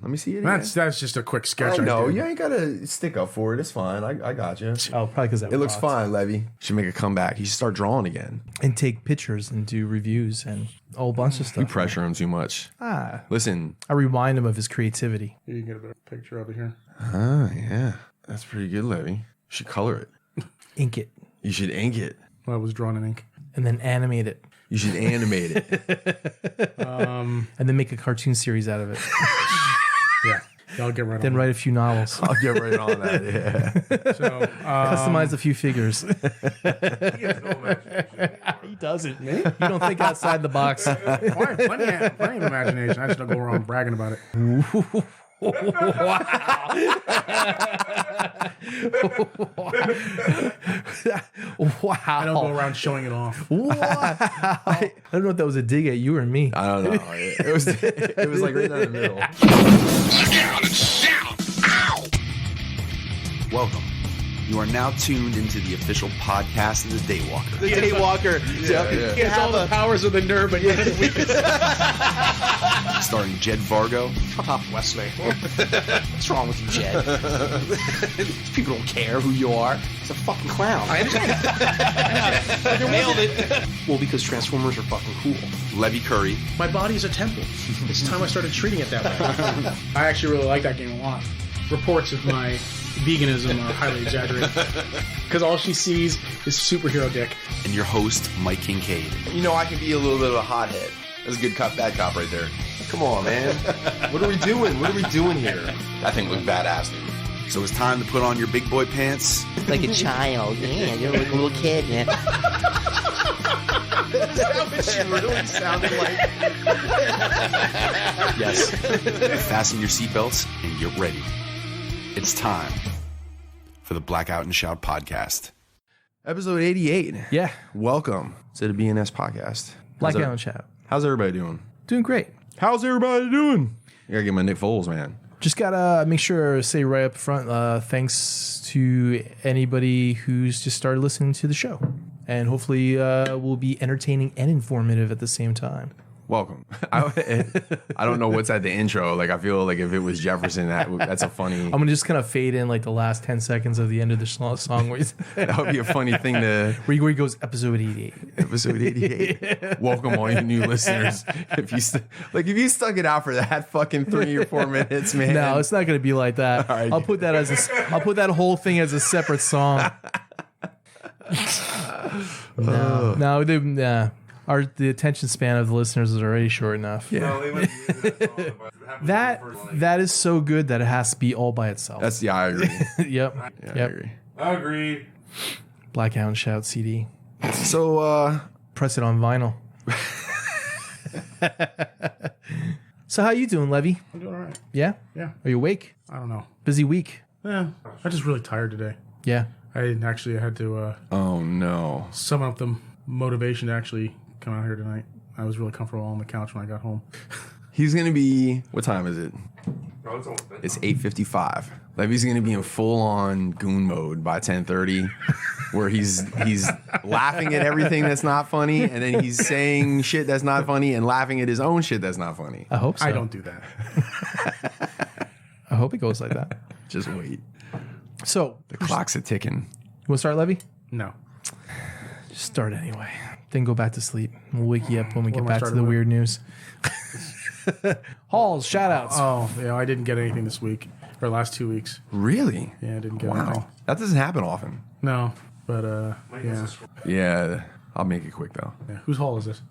Let me see it again. That's just a quick sketch. No, you ain't got to stick up for it. It's fine. I got you. Oh, probably because It looks fine, Levy. Should make a comeback. He should start drawing again. And take pictures and do reviews and a whole bunch of stuff. You pressure him too much. Listen. I remind him of his creativity. You can get a better picture of it here. Yeah. That's pretty good, Levy. You should color it. Ink it. You should ink it. Well, it was drawn in ink. And then animate it. You should animate it. And then make a cartoon series out of it. Yeah. I'll get right then on write a few novels. I'll get right on that, yeah. So, Customize a few figures. He doesn't. Me? You don't think outside the box. plenty of imagination. I just don't go around bragging about it. Wow. Wow. I don't go around showing it off. Wow. I don't know if that was a dig at you or me. I don't know. It was like right down the middle. Welcome. You are now tuned into the official podcast of the Daywalker. The Daywalker. Yeah. He has all the powers of the nerd, but yet the weakest. Starring Jed Vargo. Shut up, Wesley. What's wrong with you, Jed? These people don't care who you are. It's a fucking clown. I understand. Nailed it. Well, because Transformers are fucking cool. Levy Curry. My body is a temple. It's time I started treating it that way. I actually really like that game a lot. Reports of my veganism are highly exaggerated. Because all she sees is superhero dick. And your host, Mike Kincaid. You know, I can be a little bit of a hothead. That's a good bad cop right there. Come on, man. What are we doing? What are we doing here? That thing looked badass, dude. So it's time to put on your big boy pants. Like a child. Yeah, you're like a little kid, man. That's what she really sounded like. Yes. Fasten your seatbelts and get ready. It's time for the Blackout and Shout podcast. Episode 88. Yeah. Welcome to the BNS podcast. Blackout and Shout. How's everybody doing? Doing great. How's everybody doing? You gotta get my Nick Foles, man. Just gotta make sure to say right up front, thanks to anybody who's just started listening to the show. And hopefully we'll be entertaining and informative at the same time. Welcome. I don't know what's at the intro. Like, I feel like if it was Jefferson, that's a funny... I'm going to just kind of fade in like the last 10 seconds of the end of the song where that would be a funny thing to... where he goes, episode 88. Episode 88. Welcome all you new listeners. If you stuck it out for that fucking 3 or 4 minutes, man. No, it's not going to be like that. Right. I'll put that whole thing as a separate song. The attention span of the listeners is already short enough. Yeah. That is so good that it has to be all by itself. I agree. Yep. I agree. Blackout and Shout CD. So, press it on vinyl. So how you doing, Levy? I'm doing all right. Yeah? Yeah. Are you awake? I don't know. Busy week? Yeah. I'm just really tired today. Yeah. I had to oh no. summon up the motivation to actually come out here tonight. I was really comfortable on the couch when I got home. He's going to be... What time is it? It's 8:55. Levy's going to be in full-on goon mode by 10:30, where he's laughing at everything that's not funny, and then he's saying shit that's not funny and laughing at his own shit that's not funny. I hope so. I don't do that. I hope it goes like that. Just wait. So, The clock's a-ticking. you want to start, Levy? No. Just start anyway. Then go back to sleep. We'll wake you up when we get am I back to starting the with? weird news. Halls, shout-outs. Oh, yeah, I didn't get anything this week, or last 2 weeks. Really? Yeah, I didn't get anything. Wow. That doesn't happen often. No, but, yeah. Yeah. I'll make it quick, though. Yeah. Whose hall is this?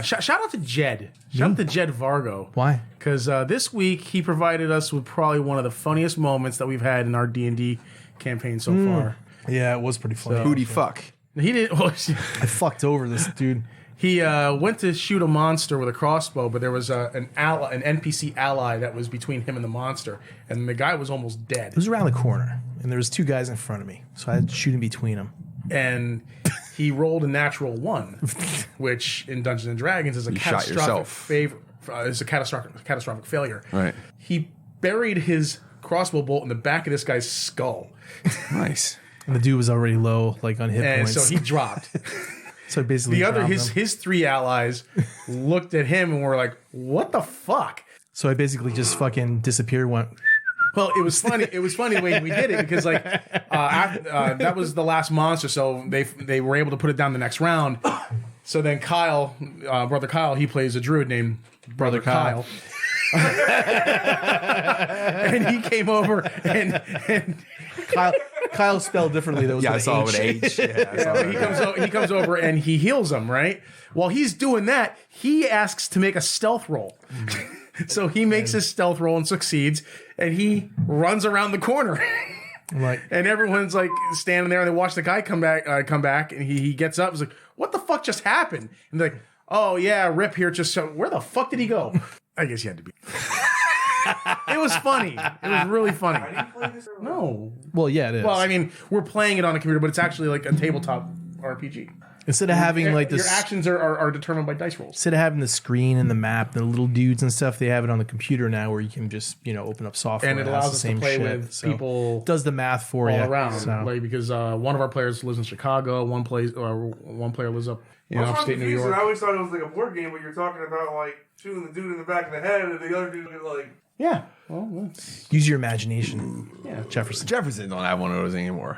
Shout out to Jed. Shout out to Jed Vargo. Why? Because this week he provided us with probably one of the funniest moments that we've had in our D&D campaign so far. Yeah, it was pretty funny. Who'd he fuck? He didn't. Well, I fucked over this dude. he went to shoot a monster with a crossbow, but there was an NPC ally that was between him and the monster, and the guy was almost dead. It was around the corner, and there was 2 guys in front of me, so I had to shoot in between them. And he rolled a natural 1, which in Dungeons and Dragons is a shot yourself. catastrophic failure. Right. He buried his crossbow bolt in the back of this guy's skull. Nice. And the dude was already low, like on hit and points. so he dropped. So basically, The other dropped him. his 3 allies looked at him and were like, "What the fuck?" So I basically just fucking disappeared. Went. Well, it was funny. It was funny the way we did it because like that was the last monster, so they were able to put it down the next round. So then Kyle, brother Kyle, he plays a druid named Brother Kyle. And he came over and Kyle spelled differently. That was Yeah, I with saw H. it with H. Yeah, I saw it. he comes over and he heals him, right? While he's doing that, he asks to make a stealth roll. So he makes his stealth roll and succeeds, and he runs around the corner. I'm like, And everyone's like standing there and they watch the guy come back, and he gets up and is like, "What the fuck just happened?" And they're like, "Oh yeah, Rip here just where the fuck did he go?" I guess he had to be. It was funny. It was really funny. No. well, yeah, it is. Well, I mean, we're playing it on a computer, but it's actually like a tabletop RPG. Instead of having like Your this, actions are determined by dice rolls. instead of having the screen and the map, the little dudes and stuff, they have it on the computer now, where you can just open up software And it that allows has us the to same play shit. with So people it does the math for you all around. So. Like, because one of our players lives in Chicago, one player lives up in upstate New York. I always thought it was like a board game, but you're talking about like shooting the dude in the back of the head, and the other dude like. Yeah. Well, that's, Use your imagination. yeah. Jefferson don't have one of those anymore.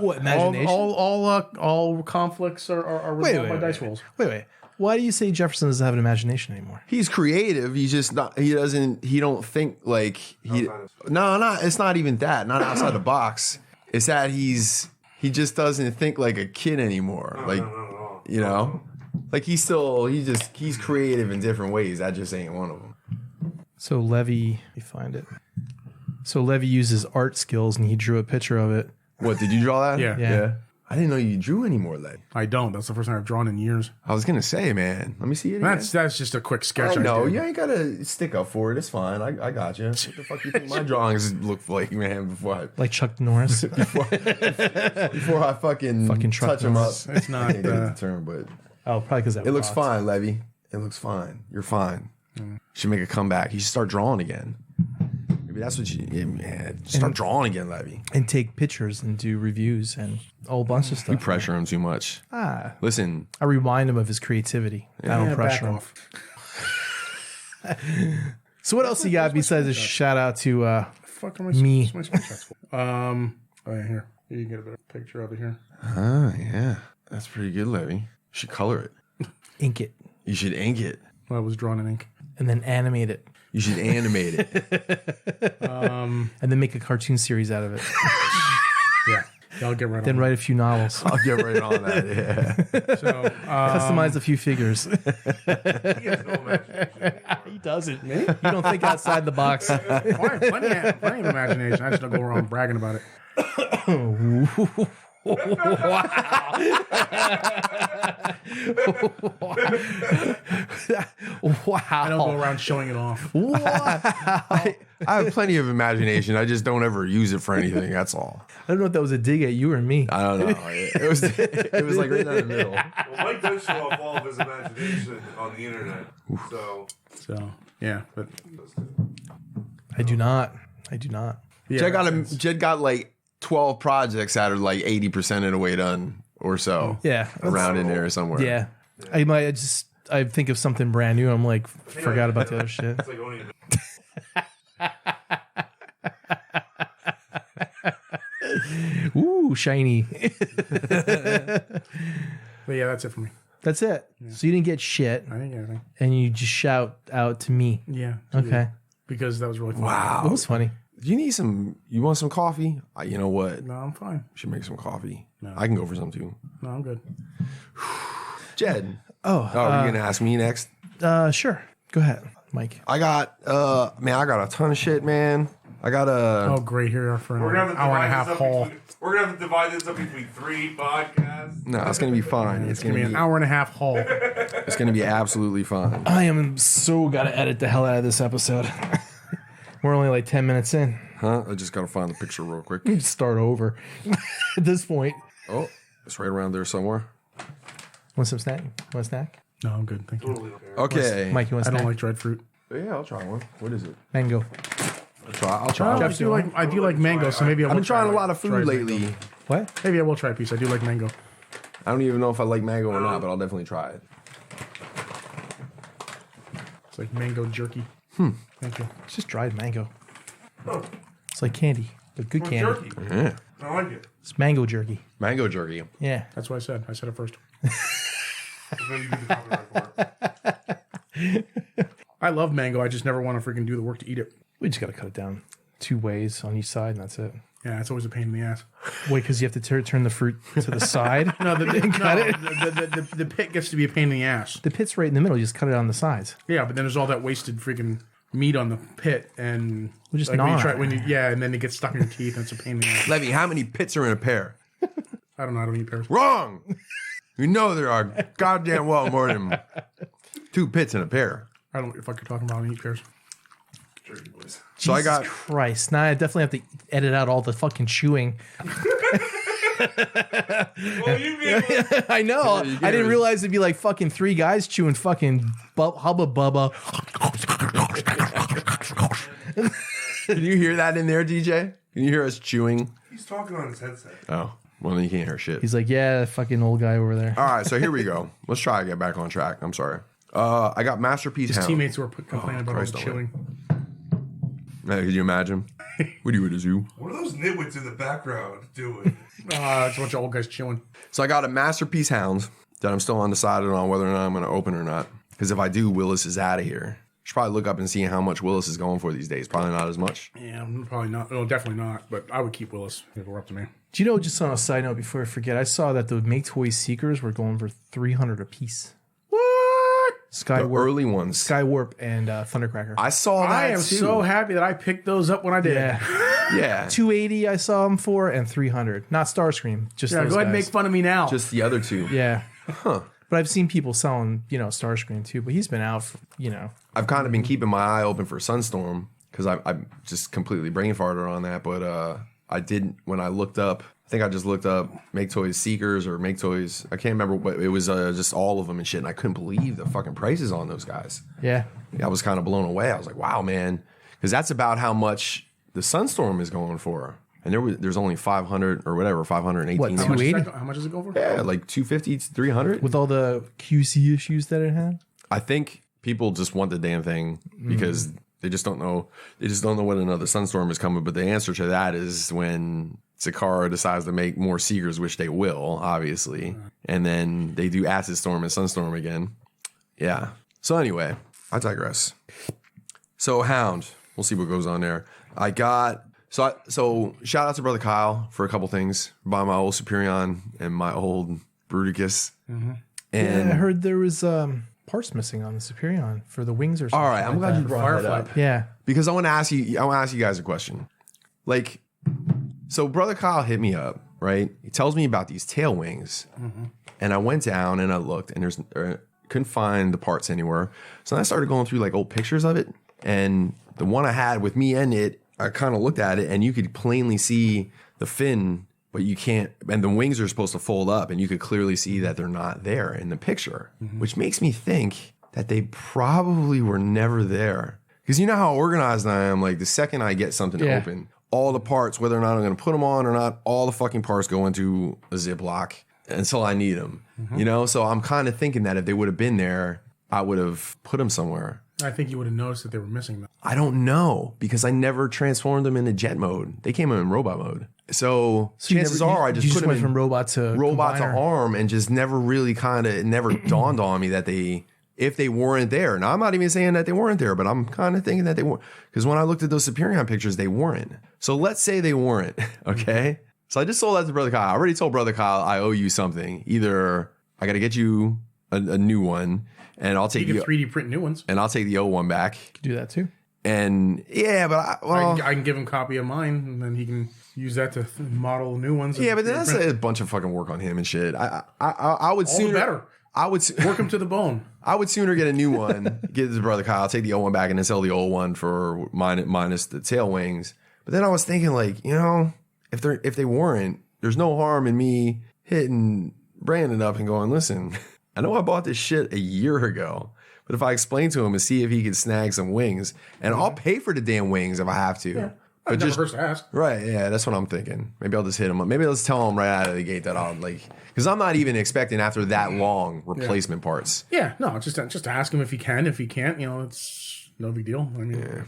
What imagination? All conflicts are resolved by dice rolls. Wait. Why do you say Jefferson doesn't have an imagination anymore? He's creative. He's just not. He don't think like he. No, it's not even that. Not outside the box. It's that he just doesn't think like a kid anymore. Like he's creative in different ways. That just ain't one of them. So Levy, let me find it. So Levy uses art skills, and he drew a picture of it. What, did you draw that? Yeah. I didn't know you drew anymore, Led. I don't. That's the first time I've drawn in years. I was gonna say, man. Let me see it again. That's just a quick sketch. No, I did. you ain't gotta stick up for it. It's fine. I got you. What the fuck you think my drawings look like, man? Before Like Chuck Norris. I fucking Chuck touch them up. Norris. It's not. I hate the term, but Oh, probably because that it looks rocked. fine, Levy. It looks fine. You're fine. You should make a comeback. You should start drawing again. Maybe that's what start drawing again, Levy. And take pictures and do reviews and a whole bunch of You stuff. pressure him too much. Listen, I remind him of his creativity. I don't Yeah, pressure back him. off. So what else you got besides a shout out to Fuck are my Me. my screenshots for? Oh yeah, here. You can get a better picture of it here. yeah, that's pretty good, Levy. You should color it. ink it You should ink it. Well, it was drawn in ink. and then animate it You should animate it. and then make a cartoon series out of it. Yeah. I'll get right Then on write a few novels. I'll get right on that. Yeah. that. So, Customize a few figures. He has no imagination. He doesn't. Me? You don't think outside the box. plenty of imagination. I just don't go around bragging about it. Wow. I don't go around showing it off. I have plenty of imagination. I just don't ever use it for anything. That's all. I don't know if that was a dig at you or me. I don't know. It was like right down the middle. Well, Mike does show off all of his imagination on the internet. So, yeah. But I do not. yeah, Jed got like 12 projects out of like 80% of the way done or so. Yeah. Around in there somewhere. Yeah. I think of something brand new. I'm like, forgot about the other shit. It's like only Ooh, shiny. But yeah, that's it for me. That's it. So you didn't get shit, I didn't get anything. and you just shout out to me. Yeah. Okay. Because that was really fun. Wow. That was funny. You want some coffee? You know what? No, I'm fine. We should make some coffee. No. I can go for some too. No, I'm good. Jed. Oh, Are you going to ask me next? sure. Go ahead, Mike. I got a ton of shit, man. I got Oh, great. Here for We're an gonna have to hour and a divide half this up haul. we're gonna have to divide this up between 3 podcasts. No, it's going to be fine. It's Give me going an to hour and a half haul. it's going to be absolutely fine. I am so gotta edit the hell out of this episode. We're only like 10 minutes in. Huh? I just got to find the picture real quick. We start over at this point. Oh, it's right around there somewhere. Want some snack? Want a snack? No, I'm good. Thank you. Totally don't care. Okay. Mike, you want a I snack? don't like dried fruit. Yeah, I'll try one. What is it? Mango. I'll try. I do like mango, so maybe I've been trying a lot of food lately. Mango. What? Maybe I will try a piece. I do like mango. I don't even know if I like mango or not, but I'll definitely try it. It's like mango jerky. Thank you. It's just dried mango. Oh, It's like candy, but good candy. jerky. Yeah. I like it. It's mango jerky. Mango jerky. Yeah. That's what I said. I said it first. So you get the copyright for it. I love mango. I just never want to freaking do the work to eat it. We just got to cut it down 2 ways on each side, and that's it. Yeah, it's always a pain in the ass. Wait, because you have to turn the fruit to the side? No, the pit gets to be a pain in the ass. The pit's right in the middle. You just cut it on the sides. Yeah, but then there's all that wasted freaking meat on the pit, and Well, just like when you gnaw try, it. when you, yeah, and then it gets stuck in your teeth, and it's a pain in the ass. Levy, how many pits are in a pear? I don't know. I don't eat pears. Wrong. You know there are goddamn well more than 2 pits in a pear. I don't know what the fuck you're talking about. I don't eat pears. Jerky boys. So I got. Christ. Now I definitely have to edit out all the fucking chewing. Well, you get I know. you I didn't it. realize it'd be like fucking 3 guys chewing fucking hubba bubba. Can you hear that in there, DJ? Can you hear us chewing? He's talking on his headset. Oh, well, then you can't hear shit. He's like, yeah, that fucking old guy over there. All right, so here we go. Let's try to get back on track. I'm sorry. I got Masterpiece His Hound. teammates were complaining about all Christ the almighty. chewing. Could you imagine? What do you at a zoo? What are those nitwits in the background doing? It's a bunch of old guys chewing. So I got a Masterpiece Hound that I'm still undecided on whether or not I'm going to open or not. Because if I do, Willis is out of here. Should probably look up and see how much Willis is going for these days. Probably not as much. Yeah, probably not. No, definitely not. But I would keep Willis if it were up to me. Do you know, just on a side note before I forget, I saw that the Make Toys Seekers were going for $300 a piece. What? The Skywarp, early ones. Skywarp and Thundercracker. I saw that I am too. so happy that I picked those up when I did. Yeah. Yeah. $280 I saw them for, and $300. Not Starscream, just Yeah, those go ahead and guys. make fun of me now. Just the other 2. Yeah. But I've seen people selling, Starscream too, but he's been out for, I've kind of been keeping my eye open for Sunstorm because I'm just completely brain farted on that. But I didn't, when I looked up, I think I just looked up Make Toys Seekers or Make Toys. I can't remember what it was, just all of them and shit. And I couldn't believe the fucking prices on those guys. Yeah. I was kind of blown away. I was like, wow, man. Because that's about how much the Sunstorm is going for. And there's only 500 or whatever, 518. What, How much, 280? how much does it go for? Yeah, like 250 to 300. With all the QC issues that it had? I think people just want the damn thing because they just don't know. They just don't know when another Sunstorm is coming. But the answer to that is when Sakara decides to make more Seekers, which they will, obviously. And then they do Acid Storm and Sunstorm again. Yeah. So anyway, I digress. So Hound, we'll see what goes on there. I got... So shout out to Brother Kyle for a couple things. Buy my old Superion and my old Bruticus. And Yeah, I heard there was parts missing on the Superion for the wings or something. all right, I'm glad you brought that up. Yeah. Because I want to ask you guys a question. Like, so Brother Kyle hit me up, right? He tells me about these tail wings. And I went down and I looked and couldn't find the parts anywhere. So then I started going through like old pictures of it. And the one I had with me and it, I kind of looked at it and you could plainly see the fin, but you can't, and the wings are supposed to fold up and you could clearly see that they're not there in the picture, which makes me think that they probably were never there. Because you know how organized I am, like the second I get something to open, all the parts, whether or not I'm going to put them on or not, all the fucking parts go into a Ziploc until I need them, So I'm kind of thinking that if they would have been there, I would have put them somewhere. I think you would have noticed that they were missing them. I don't know because I never transformed them into jet mode. They came in robot mode. So chances are I just put them went in from robot to combiner. arm and just never really it never dawned on me that if they weren't there. Now I'm not even saying that they weren't there, but I'm kind of thinking that they weren't. Because when I looked at those Superion pictures, they weren't. So let's say they weren't, okay? So I just sold that to Brother Kyle. I already told Brother Kyle I owe you something. Either I got to get you a new one and I'll take You can 3D print new ones. and I'll take the old one back. Do that too. And yeah, but I can give him a copy of mine, and then he can use that to model new ones. yeah, but that's a bunch of fucking work on him and shit. I would all sooner the better. I would Work him to the bone. I would sooner get a new one, get his brother Kyle, take the old one back, and then sell the old one for minus the tail wings. But then I was thinking, like, if they weren't, there's no harm in me hitting Brandon up and going, listen, I know I bought this shit a year ago, But if I explain to him and see if he can snag some wings, and I'll pay for the damn wings if I have to. Yeah. But Never hurts to ask. Right, yeah, that's what I'm thinking. Maybe I'll just hit him up. Maybe let's tell him right out of the gate that I'll like, because I'm not even expecting after that long replacement parts. Yeah, no, just ask him if he can. If he can't, it's no big deal. I mean,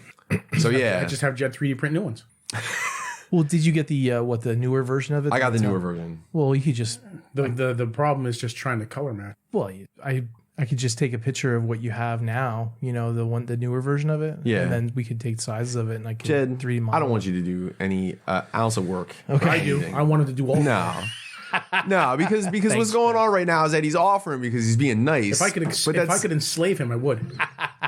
So yeah, I just have Jet 3D print new ones. Well, did you get the the newer version of it? I got the newer version. Well, you could just The problem is just trying to color match. well, I could just take a picture of what you have now. You know, the newer version of it. Yeah. and then we could take sizes of it and I could Jed, 3D model. I don't want you to do any ounce of work. Okay. I do. I wanted to do all. No, because what's going on right now is that he's offering because he's being nice. If I could enslave him, I would.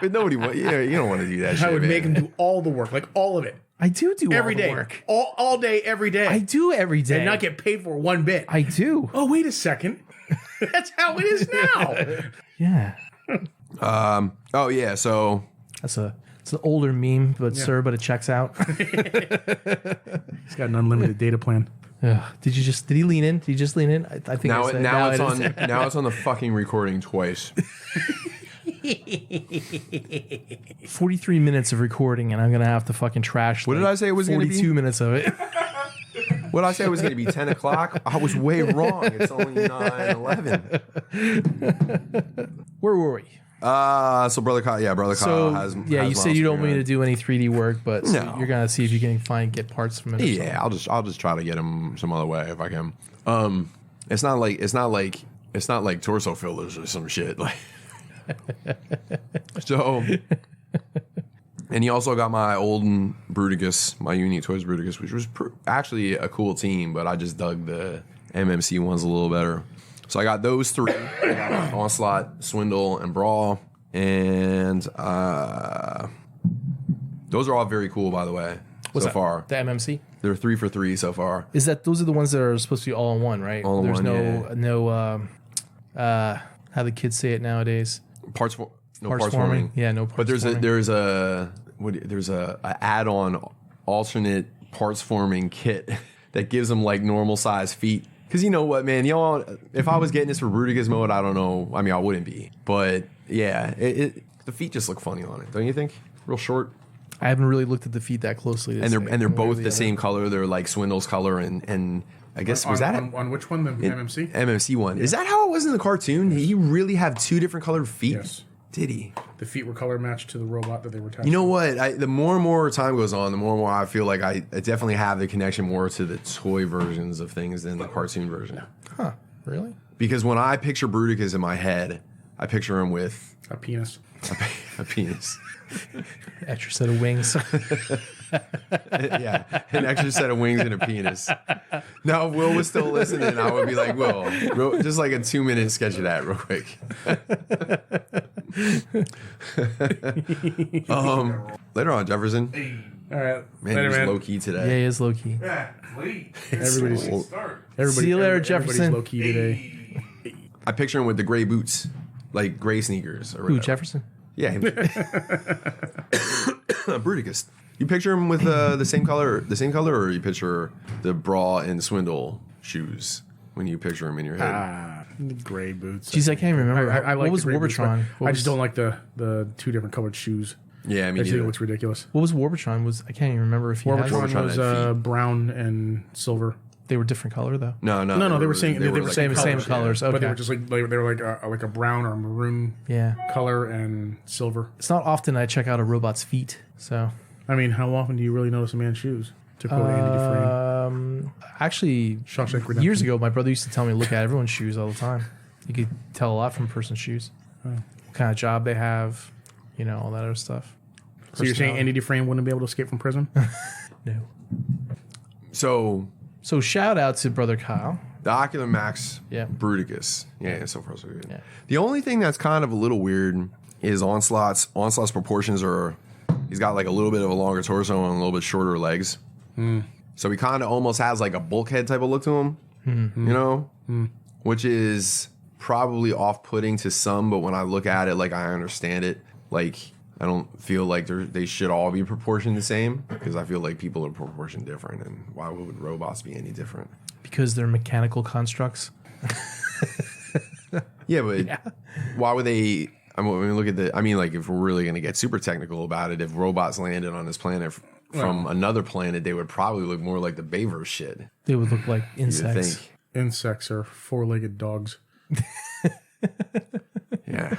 But nobody, you don't want to do that shit. I would man. make him do all the work, like all of it, I do every all the day, work. all day, every day. I do every day. and not get paid for one bit. I do. Oh, wait a second. That's how it is now. Yeah. Oh yeah, so It's an older meme, but but it checks out. He's got an unlimited data plan. Did he lean in? Did he just lean in? I think now I said, now it's it on is. now it's on the fucking recording twice. 43 minutes of recording, and I'm gonna have to fucking trash. What did I say it was gonna be? 42 minutes of it. What did I say it was going to be 10 o'clock? I was way wrong. It's only 9:11. Where were we? So Brother Kyle So has you said you don't want me to do. do any 3D work, but so No. you're gonna see if you can get parts from it. or Yeah, I'll just try to get him some other way if I can. It's not like torso fillers or some shit like. So, and he also got my old Bruticus, my Unique Toys Bruticus, which was actually a cool team, but I just dug the MMC ones a little better. So I got those three: I got Onslaught, Swindle, and Brawl, and those are all very cool, by the way. What's so that? far, The MMC they're 3 for 3 so far. is that those are the ones that are supposed to be all in one, right? All in There's one, no how the kids say it nowadays. Parts Parts forming. forming. Yeah, no parts But there's forming. there's a add-on alternate parts forming kit that gives them like normal size feet. Because you know what, man, y'all, if I was getting this for Bruticus mode, I don't know. I mean, I wouldn't be. But yeah, the feet just look funny on it, don't you think? Real short. I haven't really looked at the feet that closely. To And they're say and they're one way or both the the other. same color. They're like Swindle's color and I guess was that on which one? The MMC? MMC one? Is that how it was in the cartoon? Did he really have 2 different colored feet? Yes. Did he? The feet were color matched to the robot that they were attached You know to. what? The more and more time goes on, the more and more I feel like I definitely have the connection more to the toy versions of things than the cartoon version. Huh? Really? Because when I picture Bruticus in my head, I picture him with A penis. a penis. Extra set of wings. Yeah, an extra set of wings and a penis. Now, if Will was still listening, I would be like, Will, just like a 2-minute sketch of that real quick. Later on, Jefferson. All right. Man, Later, he was man. low key Yeah, today. he is low key. Yeah, please. Everybody's Start. See you later, everybody's Jefferson. low key today. I picture him with the gray boots, like gray sneakers. Or Who, whatever. Jefferson? Yeah. Bruticus. You picture him with the same color, or you picture the Brawl and Swindle shoes when you picture him in your head? Gray boots. Jeez, I can't even remember. I like what was the gray boots, but Warbitron? I just don't like the 2 different colored shoes. Yeah, I mean, I think it looks ridiculous. What was Warbitron? I can't even remember if he had Warbitron Warbitron was had feet. brown and silver. They were different color though. no, No, they were saying they were like same colors. But they Okay. were just like they were like a brown or maroon Yeah. color and silver. It's not often I check out a robot's feet. So I mean, how often do you really notice a man's shoes? To quote Andy Dufresne. actually, Shawshank Redemption. years ago, my brother used to tell me to look at everyone's shoes all the time. You could tell a lot from a person's shoes. What kind of job they have, all that other stuff. So you're saying Andy Dufresne wouldn't be able to escape from prison? No. So shout out to Brother Kyle. the Ocular Max Yeah. Bruticus. Yeah, so far so good. Yeah. The only thing that's kind of a little weird is Onslaught's proportions are, he's got like a little bit of a longer torso and a little bit shorter legs. So he kind of almost has like a bulkhead type of look to him, which is probably off-putting to some, but when I look at it, like I understand it. Like I don't feel like they should all be proportioned the same because I feel like people are proportioned different, and why would robots be any different? Because they're mechanical constructs. Yeah, but why would they? I mean, look at the. I mean, like if we're really gonna get super technical about it, if robots landed on this planet from another planet, they would probably look more like the Bayverse shit. They would look like insects. Think. Insects are four-legged dogs. Yeah.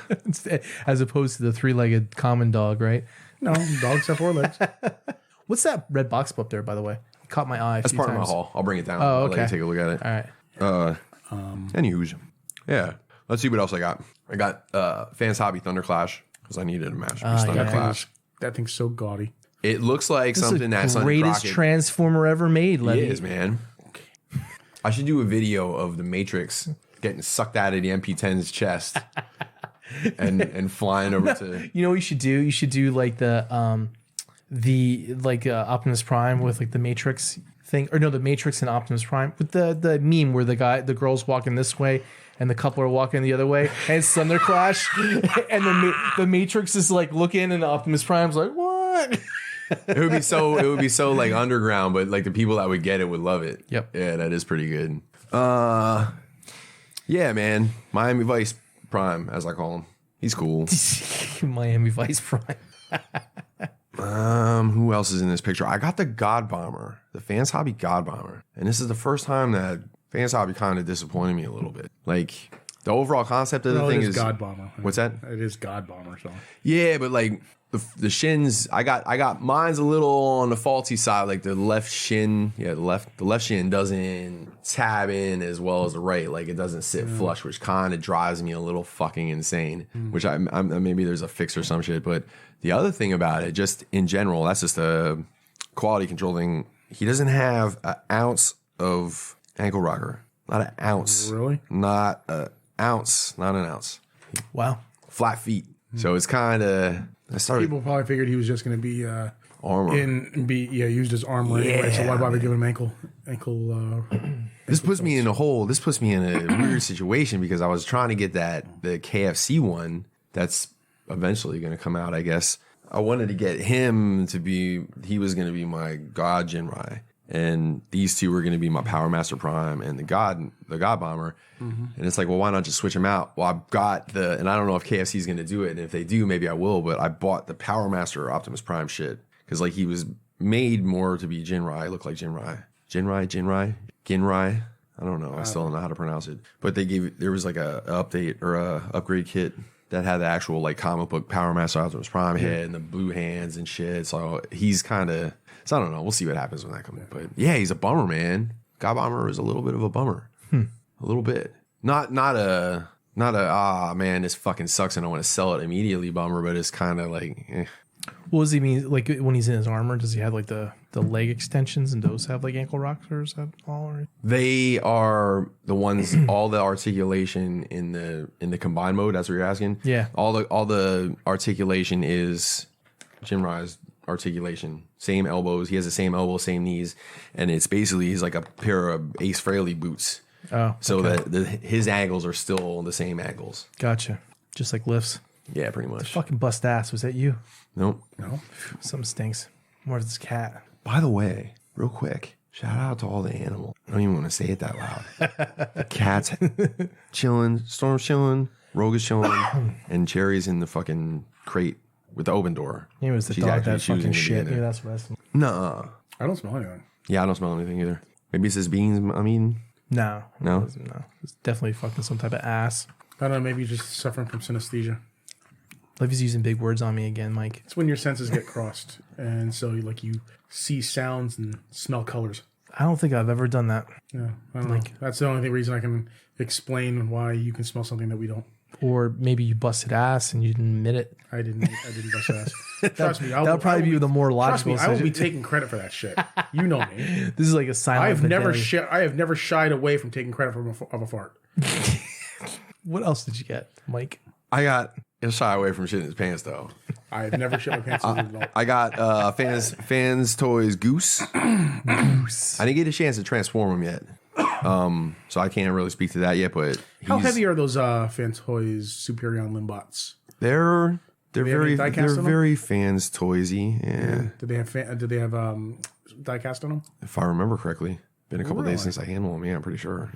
As opposed to the three-legged common dog, right? No, dogs have 4 legs. What's that red box up there, by the way? It caught my eye. That's part of my haul. I'll bring it down. Oh, I'll okay. let you take a look at it. All right. Anywho's. Yeah. Let's see what else I got. I got Fans Hobby Thunder Clash because I needed a masterpiece Thunder Clash. That thing's so gaudy. It looks like This something is that's the greatest Transformer ever made, Levy. It is, man. I should do a video of the Matrix getting sucked out of the MP10's chest and flying over to. You know what you should do? You should do like the Optimus Prime with like the Matrix thing, or no, the Matrix and Optimus Prime with the meme where the girl's walking this way and the couple are walking the other way, and it's Thunder Clash, and the Matrix is like looking, and the Optimus Prime's like, what? It would be so like underground, but like the people that would get it would love it. Yep. Yeah, that is pretty good. Yeah, man. Miami Vice Prime, as I call him. He's cool. Miami Vice Prime. Who else is in this picture? I got the God Bomber, the Fans Hobby God Bomber. And this is the first time that Fans Hobby kind of disappointed me a little bit. Like the overall concept of the thing is God Bomber. What's that? It is God Bomber. So yeah, but like the shins, I got mine's a little on the faulty side. Like the left shin, the left shin doesn't tab in as well as the right. Like it doesn't sit flush, which kind of drives me a little fucking insane. Which I'm maybe there's a fix or some shit. But the other thing about it, just in general, that's just a quality control thing. He doesn't have an ounce of ankle rocker. Not an ounce. Really? Not an ounce. Not an ounce. Wow. Flat feet. So it's kind of. people probably figured he was just going to be Armor. used as armor anyway. So why bother giving him ankle? This puts me in a hole. This puts me in a weird situation because I was trying to get the KFC one that's eventually going to come out, I guess. I wanted to get him to be. He was going to be my God Jinrai, and these two were going to be my Power Master Prime and the God Bomber. And it's like, well, why not just switch them out? Well, I've got and I don't know if KFC is going to do it, and if they do, maybe I will. But I bought the Power Master Optimus Prime shit because like he was made more to be Jinrai, look like Jinrai. Ginrai. I don't know. I still don't know how to pronounce it. But there was like a update or a upgrade kit that had the actual like comic book Power Master Optimus Prime head and the blue hands and shit. So he's kind of. So I don't know. We'll see what happens when that comes. But yeah, he's a bummer, man. God Bomber is a little bit of a bummer. A little bit. Not a man, this fucking sucks and I want to sell it immediately bummer, but it's kind of like What does he mean? Like when he's in his armor, does he have like the leg extensions and those have like ankle rockers at all? Or? They are the ones all the articulation in the combined mode, that's what you're asking? Yeah. All the articulation is Jinrai's articulation. Same elbows. He has the same elbows, same knees, and it's basically he's like a pair of Ace Frehley boots. Oh, so that his angles are still the same angles. Gotcha. Just like lifts. Yeah, pretty much. Fucking bust ass. Was that you? Nope. No. Something stinks. More of this cat. By the way, real quick, shout out to all the animals. I don't even want to say it that loud. Cats chilling, Storm's chilling, Rogue is chilling, and Cherry's in the fucking crate with the open door. It was the She's dog actually that choosing fucking to be in shit. there. Yeah, that's what I was thinking. Nuh-uh. I don't smell anything. Yeah, I don't smell anything either. Maybe it's his beans I'm eating. No. No? No. It's definitely fucking some type of ass. I don't know. Maybe you're just suffering from synesthesia. Levy's using big words on me again, Mike. It's when your senses get crossed, and so you see sounds and smell colors. I don't think I've ever done that. Yeah, I don't know. That's the only reason I can explain why you can smell something that we don't. Or maybe you busted ass and you didn't admit it. I didn't bust ass. Trust me, That would probably be the more logical. Trust me, I will be taking credit for that shit. You know me. This is like a silent. I have never shied away from taking credit of a fart. What else did you get, Mike? He'll shy away from shit in his pants though. I have never shit my pants as an adult. I got fans toys Goose. I didn't get a chance to transform him yet. So I can't really speak to that yet, but How heavy are those Fantoys Superion Limbots? They're very die-cast on them? very fans toysy. Yeah. Do they have die-cast on them? If I remember correctly. Been a couple days since I handled him. Yeah, I'm pretty sure.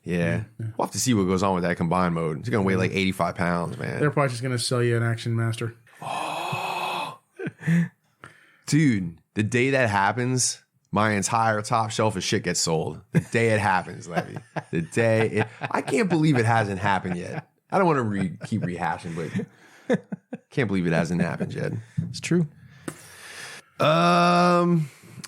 Yeah. We'll have to see what goes on with that combined mode. He's gonna weigh like 85 pounds, man. They're probably just gonna sell you an Action Master. Dude, the day that happens, my entire top shelf of shit gets sold. The day it happens, Levy. I can't believe it hasn't happened yet. I don't want to keep rehashing, but can't believe it hasn't happened yet. It's true.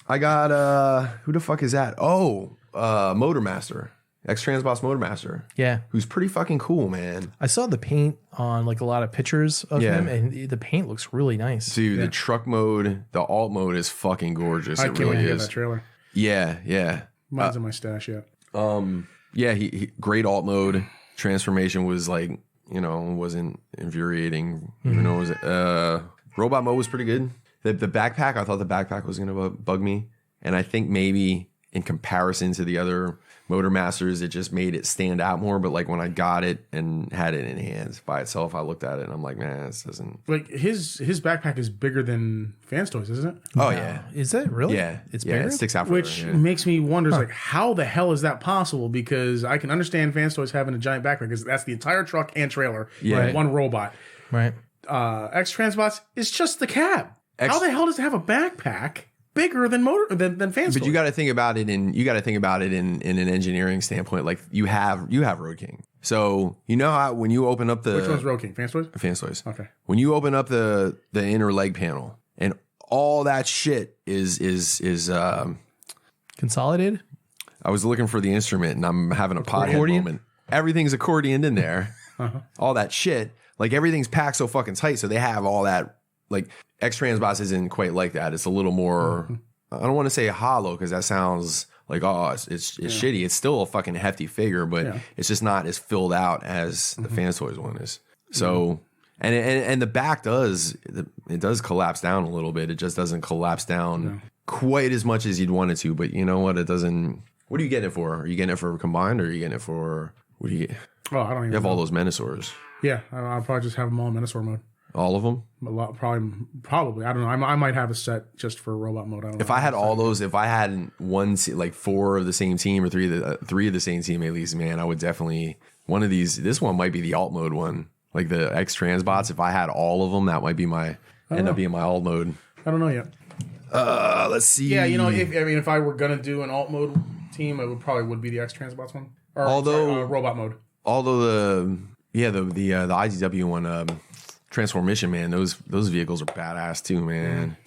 I got who the fuck is that? Oh, Motormaster. X-Transbots Motormaster. Yeah. Who's pretty fucking cool, man. I saw the paint on like a lot of pictures of him, and the paint looks really nice. Dude, the truck mode, the alt mode is fucking gorgeous. I can't wait to get that trailer. Yeah. Mine's in my stash yet. Yeah, he great alt mode. Transformation was like, wasn't infuriating. Even though it was robot mode was pretty good. The backpack, I thought the backpack was gonna bug me. And I think maybe in comparison to the other Motormasters, it just made it stand out more. But like when I got it and had it in hands by itself, I looked at it and I'm like, man, this doesn't. Like his backpack is bigger than Fans Toys, isn't it? Oh yeah, is it really? Yeah, it's bigger. It sticks out. Which makes me wonder, like, how the hell is that possible? Because I can understand Fans Toys having a giant backpack because that's the entire truck and trailer, one robot. Right. X-Transbots is just the cab. How the hell does it have a backpack bigger than Fans Toys? But you got to think about it in an engineering standpoint. Like you have Road King. So you know how when you open up the which one's Road King? Fans Toys? Fans Toys. Okay. When you open up the inner leg panel and all that shit is consolidated. I was looking for the instrument and I'm having a pothead moment. Everything's accordioned in there. All that shit. Like everything's packed so fucking tight. So they have all that. Like X-Transbots isn't quite like that. It's a little more. I don't want to say hollow because that sounds like it's shitty. It's still a fucking hefty figure, but it's just not as filled out as the Fans Toys one is. So and the back does collapse down a little bit. It just doesn't collapse down quite as much as you'd want it to. But you know what? It doesn't. What are you getting it for? Are you getting it for combined or are you getting it for what do you get? Oh, I don't even. You have know. all those Menasors. Yeah, I'll probably just have them all in Menasor mode. All of them? A lot, probably. I don't know. I might have a set just for robot mode. I don't know. If I had all those, if I had like 4 of the same team or 3 of the same team at least, man, I would definitely one of these. This one might be the alt mode one, like the X-Transbots. If I had all of them, that might be end up being my alt mode. I don't know yet. Let's see. Yeah, if I were gonna do an alt mode team, it would be the X-Transbots one. Or, robot mode. Although the IDW one. Transformation, man. Those vehicles are badass too, man.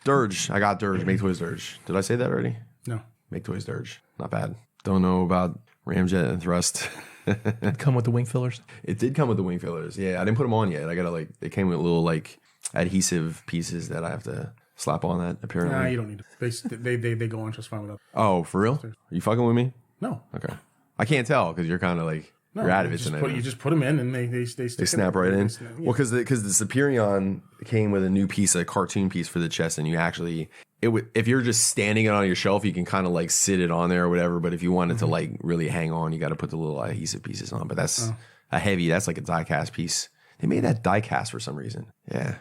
Dirge. I got Dirge. Make Toys Dirge. Did I say that already? No. Make Toys Dirge. Not bad. Don't know about Ramjet and Thrust. It come with the wing fillers. It did come with the wing fillers. Yeah, I didn't put them on yet. I gotta they came with little like adhesive pieces that I have to slap on that. Apparently, nah, you don't need to. They go on just fine without. Oh, for real? Are you fucking with me? No. Okay. I can't tell because you're kind of like. No, you're out of it tonight. You just put them in and they snap right in. Well, because the Superion came with a new piece, a cartoon piece for the chest, and you actually if you're just standing it on your shelf, you can kind of like sit it on there or whatever. But if you want it to like really hang on, you got to put the little adhesive pieces on. But that's that's like a die cast piece. They made that die cast for some reason. Yeah.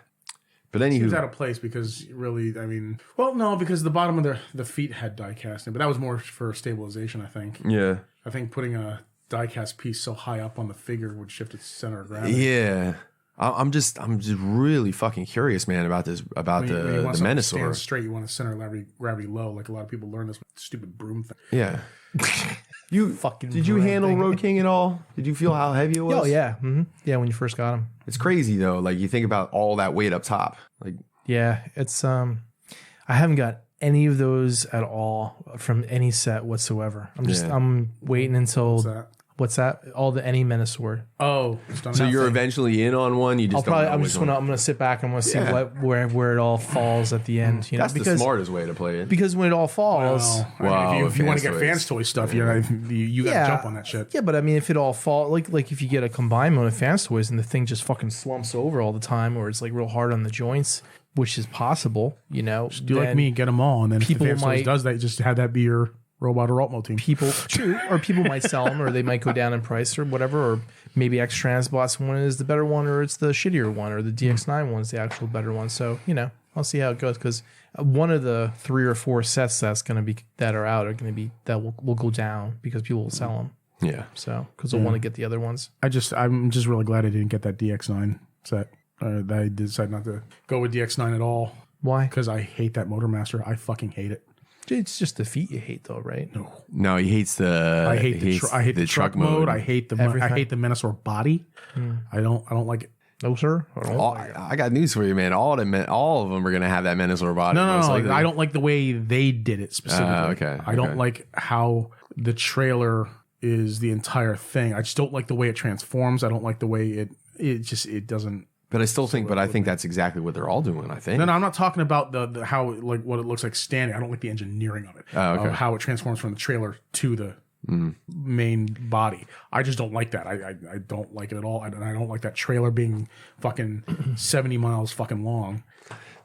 But anywho, seems out of place because really, because the bottom of the feet had die casting, but that was more for stabilization, I think. Yeah. I think putting a die-cast piece so high up on the figure would shift its center of gravity. Yeah, I'm just really fucking curious, man, about this the Menasor. Stand straight, you want to center gravity low, like a lot of people learn this stupid broom thing. Yeah. Did you handle Road King at all? Did you feel how heavy it was? Oh yeah, yeah. When you first got him, it's crazy though. Like you think about all that weight up top. Like yeah, it's I haven't got any of those at all from any set whatsoever. I'm waiting until. What's that? Any Menasor. Oh, so you're eventually in on one. You just I'm gonna sit back and want to see where it all falls at the end. That's the smartest way to play it. Because when it all falls, if you want to get Fans Toy stuff, you got to jump on that shit. Yeah, but I mean, if it all falls, like if you get a combined mode of Fans Toys and the thing just fucking slumps over all the time, or it's like real hard on the joints, which is possible, Just do like me, get them all, and then if the Fans Toys does that, just have that be your robot or alt mode team. People might sell them, or they might go down in price or whatever, or maybe X-Transbots one is the better one, or it's the shittier one, or the DX9 one's the actual better one. So I'll see how it goes because one of the 3 or 4 sets that are out are going to be that will go down because people will sell them. Yeah. So because they'll want to get the other ones. I'm just really glad I didn't get that DX9 set. That I decided not to go with DX9 at all. Why? Because I hate that Motormaster. I fucking hate it. It's just the feet you hate, though, right? No, he hates the. I hate the truck mode. I hate the Menosaur body. I don't like it. No, sir. I got news for you, man. All of them are gonna have that Menosaur body. No. I don't like the way they did it specifically. Okay. I don't like how the trailer is the entire thing. I just don't like the way it transforms. I don't like the way it doesn't. But I still think. But I think that's exactly what they're all doing. I think. No, I'm not talking about the how like what it looks like standing. I don't like the engineering of it. Okay. How it transforms from the trailer to the main body. I just don't like that. I don't like it at all. And I don't like that trailer being fucking 70 miles fucking long.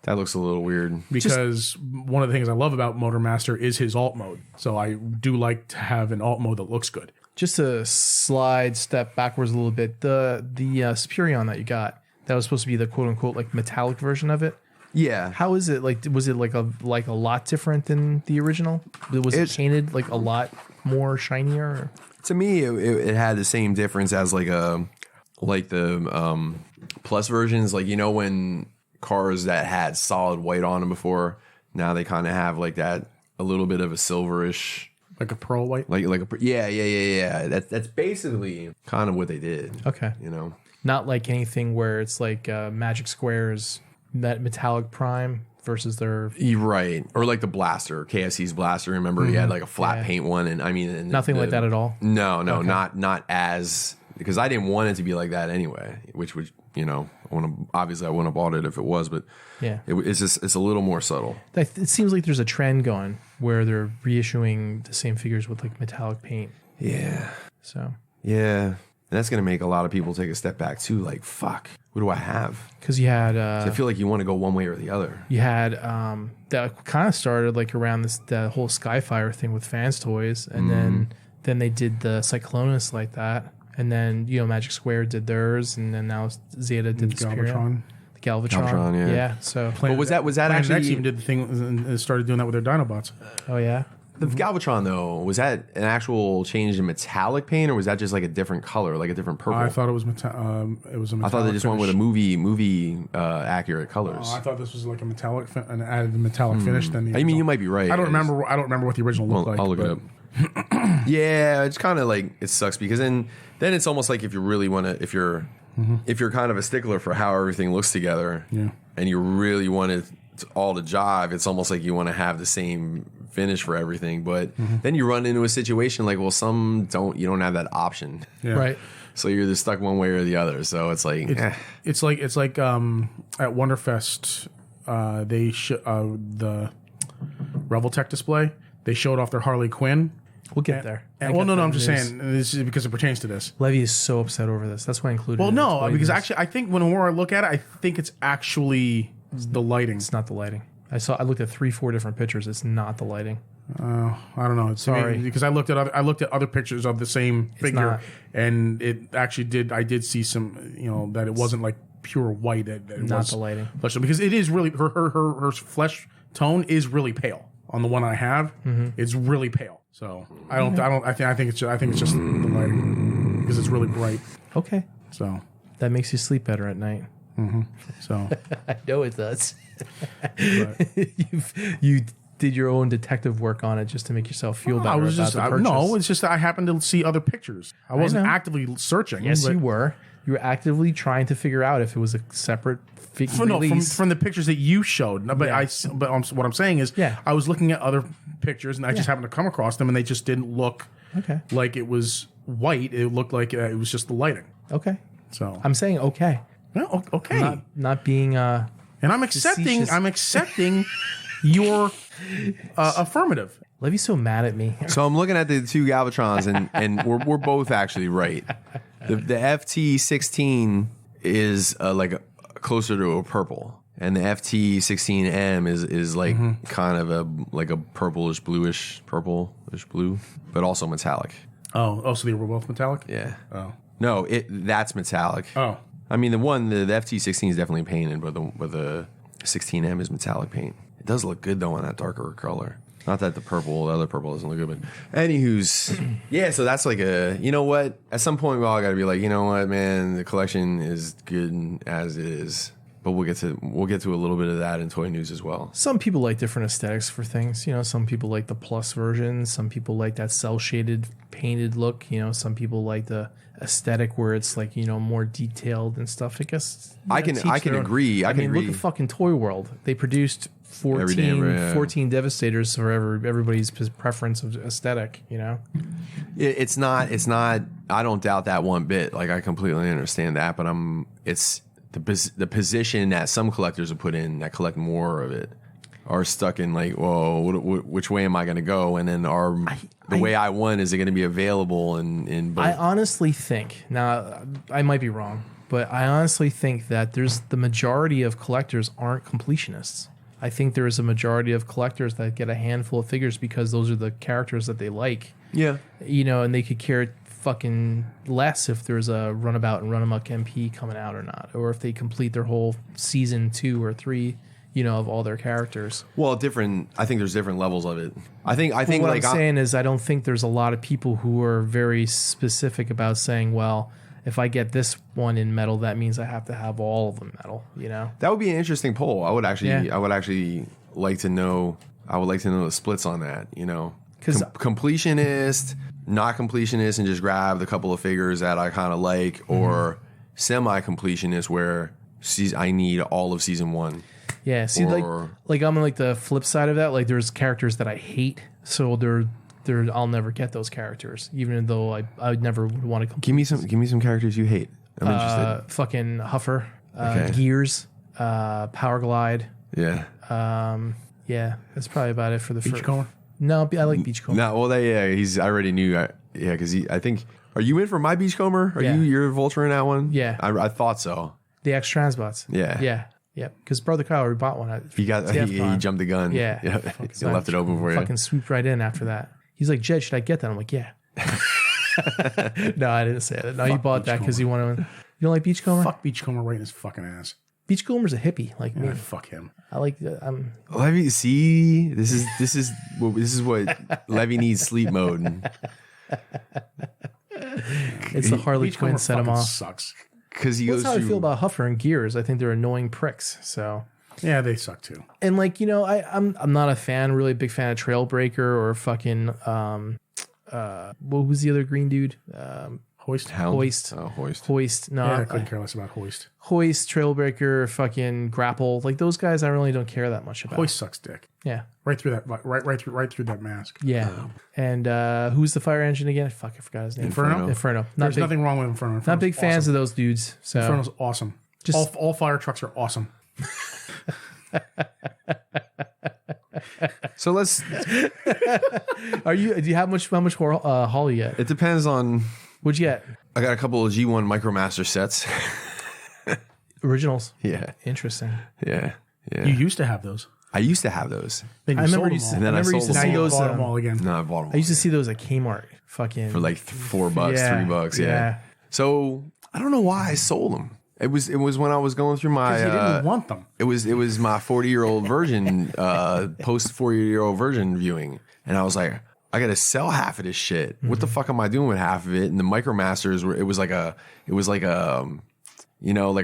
That looks a little weird. Because one of the things I love about Motormaster is his alt mode. So I do like to have an alt mode that looks good. Just to step backwards a little bit, the Superion that you got, that was supposed to be the quote unquote like metallic version of it. Yeah. How is it? Like, was it like a lot different than the original? Was it painted like a lot more shinier? Or? To me, it had the same difference as the plus versions. Like, you know, when cars that had solid white on them before, now they kind of have like that a little bit of a silverish, like a pearl white. Yeah. That's basically kind of what they did. Okay. You know, not like anything where it's like Magic Squares, that metallic prime versus their right, or like the blaster, KFC's blaster. Remember, he had like a flat paint one, and I mean, nothing like that at all. No, okay. not as, because I didn't want it to be like that anyway. Which would, you know, I wouldn't have bought it if it was, but yeah, it's a little more subtle. It seems like there's a trend going where they're reissuing the same figures with like metallic paint. Yeah. So. Yeah. And that's going to make a lot of people take a step back too. Like, fuck, what do I have? Because you had... I feel like you want to go one way or the other. You had... that kind of started like around the whole Skyfire thing with Fans Toys. And then they did the Cyclonus like that. And then, you know, Magic Square did theirs. And then now Zeta did the Galvatron. The Galvatron, yeah. So... But was that actually... X even did the thing and started doing that with their Dinobots. Oh, yeah? The Galvatron, though, was that an actual change in metallic paint, or was that just like a different color, like a different purple? I thought it was metallic. I thought they just went with a movie accurate colors. I thought this was like a metallic, an added metallic finish. Than the I mean, you might be right. I don't remember what the original looked like. I'll look it up. Yeah, it's kind of like, it sucks because then it's almost like if you really want to, if you're kind of a stickler for how everything looks together, and you really want it all to jive, it's almost like you want to have the same finish for everything, but then you run into a situation like, well, you don't have that option, right? So you're just stuck one way or the other. So it's like it's like at Wonderfest, they the Reveltech display, they showed off their Harley Quinn. We'll get there. I'm just saying this is because it pertains to this. Levy is so upset over this. That's why I included. Well, no, because actually, I think when I look at it, I think it's actually the lighting. It's not the lighting. I looked at 3-4 different pictures. It's not the lighting. I don't know. Sorry, because I looked at other pictures of the same figure, and it actually I did see some, you know, that it wasn't like pure white. That it not was the lighting, because it is really her flesh tone is really pale on the one I have. It's really pale. So I think it's just the lighting because it's really bright. Okay. So that makes you sleep better at night. So I know it does. You did your own detective work on it just to make yourself feel better. It's just that I happened to see other pictures. I wasn't actively searching. Yes, you were. You were actively trying to figure out if it was a separate figure. From the pictures that you showed. No, but what I'm saying is, I was looking at other pictures and I just happened to come across them, and they just didn't look like it was white. It looked like it was just the lighting. Okay. So I'm saying okay. No, okay. Not being and I'm accepting your affirmative. Levy's so mad at me. So I'm looking at the two Galvatrons, and we're both actually right. The FT16 is closer to a purple, and the FT16M is like kind of a purplish blue, but also metallic. Oh, so they were both metallic? Yeah. Oh. No, that's metallic. Oh. I mean, the FT16 is definitely painted, but the 16M is metallic paint. It does look good though in that darker color. Not that the other purple doesn't look good, but anywho's, yeah. So that's like you know what? At some point, we all got to be like, you know what, man, the collection is good as is. But we'll get to a little bit of that in toy news as well. Some people like different aesthetics for things. You know, some people like the plus version. Some people like that cell shaded painted look. You know, some people like the aesthetic where it's like, you know, more detailed and stuff. I guess I can agree. I mean, look at fucking Toy World. They produced 14 Devastators for everybody's preference of aesthetic. You know, it's not. I don't doubt that one bit. Like I completely understand that, but it's. The position that some collectors have put in that collect more of it are stuck in like, whoa, which way am I going to go? And then the way I want, is it going to be available in both? I honestly think, now I might be wrong, but I honestly think that the majority of collectors aren't completionists. I think there is a majority of collectors that get a handful of figures because those are the characters that they like. Yeah. You know, and they could care fucking less if there's a Runabout and Runamuck MP coming out or not, or if they complete their whole season 2 or 3, you know, of all their characters. Well, I think there's different levels of it. I think what like I'm saying is I don't think there's a lot of people who are very specific about saying, well, if I get this one in metal, that means I have to have all of them metal, you know? That would be an interesting poll. I would actually like to know the splits on that, you know? Because completionist, not completionist, and just grab the couple of figures that I kind of like, or semi-completionist where I need all of season 1. Yeah, see, like I'm on like the flip side of that. Like there's characters that I hate, so I'll never get those characters, even though I would never want to. Give me some characters you hate. I'm interested. Fucking Huffer, Okay. Gears, Power Glide. Yeah. Yeah, that's probably about it for the Beachcomber? No, I like Beachcomber. No, well, I already knew. Yeah, because I think. Are you in for my Beachcomber? You're Vulture in that one? Yeah. I thought so. The X Transbots. Yeah. Yeah. Because Brother Kyle already bought one. He jumped the gun. Yeah. He left it open for you. Fucking swooped right in after that. He's like, Jed, should I get that? I'm like, yeah. No, I didn't say that. No, you bought that because you want to. You don't like Beachcomber? Fuck Beachcomber right in his fucking ass. Beachcomber's a hippie like me. Fuck him. I like. Levy, see, this is what Levy needs sleep mode. It's the Harley Quinn set him off. Sucks. Because he That's goes how through. I feel about Huffer and Gears. I think they're annoying pricks. So Yeah, they suck too. and like, you know, I'm not really big fan of Trailbreaker or fucking what was the other green dude? Hoist. Hound? Hoist. Oh, Hoist. Hoist. No, Yeah, I couldn't care less about Hoist. Hoist, Trailbreaker, fucking Grapple. Like those guys, I really don't care that much about. Hoist sucks dick. Yeah. Right through that. Right through that mask. Yeah. And who's the fire engine again? Fuck, I forgot his name. Inferno. There's nothing wrong with Inferno. Not big Inferno's fans awesome. of those dudes. So Inferno's awesome. Just- all fire trucks are awesome. So let's. do you have how much haul you get? It depends on. What'd you get? I got a couple of G1 Micromaster sets. Originals. Yeah. Interesting. Yeah. You used to have those. I used to have those. Then you I remember sold you them all. said- And then I remember you sold used to them see all. those. Bought them all again. No, I bought them. I used to see those at Kmart. Fucking for like $4, Yeah, $3. Yeah. yeah. So I don't know why I sold them. It was when I was going through my. Because you didn't want them. It was my 40-year-old virgin post 40-year-old virgin viewing, and I was like, I gotta sell half of this shit. What the fuck am I doing with half of it? And the Micromasters were. It was like a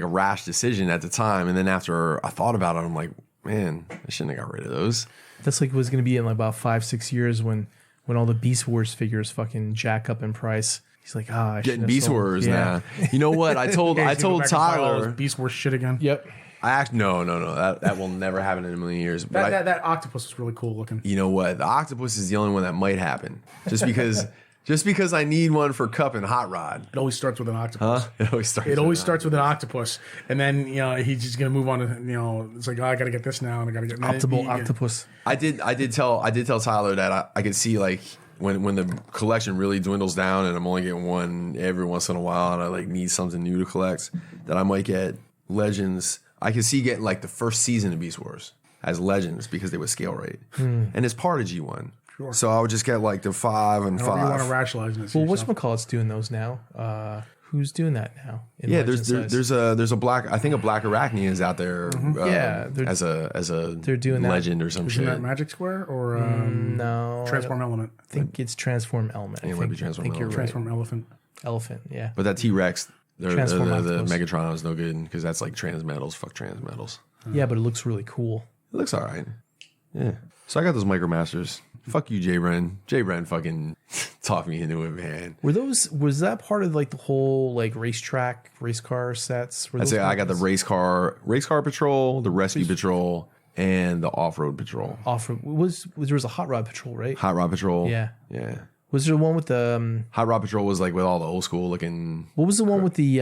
rash decision at the time. And then after I thought about it, I'm like, man, I shouldn't have got rid of those. That's like was going to be in like about 5-6 years when all the Beast Wars figures fucking jack up in price. He's like, I Getting shouldn't have Beast sold. Wars Yeah. now. You know what? I told Tyler. Beast Wars shit again. Yep. No. That will never happen in a million years. But That octopus is really cool looking. you know what? The octopus is the only one that might happen. Just because I need one for Cup and Hot Rod. It always starts with an octopus. Huh? It always starts. It always starts with an octopus, and then he's just gonna move on to it's like, oh, I gotta get this now, and I gotta get Octopus. I did tell Tyler that I could see like when the collection really dwindles down and I'm only getting one every once in a while and I like need something new to collect, that I might get Legends. I could see getting like the first season of Beast Wars as Legends because they would scale rate and it's part of G1. So I would just get like the 5 and However 5. you want to rationalize it. Well, whatchamacallit's doing those now? Who's doing that now? in Yeah, Legend size? there's a black. I think a black Arachne is out there. Yeah, as a they're doing that. legend or some Isn't shit. that Magic Square or No, Transform Element? I think it's Transform Element. It might be Transform think you're Element. right. Transform Elephant. Elephant, yeah. But that T-Rex, the Transform Octopus. Megatron is no good because that's like transmetals. Fuck transmetals. Yeah, but it looks really cool. It looks all right. Yeah. So I got those Micromasters. Fuck you, Jay Bren. Jay Bren fucking talked me into it, man. Was that part of like the whole like race car sets? I'd say I got the race car patrol, the rescue patrol, and the off-road patrol. Off-road. There was a hot rod patrol, right? Hot rod patrol. Yeah. Yeah. Was there one with the Hot rod patrol was like with all the old school looking what was the one with the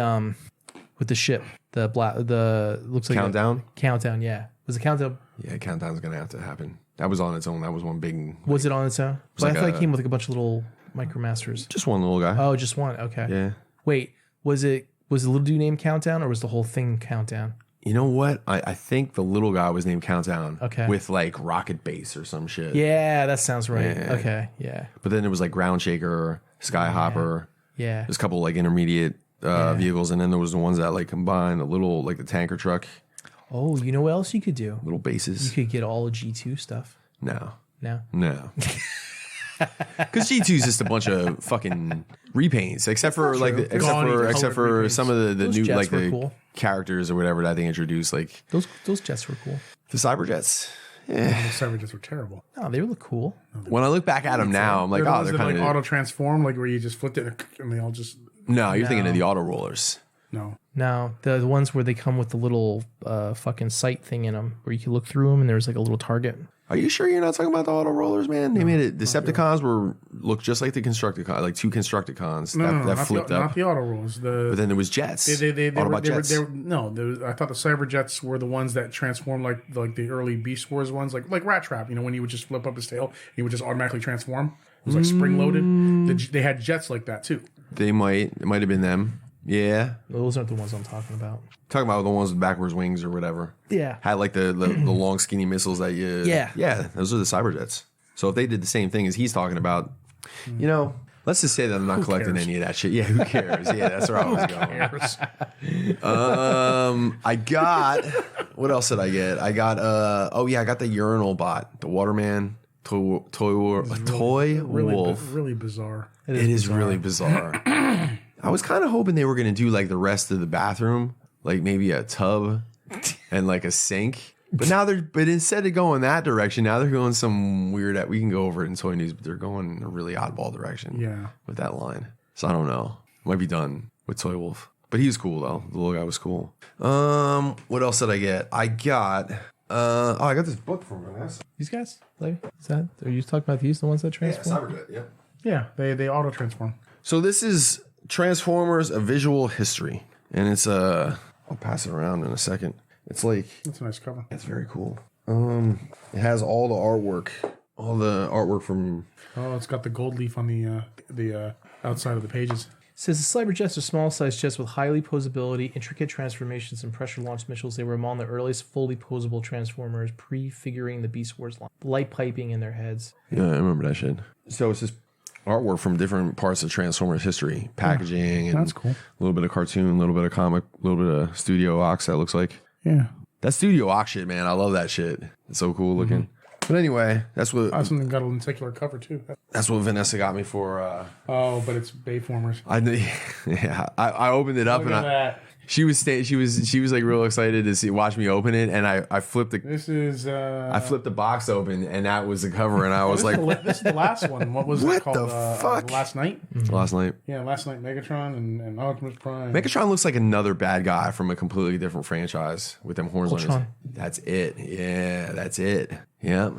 ship? The looks like countdown. Countdown, yeah. Was the countdown? Yeah, countdown's gonna have to happen. That was on its own. That was one big. Was it on its own? But like I thought it came with like a bunch of little Micromasters. Just one little guy. Oh, just one. Okay. Yeah. Wait, was the little dude named Countdown or was the whole thing Countdown? You know what? I think the little guy was named Countdown. Okay. With like Rocket Base or some shit. Yeah, that sounds right. Yeah. Okay, yeah. But then there was like Ground Shaker, Skyhopper. Yeah. There's a couple like intermediate vehicles, and then there was the ones that like combine the little like the tanker truck, Oh, you know what else you could do? little You bases. could get all of G2 stuff. No. No. Because G2 is just a bunch of fucking repaints, except for like Gaudy except colored for repaints. some of the Those new jets like were the cool. characters or whatever that they introduced, like Those jets were cool. the Cyberjets. The Cyberjets were terrible. No, they look cool. When I look back at them now, I'm like, They're the oh, ones they're that kind like of auto transform, like where you just flipped it and they all just no. You're thinking of the auto rollers. no. No, the ones where they come with the little fucking sight thing in them, where you can look through them and there's like a little target. Are you sure you're not talking about the auto rollers, man? They made it. Decepticons looked just like the Constructicons, like two Constructicons that flipped not up. the auto rolls. But then there was jets. They Autobot were, jets. I thought the Cyberjets were the ones that transformed like the early Beast Wars ones, like Rat Trap. You know, when you would just flip up his tail, he would just automatically transform. It was like spring loaded. They had jets like that too. It might have been them. Yeah, Those aren't the ones I'm talking about. talking about the ones with backwards wings or whatever. Yeah. Had like the long skinny missiles that you. Yeah. Those are the Cyberjets. So if they did the same thing as he's talking about, you know, let's just say that I'm not collecting cares? any of that shit. Yeah, who cares? Yeah, that's where I was going. I got what else did I get? I got I got the urinal bot, the Waterman toy wolf. Really bizarre. It is really bizarre. I was kind of hoping they were going to do like the rest of the bathroom, like maybe a tub and like a sink. But now but instead of going that direction, now they're going some weird. We can go over it in toy news, but they're going in a really oddball direction. Yeah. With that line, so I don't know. Might be done with Toy Wolf, but he was cool though. The little guy was cool. What else did I get? I got. I got this book from Vanessa. These guys? Like, are you talking about these, the ones that transform? Cyberjet. Yep. Yeah, they auto transform. So this is Transformers: A Visual History, and it's I'll pass it around in a second. It's like That's a nice cover. it's very cool. It has all the artwork from. Oh, it's got the gold leaf on the outside of the pages. Says the Cyberjets are small-sized jets with highly posability, intricate transformations, and pressure-launched missiles. They were among the earliest fully posable Transformers, prefiguring the Beast Wars line. Light piping in their heads. Yeah, I remember that shit. So it's just artwork from different parts of Transformers history, packaging, and That's cool. A little bit of cartoon, a little bit of comic, a little bit of Studio Ox. That looks like Yeah. that Studio Ox shit, man. I love that shit. It's so cool looking. But anyway, that's what Something got a lenticular cover too. Vanessa got me for. Oh, but it's Bayformers. I opened it up Look and at that. she was like real excited to watch me open it, and I flipped This is. I flipped the box open, and that was the cover, and I was like, this is the last one. What was What it called? the fuck? Last Night. last night. Yeah, Last Night Megatron and Optimus Prime. Megatron looks like another bad guy from a completely different franchise with them horns on his. Ultron. That's it. Yeah, that's it. Yep.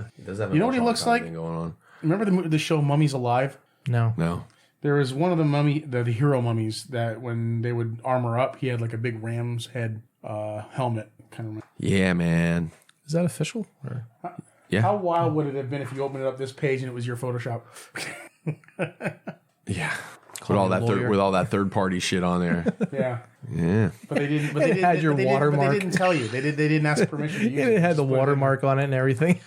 You know what he looks like? Going on. Remember the show Mummies Alive? No. No. There was one of the hero mummies that when they would armor up, he had like a big ram's head helmet. Kind of. Yeah, man. Is that official? Or? Yeah. How wild would it have been if you opened it up this page and it was your Photoshop? Yeah. With all that third party shit on there. Yeah, Yeah. but they didn't. But It had your but they watermark. didn't tell you. They didn't ask permission to use it. It had the Just put it in. watermark on it and everything.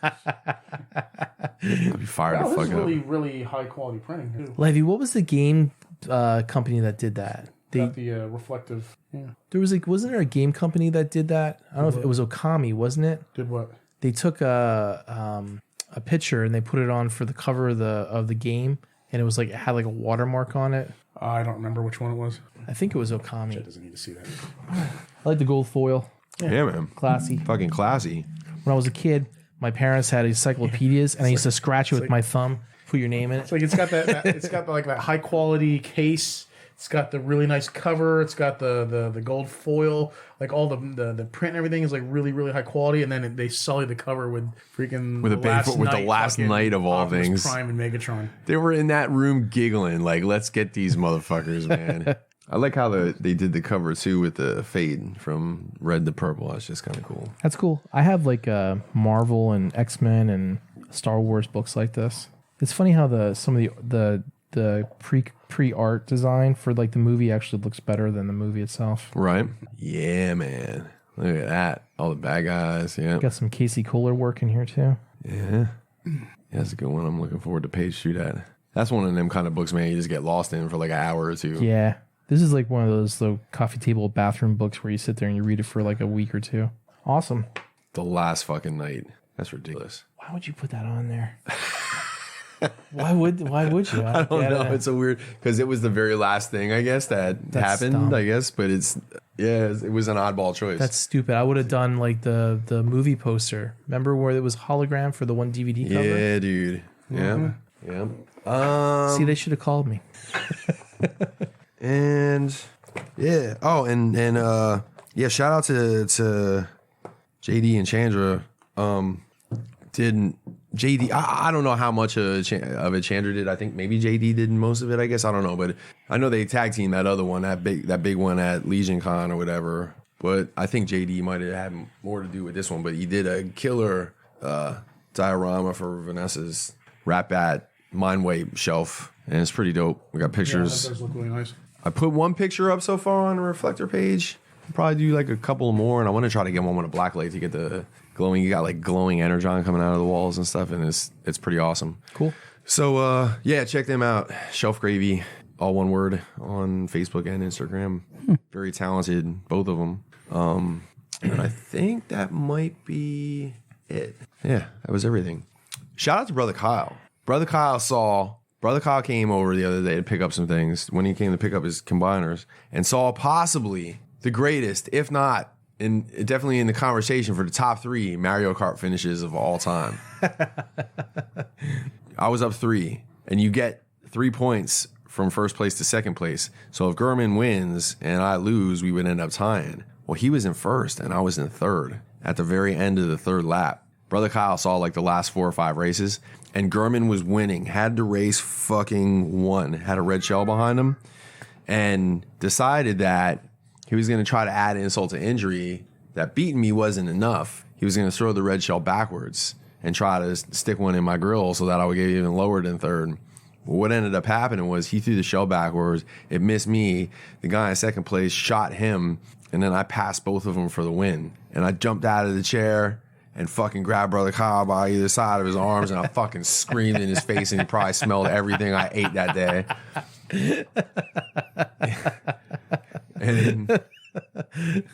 I'd be fired Oh, the this is fuck up. really high quality printing. Too. Levy, what was the game company that did that? Got the reflective. Yeah. There was wasn't there a game company that did that? I don't know if it was Okami, wasn't it? Did what? They took a picture and they put it on for the cover of the game, and it was like it had like a watermark on it. I don't remember which one it was. I think it was Okami. Chad doesn't need to see that. I like the gold foil. Yeah, man. Classy. Fucking classy. When I was a kid, my parents had encyclopedias, and I used to scratch it with my thumb, put your name in it. It's like it's got that it's got like that high quality case. It's got the really nice cover. It's got the gold foil. Like all the print and everything is like really, really high quality. And then they sully the cover with freaking With the last night of all Optimus things. Prime and Megatron. They were in that room giggling like, let's get these motherfuckers, man. I like how they did the cover too with the fade from red to purple. That's just kind of cool. That's cool. I have like Marvel and X-Men and Star Wars books like this. It's funny how some of the pre-art design for like the movie actually looks better than the movie itself. Right? Yeah, man. Look at that. All the bad guys. Yeah. Got some Casey Kohler work in here too. Yeah. That's a good one. I'm looking forward to page 2 that. That's one of them kind of books, man, you just get lost in for like an hour or two. Yeah. This is like one of those coffee table bathroom books where you sit there and you read it for like a week or two. Awesome. The last fucking night. That's ridiculous. Why would you put that on there? Why would you? I don't know. It's a weird because it was the very last thing, I guess, that happened. Dumb. I guess, but it was an oddball choice. That's stupid. I would have done like the movie poster. Remember where it was hologram for the one DVD cover? Yeah, dude. Yeah, yeah. See, they should have called me. And yeah. Oh, and yeah. Shout out to JD and Chandra. Didn't JD? I don't know how much of it Chandra did. I think maybe JD did most of it. I guess I don't know, but I know they tag teamed that other one, that big one at Legion Con or whatever. But I think JD might have had more to do with this one. But he did a killer diorama for Vanessa's Rat Bat Mind Weight shelf, and it's pretty dope. We got pictures. Yeah, that does look really nice. I put one picture up so far on the reflector page. I'll probably do like a couple more, and I want to try to get one with a black light to get the glowing. You got like glowing energon coming out of the walls and stuff, and it's pretty awesome. Cool. So yeah, check them out. Shelf Gravy, all one word, on Facebook and Instagram. Very talented, both of them. And I think that might be it. Yeah, that was everything. Shout out to Brother Kyle. Brother Kyle came over the other day to pick up some things when he came to pick up his combiners and saw possibly the greatest, if not definitely in the conversation for the top 3 Mario Kart finishes of all time. I was up 3, and you get 3 points from first place to second place. So if Gurman wins and I lose, we would end up tying. Well, he was in first and I was in third at the very end of the third lap. Brother Kyle saw like the last 4 or 5 races, and Gurman was winning, had the race fucking won, had a red shell behind him, and decided that he was going to try to add insult to injury, that beating me wasn't enough. He was going to throw the red shell backwards and try to stick one in my grill so that I would get even lower than third. What ended up happening was he threw the shell backwards. It missed me. The guy in second place shot him, and then I passed both of them for the win. And I jumped out of the chair and fucking grabbed Brother Kyle by either side of his arms, and I fucking screamed in his face, and he probably smelled everything I ate that day.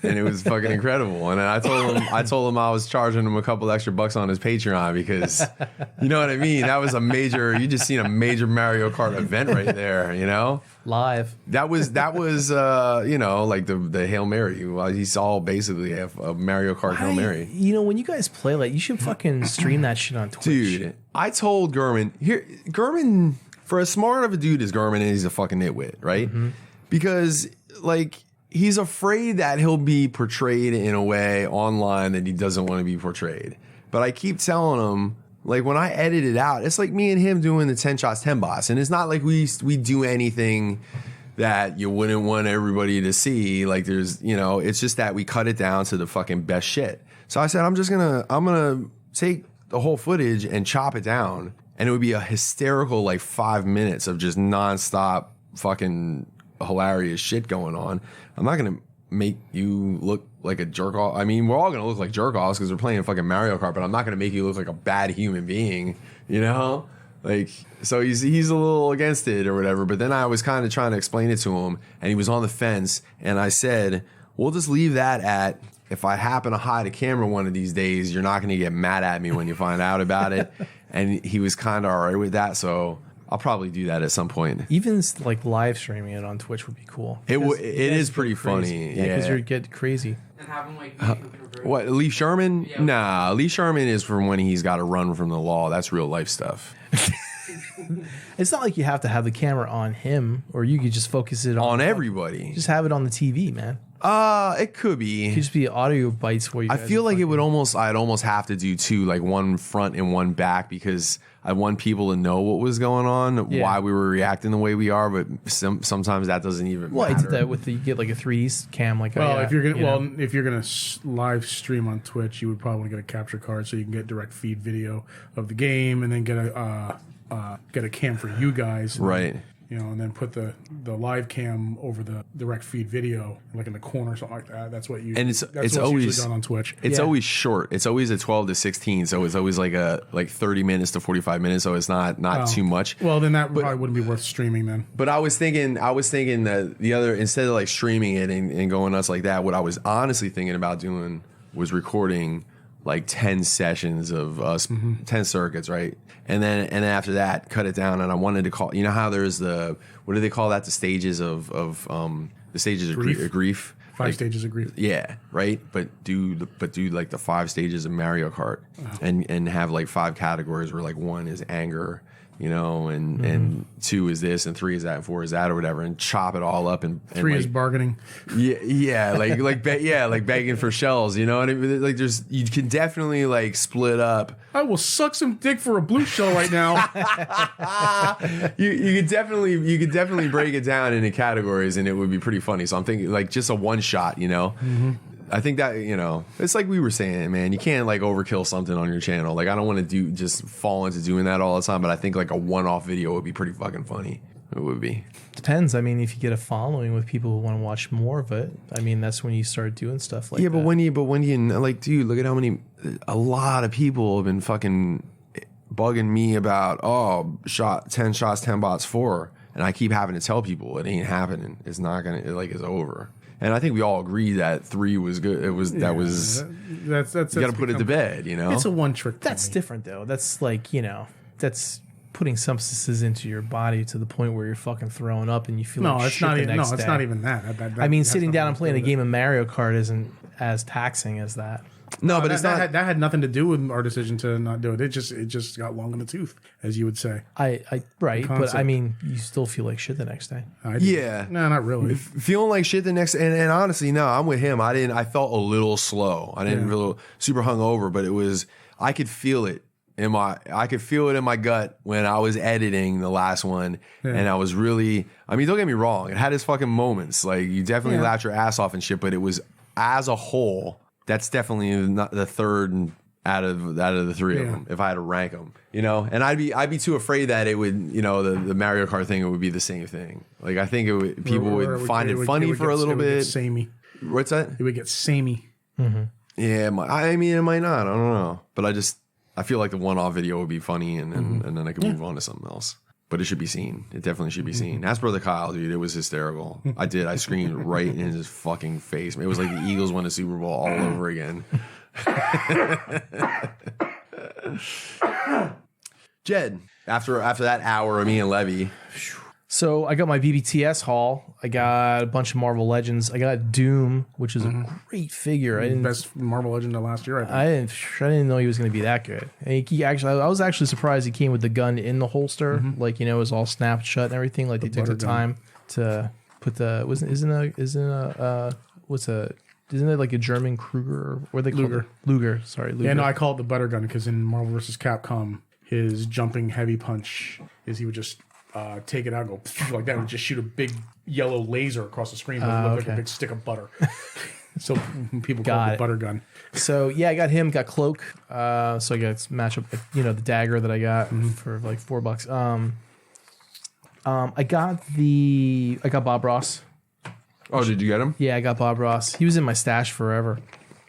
And it was fucking incredible. And I told him I was charging him a couple extra bucks on his Patreon because, you know what I mean? That was you just seen a major Mario Kart event right there, you know? Live. That was you know, like the Hail Mary. Well, he saw basically a Mario Kart Hail Mary. You know, when you guys play, like, you should fucking stream that shit on Twitch. Dude, I told Gurman, for as smart of a dude as Gurman is, he's a fucking nitwit, right? Mm-hmm. Because, like, he's afraid that he'll be portrayed in a way online that he doesn't want to be portrayed. But I keep telling him, like, when I edit it out, it's like me and him doing the 10 shots, 10 bots. And it's not like we do anything that you wouldn't want everybody to see. Like, there's, you know, it's just that we cut it down to the fucking best shit. So I said, I'm going to take the whole footage and chop it down. And it would be a hysterical, like, 5 minutes of just nonstop fucking hilarious shit going on. I'm not going to make you look like a jerk off. I mean, we're all going to look like jerk offs because we're playing fucking Mario Kart, but I'm not going to make you look like a bad human being, you know? Like, so he's a little against it or whatever. But then I was kind of trying to explain it to him, and he was on the fence. And I said, we'll just leave that at, if I happen to hide a camera one of these days, you're not going to get mad at me when you find out about it. And he was kind of all right with that. So I'll probably do that at some point. Even like live streaming it on Twitch would be cool. It is pretty funny. Yeah, because Yeah. you get crazy. And have him like What, Lee Sherman? Nah, Lee Sherman is from when he's got to run from the law. That's real life stuff. It's not like you have to have the camera on him, or you could just focus it On everybody. Just have it on the TV, man. It could be. It could just be audio bites where you. I guys feel like it would fucking- I'd almost have to do two, like one front and one back, because I want people to know what was going on, Yeah. why we were reacting the way we are, but sometimes that doesn't even Well, matter. I did that with you get like a 3D cam, like Well, if you're gonna know. if you're gonna live stream on Twitch, you would probably get a capture card so you can get direct feed video of the game, and then get a cam for you guys, Right. You know, and then put the live cam over the direct feed video, like in the corner or something like that. That's what you. And it's what's always usually done on Twitch. It's Yeah. always short. It's always a 12 to 16, so it's always like 30 minutes to 45 minutes, so it's not too much. Well, then that probably wouldn't be worth streaming then. But I was thinking that the other, instead of like streaming it and going nuts like that, what I was honestly thinking about doing was recording like 10 sessions of us, 10 circuits, right? And then after that, cut it down. And I wanted to call, you know how there's what do they call that? The stages of the stages of grief. Five stages of grief. Yeah, right. But do like the 5 stages of Mario Kart, and have like 5 categories where like 1 is anger, you know, and 2 is this, and 3 is that, and 4 is that, or whatever, and chop it all up, and 3 like, is bargaining. yeah, like begging for shells, you know. And like you can definitely like split up. I will suck some dick for a blue shell right now. You could definitely break it down into categories, and it would be pretty funny. So I'm thinking like just a one shot, you know. I think that, you know, it's like we were saying, man, you can't like overkill something on your channel. Like I don't want to just fall into doing that all the time, but I think like a one-off video would be pretty fucking funny. It would be. Depends. I mean, if you get a following with people who want to watch more of it, I mean, that's when you start doing stuff like that. Yeah, but when you like, dude, look at how a lot of people have been fucking bugging me about 10 shots, 10 bots 4, and I keep having to tell people it ain't happening. It's not gonna, it's over. And I think we all agree that 3 was good. That's you got to put it to bed, you know. It's a one trick. That's different though. That's like, you know, that's putting substances into your body to the point where you're fucking throwing up and you feel like shit the next day. it's not even that. I mean, sitting down and playing a game of Mario Kart isn't as taxing as that. No, but it's not. That had nothing to do with our decision to not do it. It just got long in the tooth, as you would say. Right, but concept. I mean, you still feel like shit the next day. Yeah. No, not really. Feeling like shit the next, and honestly, no, I'm with him. I felt a little slow. I didn't feel super hungover, but I could feel it in my gut when I was editing the last one, and I was really, I mean, don't get me wrong, it had its fucking moments. Like you definitely laughed your ass off and shit, but it was, as a whole, that's definitely not the third out of the 3 of them, if I had to rank them, you know. And I'd be too afraid that it would, you know, the Mario Kart thing, it would be the same thing. Like I think people would find it funny for a little bit. It would get samey. What's that? It would get samey. Yeah, I mean, it might not. I don't know, but I feel like the one-off video would be funny, and then I could move on to something else. But it should be seen. It definitely should be seen. Ask Brother Kyle, dude. It was hysterical. I screamed right in his fucking face. It was like the Eagles won the Super Bowl all over again. Jed, after that hour of me and Levy. So I got my BBTS haul. I got a bunch of Marvel Legends. I got Doom, which is a great figure. Best Marvel Legend of last year, I think. I didn't know he was going to be that good. And I was actually surprised he came with the gun in the holster, like, you know, it was all snapped shut and everything. Like they took the time to put isn't it like a German Kruger, or what they call Luger. Luger, sorry, Luger. Yeah, no, I call it the butter gun because in Marvel vs. Capcom, his jumping heavy punch is he would just take it out and go like that and just shoot a big yellow laser across the screen, but it looked like a big stick of butter. So people call it the butter gun. So yeah, I got him, got Cloak. So I got match up, you know, the dagger that I got for like $4. I got Bob Ross. Oh, did you get him? Yeah, I got Bob Ross. He was in my stash forever.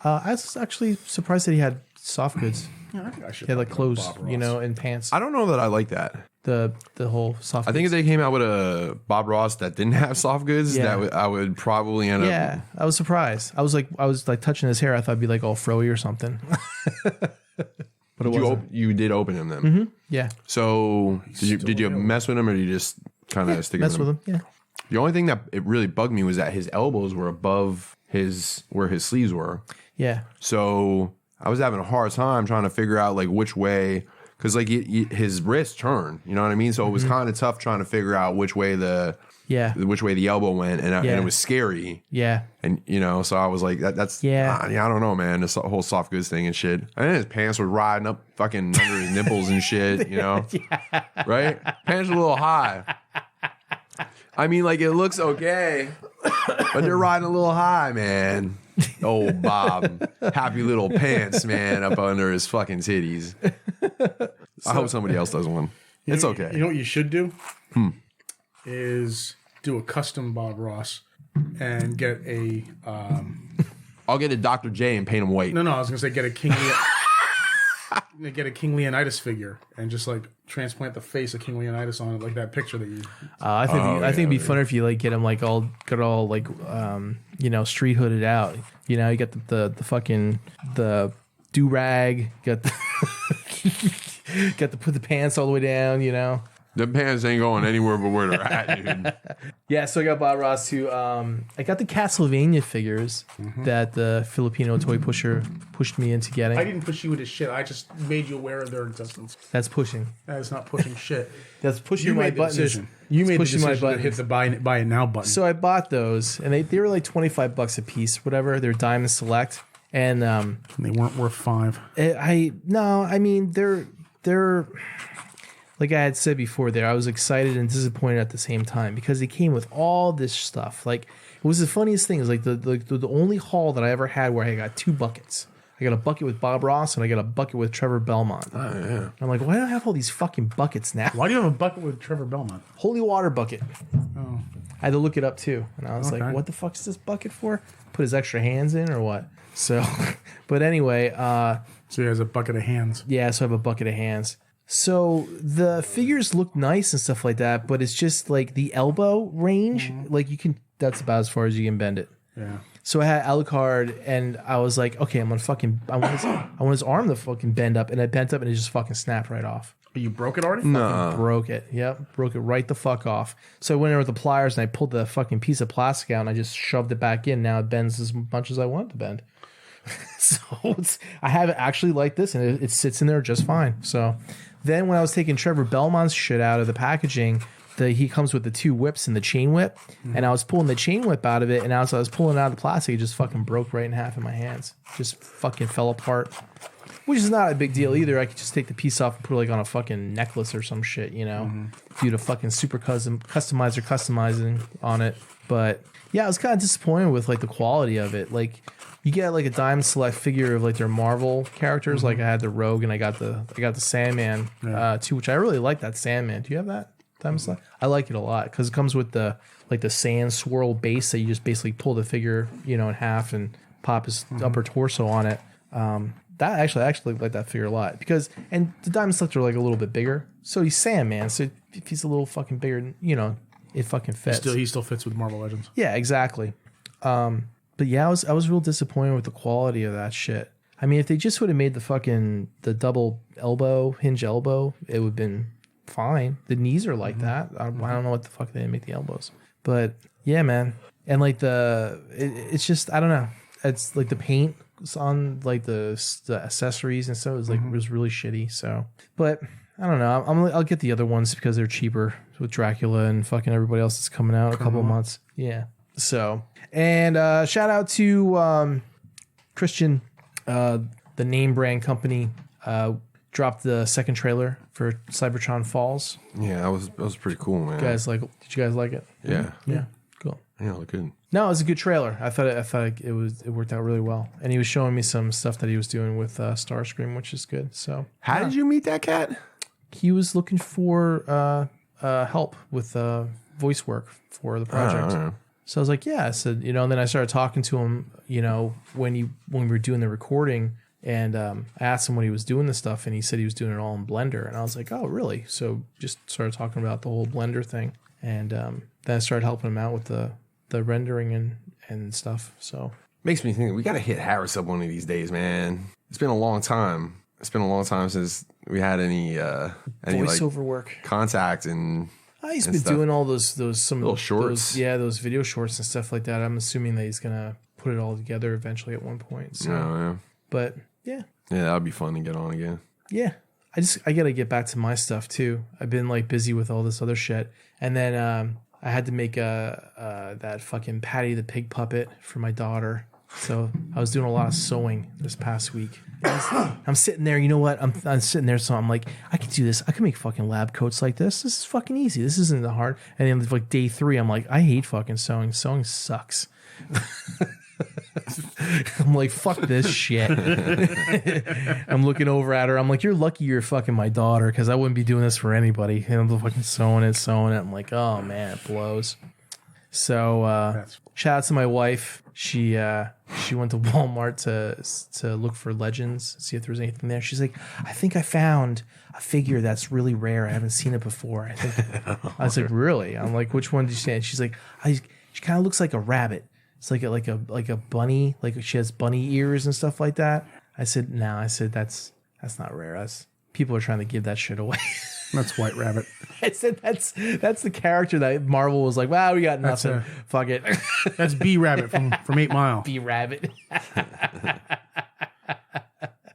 I was actually surprised that he had soft goods. Yeah, I think I should. They had like fucking clothes, Bob Ross. you know, and pants. I don't know that I like that. The whole soft. I think if they came out with a Bob Ross that didn't have soft goods, Yeah. I would probably end up. Yeah, I was surprised. I was like touching his hair. I thought it'd be like all froey or something. But it wasn't. You did open him then. Mm-hmm. Yeah, So did you mess with him, or did you just kind of stick mess with him. Yeah. The only thing that it really bugged me was that his elbows were above where his sleeves were. Yeah. So I was having a hard time trying to figure out like which way, because like his wrist turned, you know what I mean? So it was kind of tough trying to figure out which way the elbow went, and it was scary. Yeah. And you know, so I was like, that's I don't know, man. This whole soft goods thing and shit. And then his pants were riding up fucking under his nipples and shit, you know, right? Pants were a little high. I mean, like, it looks okay, but they're riding a little high, man. Oh, Bob. Happy little pants, man, up under his fucking titties. I hope somebody else does one. It's okay. You know what you should do? Is do a custom Bob Ross and get a... I'll get a Dr. J and paint him white. No, I was going to say get a King Leonidas figure and just like transplant the face of King Leonidas on it, like that picture that you... I think it'd be funner if you like get him like all like you know, street hooded out. You know, you got the fucking the do rag, got the put the pants all the way down. You know, The pants ain't going anywhere but where they're at, dude. Yeah, so I got Bob Ross too. I got the Castlevania figures that the Filipino toy pusher pushed me into getting. I didn't push you into shit. I just made you aware of their existence. That's pushing. That is not pushing shit. That's pushing You my made the buttons. decision. You made the pushing my decision to hit buttons. the buy it now button. So I bought those, and they were like $25 a piece, whatever. They're Diamond Select, and they weren't worth $5. I mean they're like I had said before. There, I was excited and disappointed at the same time because they came with all this stuff. Like it was the funniest thing. It was like the only haul that I ever had where I got 2 buckets. I got a bucket with Bob Ross and I got a bucket with Trevor Belmont. Oh, yeah. I'm like, why do I have all these fucking buckets now? Why do you have a bucket with Trevor Belmont? Holy water bucket. Oh. I had to look it up too. And I was like, what the fuck is this bucket for? Put his extra hands in or what? So, but anyway. So he has a bucket of hands. Yeah, so I have a bucket of hands. So the figures look nice and stuff like that, but it's just like the elbow range. Like that's about as far as you can bend it. Yeah. So I had Alucard, and I was like, okay, I want his arm to fucking bend up, and it bent up, and it just fucking snapped right off. You broke it already? No. Broke it. Yep, broke it right the fuck off. So I went in with the pliers, and I pulled the fucking piece of plastic out, and I just shoved it back in. Now it bends as much as I want it to bend. So I have it actually like this, and it sits in there just fine. So then when I was taking Trevor Belmont's shit out of the packaging, he comes with the 2 whips and the chain whip, and I was pulling the chain whip out of it, and as I was pulling it out of the plastic, it just fucking broke right in half in my hands. Just fucking fell apart, which is not a big deal either. I could just take the piece off and put it like on a fucking necklace or some shit, you know, do the fucking super customizing on it. But yeah, I was kind of disappointed with like the quality of it. Like you get like a Diamond Select figure of like their Marvel characters. Like I had the Rogue and I got the Sandman too, which I really like that Sandman. Do you have that? I like it a lot because it comes with the sand swirl base that you just basically pull the figure, you know, in half and pop his upper torso on it. That I actually like that figure a lot because and the Diamond Select are like a little bit bigger, so he's Sandman. So if he's a little fucking bigger, you know, it fucking fits. He still fits with Marvel Legends. Yeah, exactly. But yeah, I was real disappointed with the quality of that shit. I mean, if they just would have made the double hinge elbow, it would have been fine. The knees are like that. I don't know what the fuck they didn't make the elbows. But yeah, man. And like it's just I don't know. It's like the paint on like the accessories and stuff was really shitty. So, but I don't know. I'll get the other ones because they're cheaper with Dracula and fucking everybody else that's coming out in a couple of months. Yeah. So and shout out to Christian, the name brand company. Dropped the second trailer for Cybertron Falls. Yeah, that was pretty cool, man. Did you guys like it? Yeah. Yeah. Cool. Yeah, look good. No, it was a good trailer. I thought it worked out really well. And he was showing me some stuff that he was doing with Starscream, which is good. So how did you meet that cat? He was looking for help with voice work for the project. So I was like, yeah. I said, you know, and then I started talking to him, you know, when we were doing the recording. And I asked him what he was doing this stuff, and he said he was doing it all in Blender. And I was like, oh, really? So just started talking about the whole Blender thing. And then I started helping him out with the rendering and stuff. So makes me think we got to hit Harris up one of these days, man. It's been a long time. It's been a long time since we had any voiceover work contact and. He's been doing all those little shorts. Those video shorts and stuff like that. I'm assuming that he's gonna put it all together eventually at one point. So. Yeah. But yeah, that would be fun to get on again. Yeah, I gotta get back to my stuff too. I've been like busy with all this other shit, and then I had to make that fucking Patty the Pig puppet for my daughter. So I was doing a lot of sewing this past week. I'm sitting there, you know what? I'm sitting there, so I'm like, I can do this. I can make fucking lab coats like this. This is fucking easy. This isn't that hard. And then like day 3, I'm like, I hate fucking sewing. Sewing sucks. I'm like, fuck this shit. I'm looking over at her. I'm like, you're lucky you're fucking my daughter, because I wouldn't be doing this for anybody. And I'm fucking sewing it. I'm like, oh man, it blows. So shout out to my wife. She went to Walmart to look for Legends, see if there was anything there. She's like, I think I found a figure that's really rare. I haven't seen it before. I was like, really? I'm like, which one did you see? And she's like, she kind of looks like a rabbit. It's like a bunny, like she has bunny ears and stuff like that. I said, no. I said that's not rare. People are trying to give that shit away. That's White Rabbit. I said that's the character that Marvel was like, wow, we got nothing. Fuck it. That's B Rabbit from 8 Mile. B Rabbit.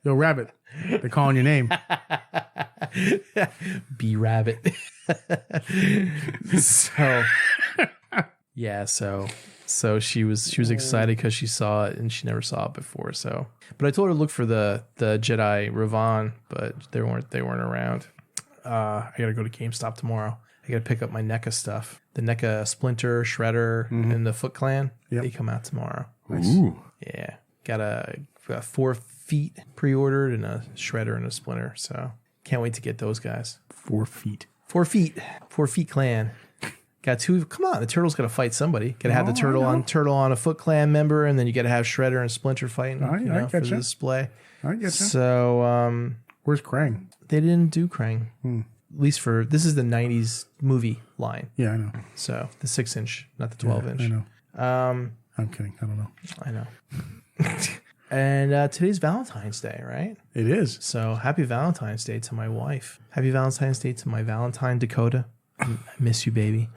Yo, Rabbit. They're calling your name. B Rabbit. So yeah, so she was excited because she saw it and she never saw it before. So, but I told her to look for the Jedi Ravan, but they weren't around. I gotta go to GameStop tomorrow. I gotta pick up my NECA stuff. The NECA Splinter, Shredder, and the Foot Clan. Yep. They come out tomorrow. Nice. Ooh. Yeah. Got 4 feet pre-ordered and a Shredder and a Splinter. So can't wait to get those guys. 4 feet. 4 feet. 4 feet clan. Got 2. Come on, the turtle's got to fight somebody. Got to have the turtle on a Foot Clan member, and then you got to have Shredder and Splinter fighting for the display. I get you. So, where's Krang? They didn't do Krang. At least this is the 90s movie line. Yeah, I know. So the 6-inch, not the 12-inch. I know. I'm kidding. I don't know. I know. And today's Valentine's Day, right? It is. So happy Valentine's Day to my wife. Happy Valentine's Day to my Valentine, Dakota. I miss you, baby.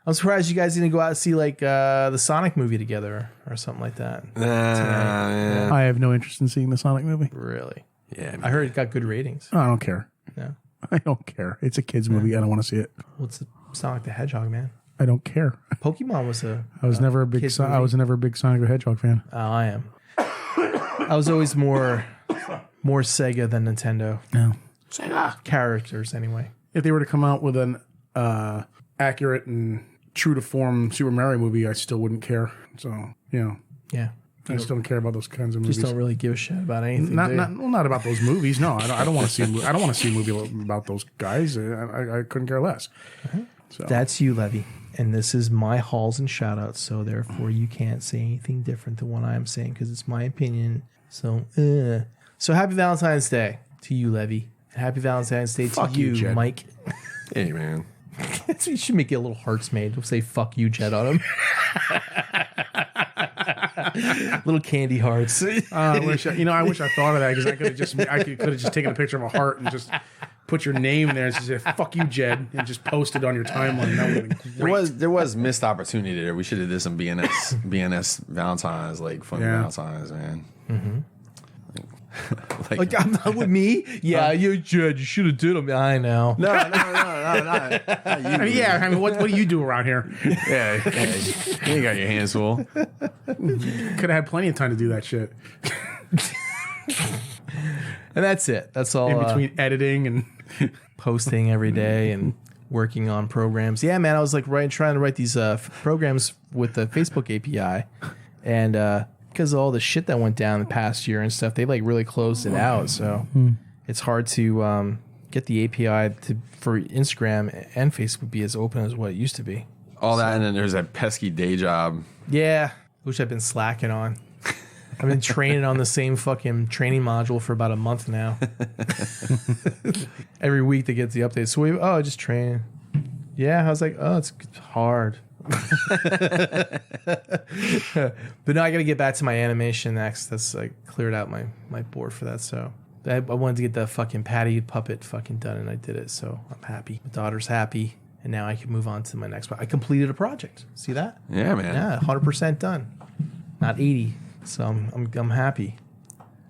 I'm surprised you guys didn't go out and see like the Sonic movie together or something like that. Yeah. I have no interest in seeing the Sonic movie. Really? Yeah. I heard it got good ratings. I don't care. No? I don't care. It's a kid's movie. I don't want to see it. What's the Sonic the Hedgehog, man? I don't care. Pokemon was I was never a big Sonic the Hedgehog fan. Oh, I am. I was always more Sega than Nintendo. No. Sega characters anyway. If they were to come out with an accurate and true to form Super Mario movie, I still wouldn't care. So, Yeah. I just don't care about those kinds of movies. Just don't really give a shit about anything. Not about those movies. No, I don't want to see. I don't want to see a movie about those guys. I couldn't care less. So. That's you, Levy, and this is my hauls and shoutouts. So therefore, you can't say anything different than what I'm saying because it's my opinion. So happy Valentine's Day to you, Levy, and happy Valentine's Day to you, Jed. Mike. Hey, man. You should make it little hearts made. We'll say "fuck you, Jed" on them. Little candy hearts. I wish I thought of that because I could have just taken a picture of a heart and just put your name there and just say "fuck you, Jed" and just post it on your timeline. That would have been great. There was missed opportunity there. We should have did some BNS Valentine's, like funny Valentine's, man. Mm-hmm. like I'm not with me. Yeah, you Jed. You should have did them. I know. No. Not you. I mean, what do you do around here? Yeah. You ain't got your hands full. Could have had plenty of time to do that shit. And that's it. That's all. In between editing and posting every day and working on programs. Yeah, man. I was like trying to write these programs with the Facebook API, and because of all the shit that went down the past year and stuff, they like really closed it out. So it's hard to get the API for Instagram and Facebook be as open as what it used to be. All that, and then there's that pesky day job. Yeah, which I've been slacking on. I've been training on the same fucking training module for about a month now. Every week they get the update. So just training. Yeah, I was like, it's hard. But no, I got to get back to my animation next. That's like cleared out my board for that. So I wanted to get the fucking Patty puppet fucking done, and I did it. So I'm happy. My daughter's happy, and now I can move on to my next one. I completed a project. See that? Yeah, man. Yeah, 100% done. Not 80. So I'm happy.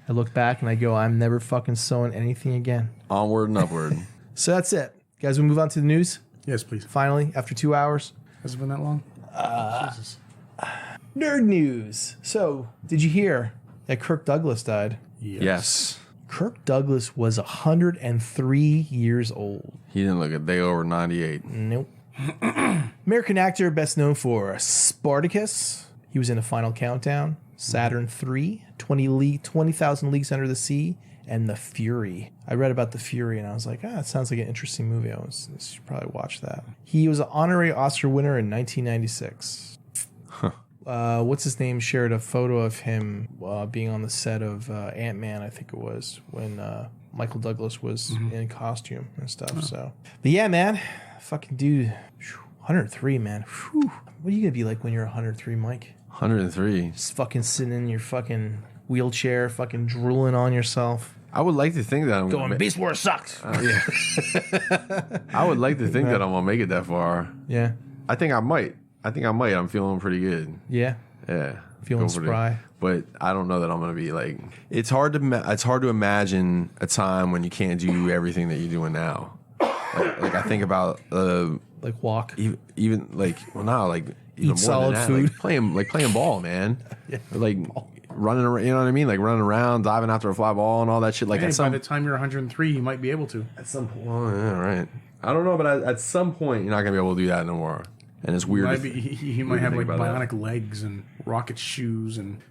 I look back and I go, I'm never fucking sewing anything again. Onward and upward. So that's it, guys. We move on to the news. Yes, please. Finally, after 2 hours. Has it been that long? Jesus. Nerd news. So, did you hear that Kirk Douglas died? Yes. Kirk Douglas was 103 years old. He didn't look a day over 98. Nope. American actor best known for Spartacus. He was in The Final Countdown, Saturn 3, 20,000 Leagues Under the Sea, and The Fury. I read about The Fury and I was like, it sounds like an interesting movie. I should probably watch that. He was an honorary Oscar winner in 1996. What's his name shared a photo of him being on the set of Ant-Man, I think it was, when Michael Douglas was in costume and stuff. So, but yeah, man, fucking dude, 103, man. Whew. What are you gonna be like when you're 103, Mike? 103. Just fucking sitting in your fucking wheelchair, fucking drooling on yourself. I would like to think that I'm Going, Beast Wars sucked. Yeah. I would like to think that I'm gonna make it that far. Yeah. I think I might. I'm feeling pretty good. Yeah. Yeah. Feeling Go for it. spry. But I don't know that I'm gonna be like. It's hard to imagine a time when you can't do everything that you're doing now. Like I think about Like walk. even like even Eat more solid than that, food. playing ball, man. Yeah. Like running around, you know what I mean? Like running around, diving after a fly ball and all that shit. Like Hey, at by some the time you're 103, you might be able to. at some point, well, yeah, right. I don't know, but at some point you're not gonna be able to do that no more. And it's weird. He might have like think about bionic legs and rocket shoes and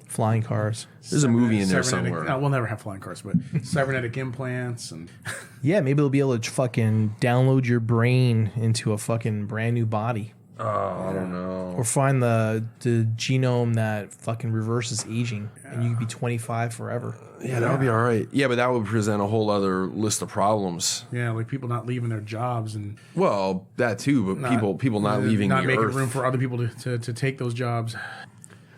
Flying cars. There's a movie in there cybernetic- somewhere. we'll never have flying cars, but cybernetic implants and Yeah, maybe they'll be able to fucking download your brain into a fucking brand new body. Oh, I don't know. Or find the genome that fucking reverses aging and you could be 25 forever. Yeah, that would be all right. Yeah, but that would present a whole other list of problems. yeah, like people not leaving their jobs and Well, that too, but people not leaving not the making earth. room for other people to take those jobs.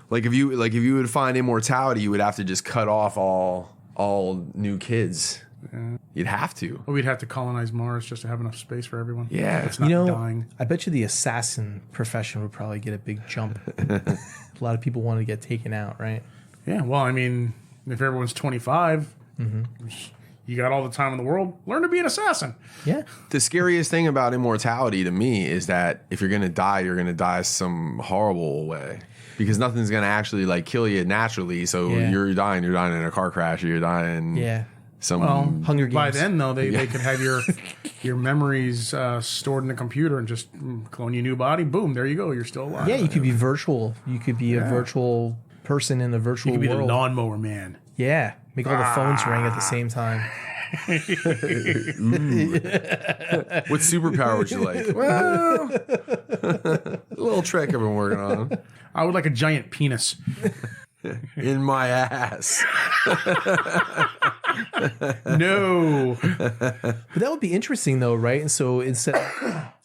Like if you would find immortality, you would have to just cut off all new kids. You'd have to. Or we'd have to colonize Mars just to have enough space for everyone. Yeah. It's not dying. I bet you the assassin profession would probably get a big jump. A lot of people want to get taken out, right? Yeah, well, I mean, if everyone's 25, you got all the time in the world, learn to be an assassin. Yeah. The scariest thing about immortality to me is that if you're gonna die, you're gonna die some horrible way. Because nothing's gonna actually like kill you naturally. So Yeah. you're dying in a car crash, or you're dying Yeah. some Hunger Games. By then, though, they could have your memories stored in the computer and just clone your new body. Boom, there you go. You're still alive. Yeah, you could be virtual. You could be a virtual person in the virtual You could be world. the lawnmower man. Yeah. Make all the phones ring at the same time. What superpower would you like? Well, a little trick I've been working on. I would like a giant penis. In my ass. No. But that would be interesting, though, right? And so instead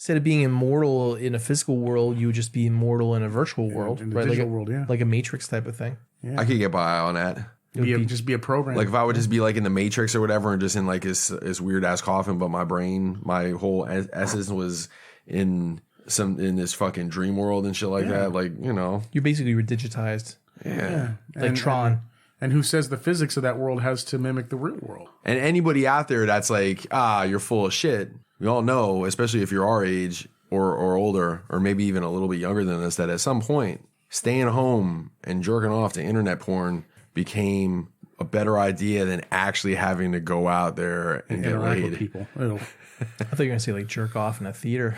of being immortal in a physical world, you would just be immortal in a virtual world, in the right? digital world, yeah. Like a Matrix type of thing. I could get by on that. Just be a program. Like if I would just be like in the Matrix or whatever, and just in like this weird ass coffin, but my brain, my whole essence was in this fucking dream world and shit like that. Like, you know, You basically were digitized, yeah. like Tron. And who says the physics of that world has to mimic the real world? And anybody out there that's like, you're full of shit. We all know, especially if you're our age or older, or maybe even a little bit younger than us, that at some point, staying home and jerking off to internet porn became a better idea than actually having to go out there and get Interact with laid. people. Ew. I thought you were going to say like jerk off in a theater.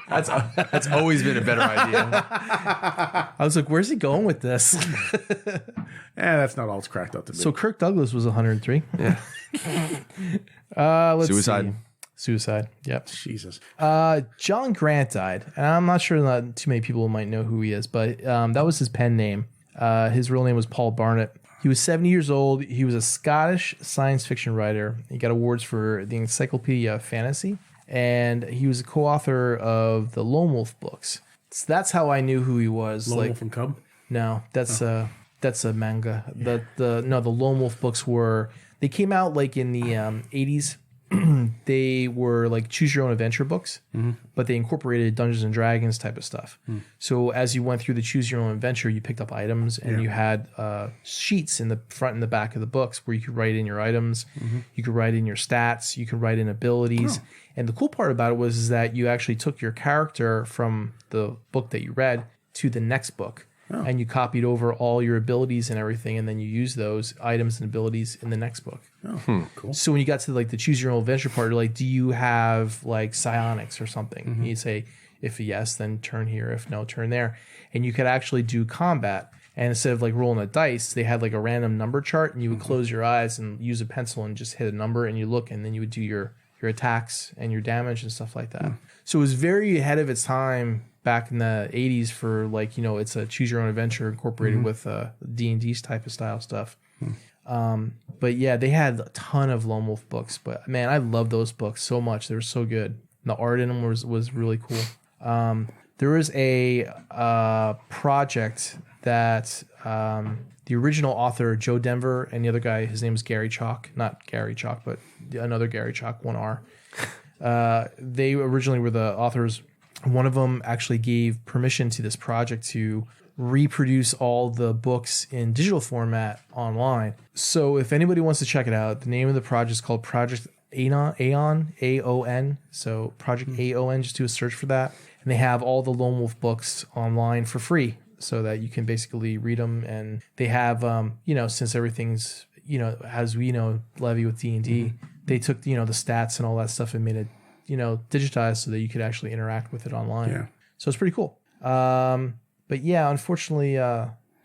That's always been a better idea. I was like, where's he going with this? That's not all it's cracked up to be. So Kirk Douglas was 103. Yeah. Let's Suicide. see. Suicide. Yep. Jesus. John Grant died, and I'm not sure that too many people might know who he is, but that was his pen name. His real name was Paul Barnett. He was 70 years old. He was a Scottish science fiction writer. He got awards for the Encyclopedia of Fantasy, and he was a co-author of the Lone Wolf books. So that's how I knew who he was. Lone Wolf and Cub? No, that's a manga. The Lone Wolf books they came out like in the 80s. They were like choose your own adventure books, but they incorporated Dungeons and Dragons type of stuff. So as you went through the choose your own adventure, you picked up items and you had sheets in the front and the back of the books where you could write in your items, you could write in your stats, you could write in abilities. And the cool part about it was that you actually took your character from the book that you read to the next book. And you copied over all your abilities and everything, and then you use those items and abilities in the next book. Cool. So when you got to like the choose your own adventure part, you're like, do you have like psionics or something? And you say, if yes, then turn here. If no, turn there. And you could actually do combat. And instead of like rolling a dice, they had like a random number chart, and you would close your eyes and use a pencil and just hit a number, and you look, and then you would do your attacks and your damage and stuff like that. So it was very ahead of its time back in the 80s for like, it's a choose your own adventure incorporated with D&D type of style stuff. But yeah, they had a ton of Lone Wolf books, but man, I love those books so much. They were so good. The art in them was really cool. There was a project that the original author, Joe Denver, and the other guy, his name is Gary Chalk, not Gary Chalk, but another Gary Chalk, 1R. They originally were the authors. One of them actually gave permission to this project to reproduce all the books in digital format online. So if anybody wants to check it out, the name of the project is called Project Aeon, A-O-N. So Project Aeon, just do a search for that. And they have all the Lone Wolf books online for free so that you can basically read them. And they have, since everything's, as we know, Levy with D&D, they took, the stats and all that stuff and made it, digitized so that you could actually interact with it online. Yeah. So it's pretty cool. But yeah, unfortunately,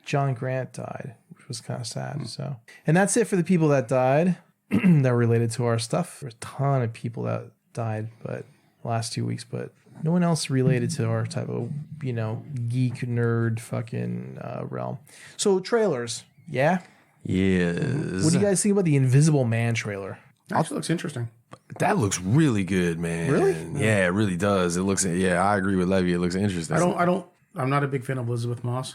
John Grant died, which was kind of sad. So, and that's it for the people that died that were related to our stuff. There's a ton of people that died, but last 2 weeks, but no one else related to our type of, geek nerd fucking realm. So trailers. Yeah. Yes. What do you guys think about the Invisible Man trailer? Actually looks interesting. That looks really good, man. Really? Yeah, it really does. It looks. Yeah, I agree with Levy. It looks interesting. I'm not a big fan of Elizabeth Moss.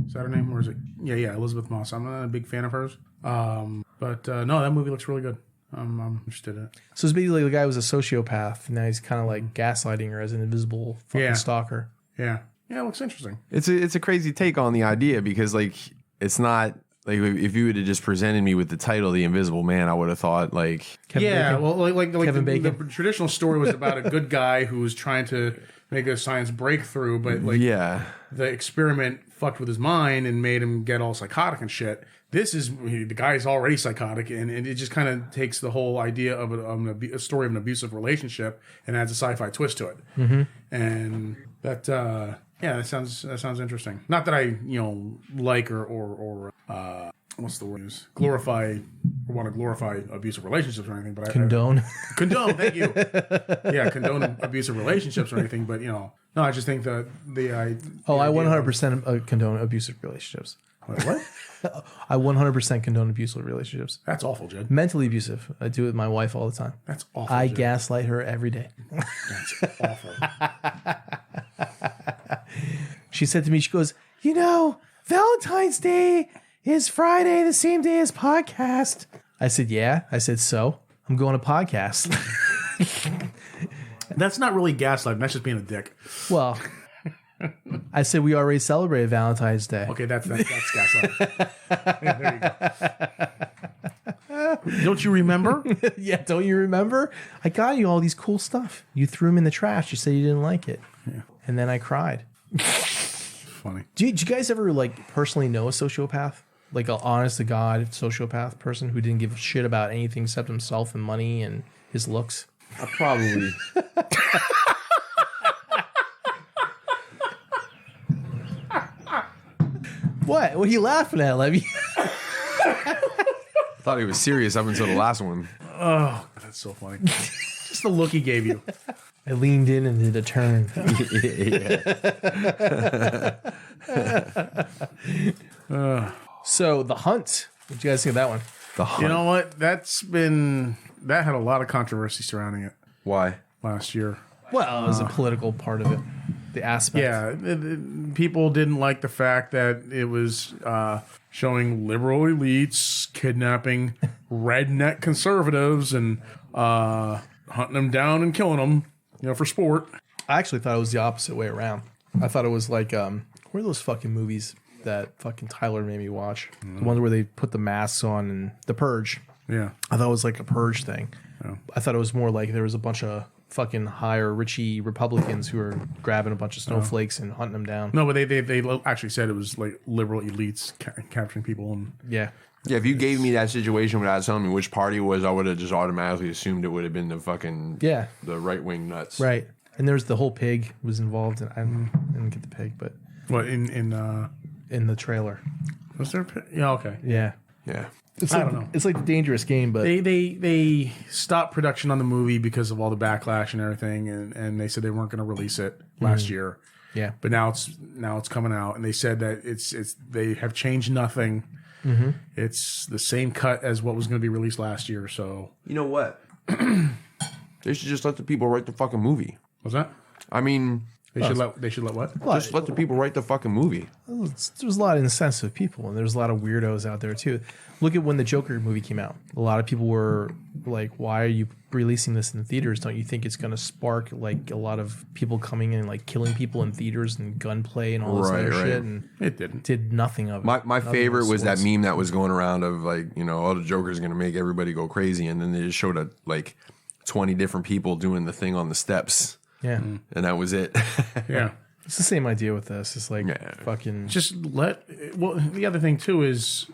Is that her name, or is it? Yeah, Elizabeth Moss. I'm not a big fan of hers. But no, that movie looks really good. I'm interested in it. So it's basically the guy was a sociopath, and now he's kind of like gaslighting her as an invisible fucking stalker. Yeah, it looks interesting. It's a crazy take on the idea because like it's not. Like if you would have just presented me with the title, "The Invisible Man," I would have thought like Kevin Bacon. Well, like Kevin Bacon. The traditional story was about a good guy who was trying to make a science breakthrough, but the experiment fucked with his mind and made him get all psychotic and shit. This is the guy's already psychotic, and it just kind of takes the whole idea of a story of an abusive relationship and adds a sci-fi twist to it, and that. That sounds interesting. Not that I like or what's the word? Glorify or want to glorify abusive relationships or anything, but condone. Condone. Thank you. Yeah, condone abusive relationships or anything, but no, I just think that I 100% condone abusive relationships. Wait, what? I 100% condone abusive relationships. That's awful, Jed. Mentally abusive. I do it with my wife all the time. That's awful. I gaslight her every day. That's awful. She said to me, she goes, Valentine's Day is Friday, the same day as podcast. I said, yeah. I said, so I'm going to podcast. That's not really gaslighting. That's just being a dick. Well, I said we already celebrated Valentine's Day. Okay, that's gaslighting. Yeah, there you go. Don't you remember? Yeah, don't you remember? I got you all these cool stuff. You threw them in the trash. You said you didn't like it. Yeah. And then I cried. Funny. Do you guys ever personally know a sociopath? Like an honest to God sociopath person who didn't give a shit about anything except himself and money and his looks? Probably. What? What are you laughing at, Levy? I thought he was serious up until the last one. Oh, that's so funny. Just the look he gave you. I leaned in and did a turn. So The Hunt. What do you guys think of that one? The Hunt. You know what? That had a lot of controversy surrounding it Why? last year. Well, it was a political part of it. The aspect. Yeah, people didn't like the fact that it was showing liberal elites kidnapping redneck conservatives and hunting them down and killing them, for sport. I actually thought it was the opposite way around. I thought it was like, what are those fucking movies that fucking Tyler made me watch? The ones where they put the masks on and The Purge. Yeah. I thought it was like a Purge thing. Oh. I thought it was more like there was a bunch of fucking higher richy Republicans who were grabbing a bunch of snowflakes and hunting them down. No, but they actually said it was like liberal elites capturing people. And Yeah. Yeah, if you gave me that situation without telling me which party it was, I would have just automatically assumed it would have been the fucking the right wing nuts. Right. And there's the whole pig was involved. And I didn't get the pig, but what in the trailer. was there? Yeah, okay. Yeah. Yeah. It's I like, don't know. It's like a dangerous game, but They stopped production on the movie because of all the backlash and everything, and they said they weren't going to release it last year. yeah. But now it's coming out, and they said that it's they have changed nothing. It's the same cut as what was going to be released last year. So You know what? They should just let the people write the fucking movie. what's that? I mean, They should let what? just let the people write the fucking movie. There's a lot of insensitive people, and there's a lot of weirdos out there too. Look at when the Joker movie came out. A lot of people were like, "Why are you releasing this in the theaters? Don't you think it's going to spark like a lot of people coming in, like killing people in theaters and gunplay and all this Right, other right. shit?" And It didn't. did nothing of it. My Nothing favorite was that was- meme that was going around of like, the Joker's going to make everybody go crazy. And then they just showed like 20 different people doing the thing on the steps. Yeah, And that was it. Yeah. it's the same idea with this. It's like Yeah. fucking. Just the other thing too is,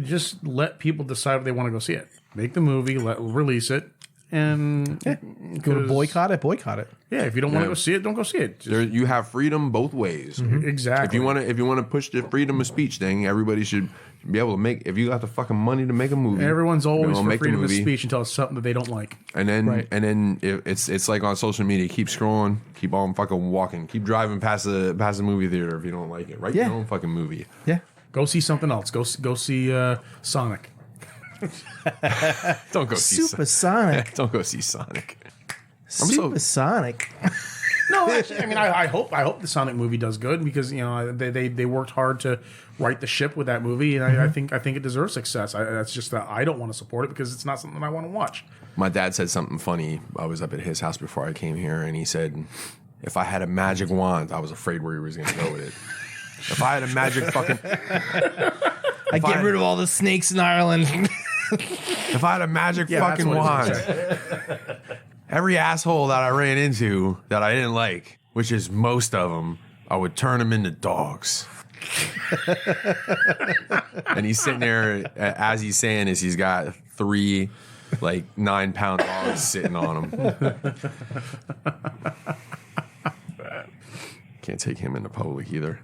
just let people decide if they want to go see it. Make the movie, release it, and Go to boycott it. Boycott it. Yeah, if you don't want to Yeah. go see it, don't go see it. Just, You have freedom both ways. exactly. If you want to push the freedom of speech thing, everybody should be able to make. If you got the fucking money to make a movie, Everyone's always for make the freedom of movie. speech until it's something that they don't like. And then Right. it's like on social media. Keep scrolling, keep on fucking walking, keep driving past the movie theater if you don't like it. Write Yeah. your own fucking movie. Yeah. Go see something else. Go see Sonic. Don't go see Supersonic. Don't go see Sonic. so- Supersonic. No, actually, I mean, I hope the Sonic movie does good because they worked hard to right the ship with that movie, and I think it deserves success. That's just that I don't want to support it because it's not something I want to watch. My dad said something funny. I was up at his house before I came here, and he said, "If I had a magic wand," I was afraid where he was going to go with it. If I had a magic fucking, I get rid of all the snakes in Ireland. if I had a magic Yeah, that's fucking what he was wand, every asshole that I ran into that I didn't like, which is most of them, I would turn them into dogs. And he's sitting there, as he's saying this, he's got 3 9-pound dogs sitting on him. Can't take him into public either.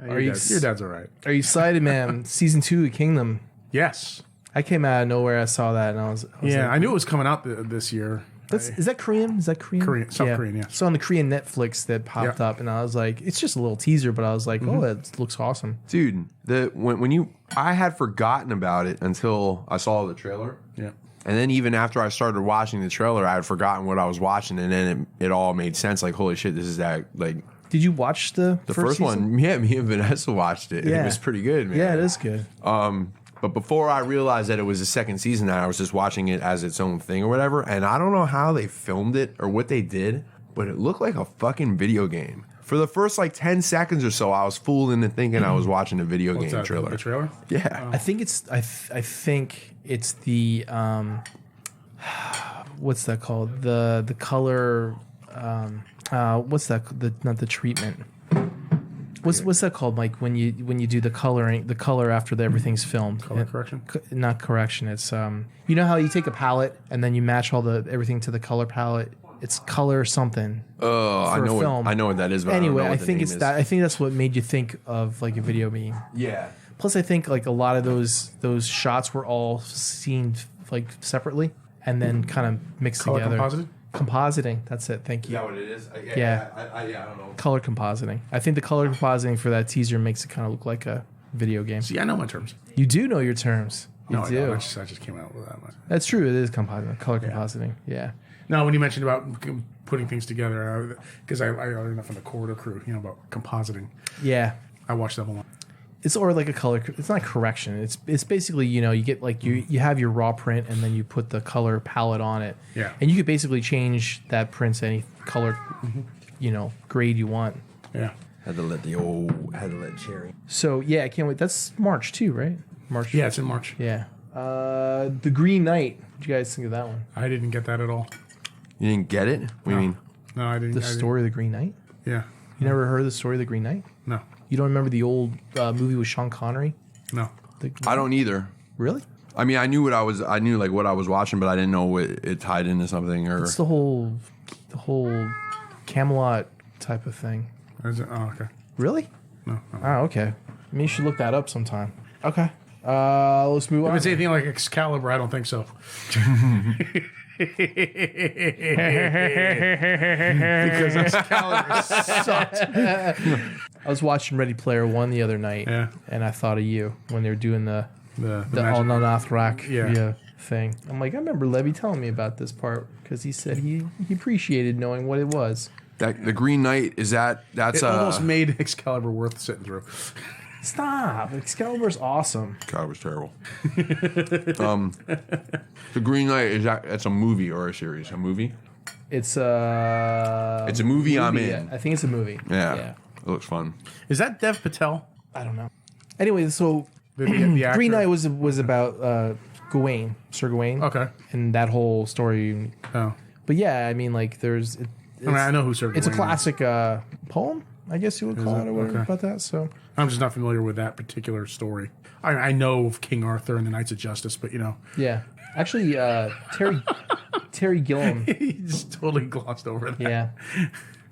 Your dad's all right. Are you excited, man? Season 2 of Kingdom. Yes. I came out of nowhere. I saw that, and I was Yeah, like, I knew it was coming out this year. is that Korean? Is that Korean? Korean, South Korean, yeah. So on the Korean Netflix that popped Yeah. up, and I was like, it's just a little teaser, but I was like, oh, it looks awesome. Dude, I had forgotten about it until I saw the trailer. Yeah. And then even after I started watching the trailer, I had forgotten what I was watching, and then it all made sense. Like, holy shit, this is that Did you watch the first season? one. Yeah, me and Vanessa watched it. Yeah. It was pretty good, man. Yeah, it is good. But before I realized that it was the second season, I was just watching it as its own thing or whatever. And I don't know how they filmed it or what they did, but it looked like a fucking video game. For the first 10 seconds or so, I was fooled into thinking I was watching a video game that, trailer. The trailer? Yeah. I think it's the what's that called? The color what's that not the treatment. What's that called, Mike? When you do the coloring, the color after everything's filmed. Color correction? Not correction. It's you know how you take a palette and then you match all everything to the color palette. It's color something. Oh, I for know. film. I know what that is. But Anyway, I, don't know I what the think name it's is. that. I think that's what made you think of a video game. Yeah. Plus, I think a lot of those shots were all seen separately, and then kind of mix Color together. compositing? Compositing. That's it. Thank you. Is that what it is? Yeah. I don't know. Color compositing. I think the color compositing for that teaser makes it kind of look like a video game. See, I know my terms. You do know your terms. You No, I do. don't. I just came out with that one. That's true. It is compositing. Color compositing. Yeah. No, when you mentioned about putting things together, because I learned enough from the Corridor crew, about compositing. Yeah. I watched them a lot. It's or like a color. It's not correction. It's basically you get like you have your raw print and then you put the color palette on it. Yeah. And you could basically change that print to any color, grade you want. Yeah. Had to let Cherry. So yeah, I can't wait. That's March too, right? March. Yeah, it's in March. Yeah. The Green Knight. What do you guys think of that one? I didn't get that at all. You didn't get it? What do you mean? No, I didn't. The story of the Green Knight. Yeah. You never heard of the story of the Green Knight? No. You don't remember the old movie with Sean Connery? No. I don't either. Really? I mean, I knew what I was watching, but I didn't know it tied into something or. It's the whole Camelot type of thing. Is it? Oh, okay. Really? No. Oh, okay. Maybe you should look that up sometime. Okay. Let's move If on. it's anything like Excalibur, I don't think so. Because Excalibur sucked. I was watching Ready Player One the other night, Yeah. and I thought of you when they were doing the magic- Al-Nathrak Yeah. thing. I'm like, I remember Levy telling me about this part because he said he appreciated knowing what it was. The Green Knight that's It almost made Excalibur worth sitting through. Stop! Excalibur's awesome. God, it was terrible. The Green Knight that's a movie or a series? A movie? It's a movie I'm in. I think it's a movie. Yeah. It looks fun. Is that Dev Patel? I don't know. Anyway, so The actor? Green Knight was about Gawain, Sir Gawain. Okay. And that whole story. Oh. But yeah, I mean, like, I know who Sir it's a Gawain is. classic poem, I guess you would call it, or whatever Okay. about that. So I'm just not familiar with that particular story. I know of King Arthur and the Knights of Justice, but yeah, actually, Terry Gilliam. he just totally glossed over that. Yeah,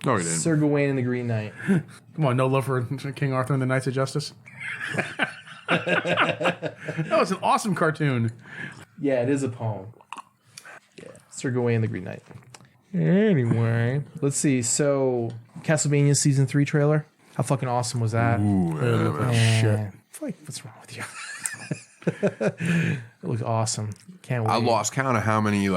No, he didn't. Sir Gawain and the Green Knight. Come on, no love for King Arthur and the Knights of Justice? No, it's an awesome cartoon. Yeah, it is a poem. Yeah, Sir Gawain and the Green Knight. Anyway, let's see. So, Castlevania Season 3 trailer. How fucking awesome was that? Ooh, Man, like, what's wrong with you? It looks awesome. Can't wait. I lost count of how many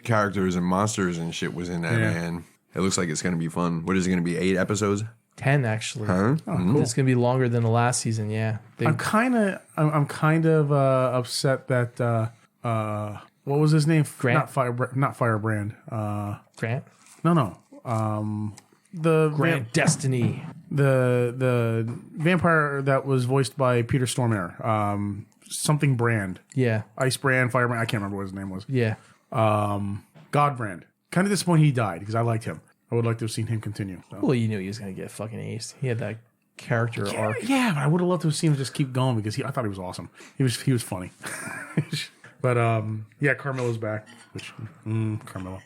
characters and monsters and shit was in that, man. It looks like it's gonna be fun. What is it gonna be? 8 episodes? 10 actually. Huh? It's gonna be longer than the last season. Yeah. I'm kind of upset that what was his name? Grant? Not Firebrand. Grant. No. The Grant Destiny. the vampire that was voiced by Peter Stormare. Something Brand. Yeah. Ice Brand, Firebrand. I can't remember what his name was. Yeah. Godbrand. Kind of disappointed he died because I liked him. I would like to have seen him continue. So. Well, you knew he was gonna get fucking aced. He had that character arc. Yeah, but I would have loved to have seen him just keep going because I thought he was awesome. He was funny. But yeah, Carmella's back. Which Carmella.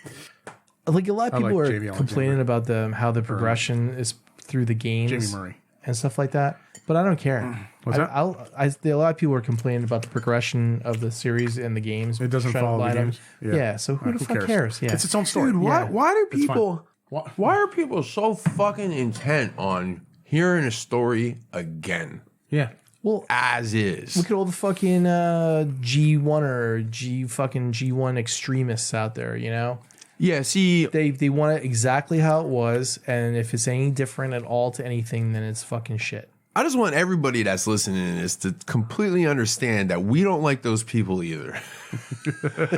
Like a lot of I people like are Jamie complaining Alexander. about how the progression is through the games. Jamie Murray. And stuff like that. But I don't care. What's that? A lot of people are complaining about the progression of the series and the games. It doesn't trying to follow the line up. games. Yeah. So who the fuck cares? Yeah. It's its own story. Dude, why do It's fine. why are people so fucking intent on hearing a story again Yeah. Well, as is? look at all the fucking G1 or G1 extremists out there, you know? Yeah, see, They want it exactly how it was, and if it's any different at all to anything, then it's fucking shit. I just want everybody that's listening to this to completely understand that we don't like those people either.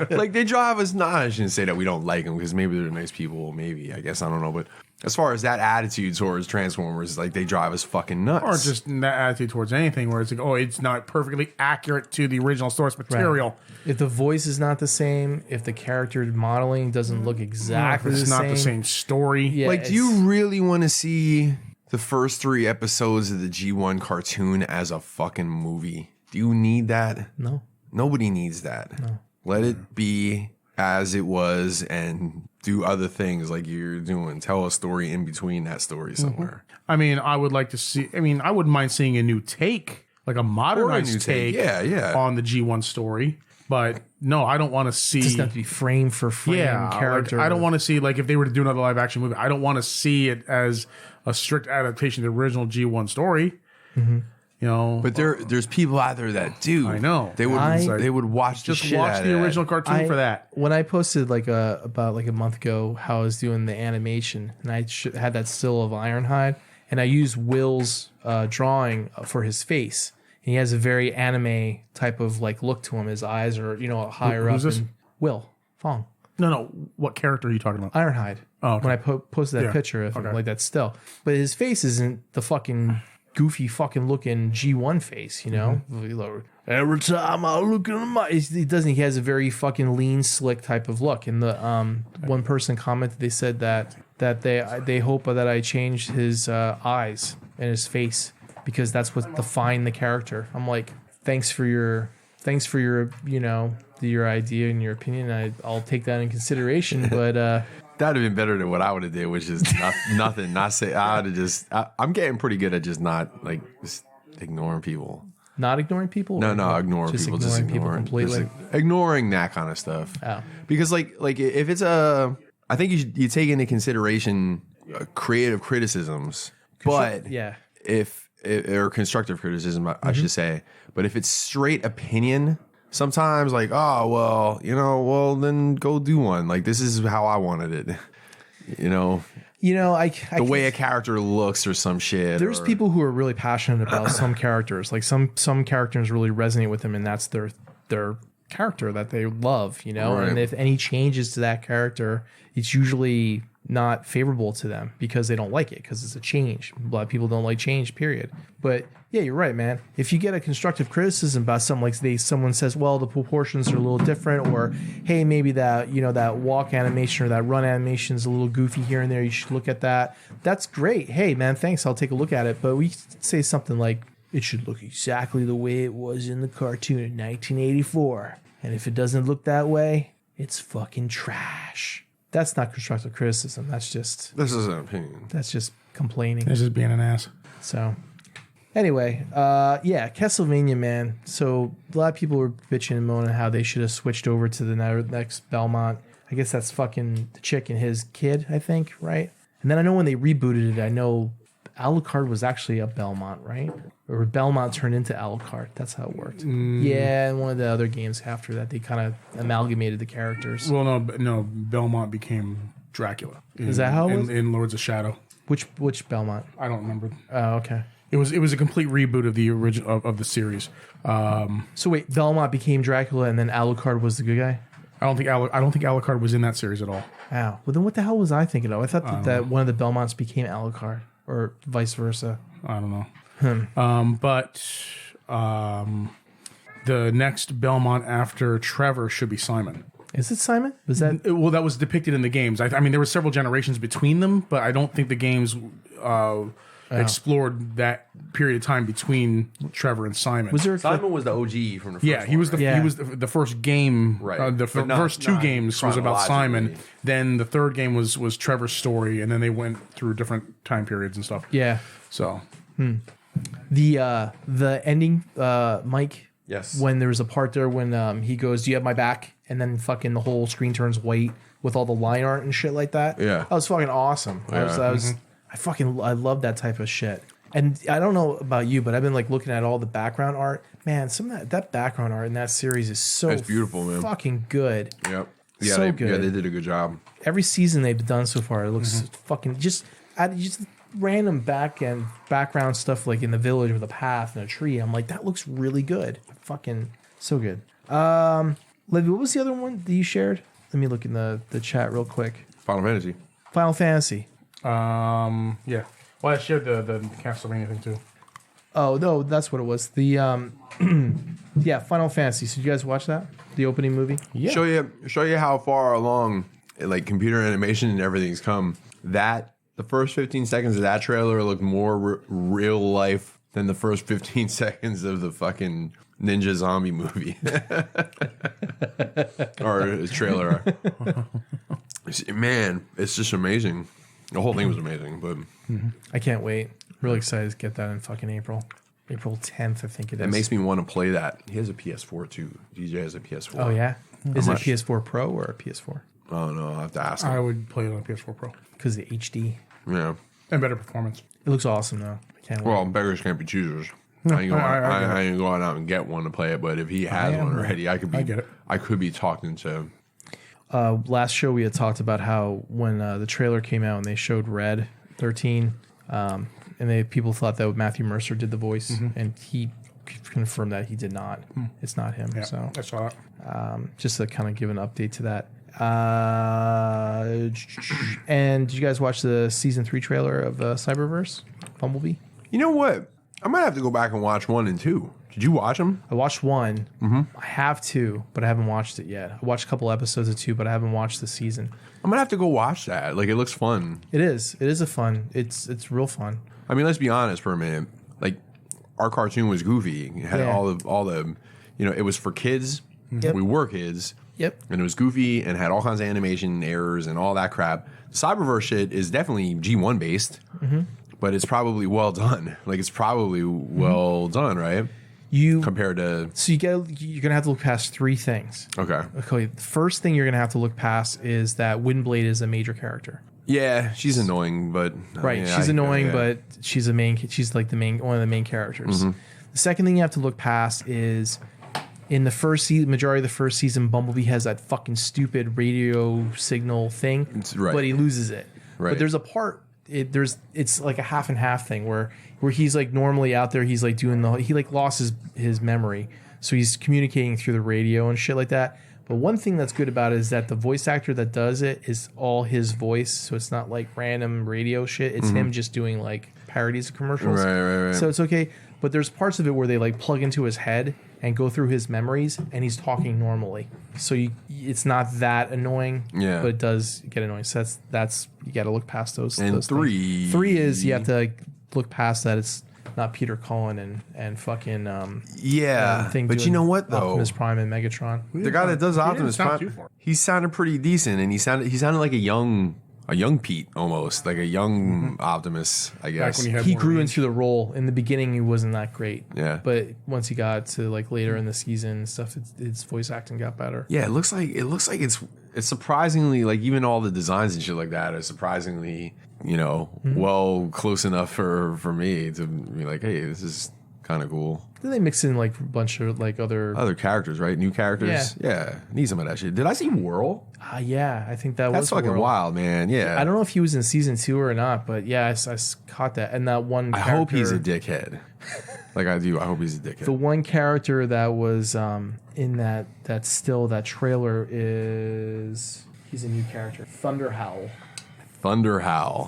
Like, they drive us nuts. I shouldn't say that we don't like them because maybe they're nice people. Maybe, I guess, I don't know. But as far as that attitude towards Transformers, like, they drive us fucking nuts. Or just that attitude towards anything where it's like, oh, it's not perfectly accurate to the original source material. If the voice is not the same, if the character modeling doesn't look exactly It's the not same, the same story. Yeah, Like, do you really want to see the first 3 episodes of the G1 cartoon as a fucking movie? Do you need that? No. Nobody needs that. No. Let it be as it was and do other things like you're doing. Tell a story in between that story somewhere. I mean, I would like to see. I mean, I wouldn't mind seeing a new take, like a modernized new take. take, Yeah. on the G1 story. But no, I don't want to see. It doesn't have to be frame for frame character. Like, I don't want to see, like, if they were to do another live action movie, I don't want to see it as a strict adaptation of the original G1 story. Mm-hmm. You know, But there's people out there that do. I know. They would watch the just shit watch out the of original that. cartoon for that. When I posted about a month ago how I was doing the animation, and I had that still of Ironhide, and I used Will's drawing for his face. And he has a very anime type of like look to him. His eyes are higher who's up. this? And Will Fong. No. What character are you talking about? Ironhide. Oh, okay. When I posted that picture of him, like that still. But his face isn't the fucking goofy fucking looking G1 face, you know? Mm-hmm. Every time I look at him, he doesn't. He has a very fucking lean, slick type of look. And the one person commented, they said that they hope that I changed his eyes and his face because that's what defined the character. I'm like, thanks for your your idea and your opinion. I'll take that in consideration, but. That'd have been better than what I would have did, which is nothing. Not say I would have just. I'm getting pretty good at just not just ignoring people. Not ignoring people? No, ignoring people. Just ignoring people completely. Just ignoring that kind of stuff. Oh. Because like if it's I think you take into consideration creative criticisms, but if or constructive criticism, I should say. But if it's straight opinion. Sometimes like, oh, well, then go do one. Like, this is how I wanted it. The way a character looks or some shit. There's people who are really passionate about some characters. Like some characters really resonate with them, and that's their character that they love, Right. And if any changes to that character, it's usually not favorable to them because they don't like it because it's a change. A lot of people don't like change, period. But yeah, you're right, man. If you get a constructive criticism about something, like someone says, well, the proportions are a little different, or hey, maybe that that walk animation or that run animation is a little goofy here and there. You should look at that. That's great. Hey, man, thanks. I'll take a look at it. But we say something like it should look exactly the way it was in the cartoon in 1984, and if it doesn't look that way, it's fucking trash. That's not constructive criticism. This is an opinion. That's just complaining. This is being an ass. So, anyway, Castlevania, man. So a lot of people were bitching and moaning how they should have switched over to the next Belmont. I guess that's fucking the chick and his kid, I think, right? And then I know when they rebooted it, I know Alucard was actually a Belmont, right? Or Belmont turned into Alucard. That's how it worked. Yeah, and one of the other games after that, they kind of amalgamated the characters. Well, no, Belmont became Dracula. Is that how it was? In Lords of Shadow. Which Belmont? I don't remember. Oh, okay. It was a complete reboot of the original of the series. So wait, Belmont became Dracula, and then Alucard was the good guy. I don't think Alucard was in that series at all. Wow. Well, then what the hell was I thinking of? I thought that one of the Belmonts became Alucard, or vice versa. I don't know. But the next Belmont after Trevor should be Simon. Is it Simon? Was that? Well, that was depicted in the games. I mean, there were several generations between them, but I don't think the games explored that period of time between Trevor and Simon. Was there? Simon was the OG from the first Yeah, he was one, the first game. Right. The first two games was about Simon. Then the third game was Trevor's story, and then they went through different time periods and stuff. Yeah. So the ending, Mike. Yes. When there was a part there when he goes, "Do you have my back?" and then fucking the whole screen turns white with all the line art and shit like that. Yeah. That was fucking awesome. I love that type of shit. And I don't know about you, but I've been like looking at all the background art. Man, some of that background art in that series is so It's beautiful, man. Fucking good. Yep. Yeah, So they good. did a good job. Every season they've done so far, it looks fucking just random background stuff like in the village with a path and a tree. I'm like, that looks really good. Fucking so good. Levy, what was the other one that you shared? Let me look in the chat real quick. Final Fantasy. Final Fantasy. Yeah. Well, I shared the Castlevania thing too. Oh no, that's what it was. The Final Fantasy. So did you guys watch that? The opening movie? Yeah. Show you how far along like computer animation and everything's come. The first 15 seconds of that trailer looked more real life than the first 15 seconds of the fucking Ninja Zombie movie or trailer. Man, it's just amazing. The whole thing was amazing, but I can't wait. Really excited to get that in fucking April. April 10th, I think it is. It makes me want to play that. He has a PS4 too. DJ has a PS4. Oh yeah, is it a PS4 Pro or a PS4? Oh no, I'll have to ask him. I would play it on PS4 Pro. Because the HD. Yeah. And better performance. It looks awesome though. I can't wait. Well, beggars can't be choosers. I ain't going out and get one to play it, but if he has one already, I get it. I could be talking to. Last show we had talked about how when the trailer came out and they showed Red 13, and people thought that Matthew Mercer did the voice, and he confirmed that he did not. It's not him. Yeah, So I saw that. just to kind of give an update to that. And did you guys watch the season 3 trailer of Cyberverse Bumblebee? You know what? I might have to go back and watch 1 and 2. Did you watch them? I watched 1. I have 2, but I haven't watched it yet. I watched a couple episodes of 2, but I haven't watched the season. I'm gonna have to go watch that. Like, it looks fun. It is. It is a fun. It's real fun. I mean, let's be honest for a minute. Like, our cartoon was goofy. It had all the, it was for kids. Yep. We were kids. Yep. And it was goofy and had all kinds of animation errors and all that crap. Cyberverse shit is definitely G1 based, but it's probably well done. Like, it's probably well done, right? Compared to... So you're going to have to look past 3 things. Okay. The first thing you're going to have to look past is that Windblade is a major character. Yeah, she's annoying, but... Right, she's annoying, but she's like one of the main characters. The second thing you have to look past is... In the first majority of the first season, Bumblebee has that fucking stupid radio signal thing, but he loses it. Right. But there's a part, it's like a half and half thing where he's like normally out there, he's like doing he like lost his memory, so he's communicating through the radio and shit like that. But one thing that's good about it is that the voice actor that does it is all his voice, so it's not like random radio shit. It's him just doing like parodies of commercials. Right. So it's okay. But there's parts of it where they like plug into his head and go through his memories, and he's talking normally. So it's not that annoying, but it does get annoying. So that's you got to look past those. And those 3, things. 3 is you have to look past that. It's not Peter Cullen and fucking but you know what though? Optimus Prime and Megatron. The guy that does Optimus Prime, he sounded pretty decent, and he sounded like a young Pete almost, like a young Optimus, I guess. He grew into the role. In the beginning, he wasn't that great. Yeah. But once he got to like later in the season and stuff, his voice acting got better. Yeah, it looks like it's surprisingly, like, even all the designs and shit like that are surprisingly, well, close enough for me to be like, hey, this is kind of cool. Then they mix in like a bunch of like other characters, right? New characters. Yeah. Need some of that shit. Did I see Whirl? Yeah, I think that's was fucking Whirl. wild, man. Yeah. I don't know if he was in season 2 or not, but yeah, I caught that. And that one character, I hope he's a dickhead. Like, I do. I hope he's a dickhead. The one character that was in that trailer is he's a new character. Thunder Howl.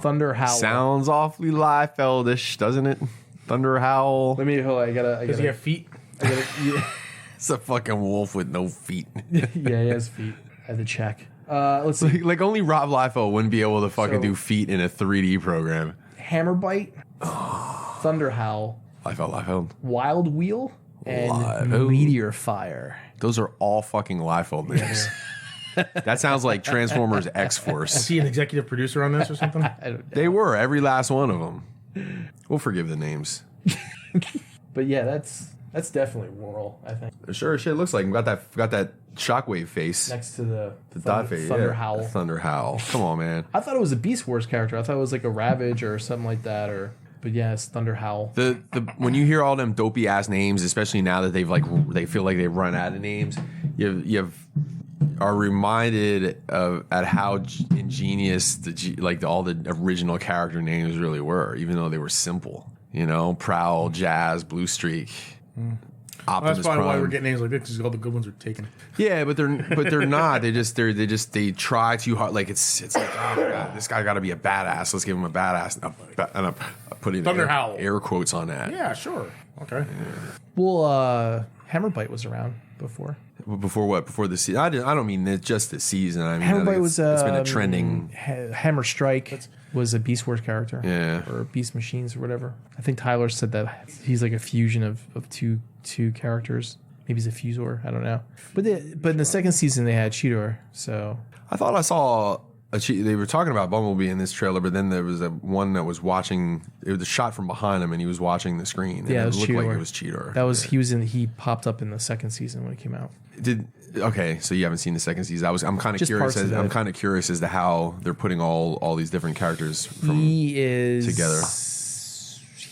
Sounds awfully Liefeldish, doesn't it? Thunder Howl. Let me hold. Does he have feet? It's a fucking wolf with no feet. Yeah, he has feet. I had to check. Let's see. Like only Rob Liefeld wouldn't be able to fucking do feet in a 3D program. Hammerbite, Thunder Howl, Liefeld, Wild Wheel, and Meteor Fire. Those are all fucking Liefeld names. That sounds like Transformers X-Force. Is he an executive producer on this or something? They were, every last one of them. We'll forgive the names. But yeah, that's definitely Whirl, I think. Sure as shit looks like him. Got that shockwave face. Next to the dot face. Thunder Howl. Thunder Howl. Come on, man. I thought it was a Beast Wars character. I thought it was like a Ravage or something like that. But yeah, it's Thunder Howl. The when you hear all them dopey ass names, especially now that they feel like they've run out of names, you are reminded of at how ingenious all the original character names really were, even though they were simple. Prowl, Jazz, Blue Streak, Optimus that's probably Prime. why we're getting names like this, because all the good ones are taken. Yeah, but they're not. They try too hard. Like it's like, oh my god, this guy got to be a badass. Let's give him a badass. And I'm putting air quotes on that. Yeah, sure. Okay. Yeah. Well, Hammerbite was around before. Before what? Before the season? I don't mean just the season. I mean, Hammerbite it's been a trending. Hammer Strike was a Beast Wars character. Yeah. Or Beast Machines or whatever. I think Tyler said that he's like a fusion of two characters. Maybe he's a Fusor. I don't know. But in the second season they had Cheetor. So I thought I saw They were talking about Bumblebee in this trailer, but then there was a one that was watching. It was a shot from behind him, and he was watching the screen. And Yeah, it looked Cheetor. like it was Cheetor. That was he popped up in the second season when it came out. So you haven't seen the second season. I'm kind of Just curious. parts of it. I'm kind of curious as to how they're putting all these different characters from together.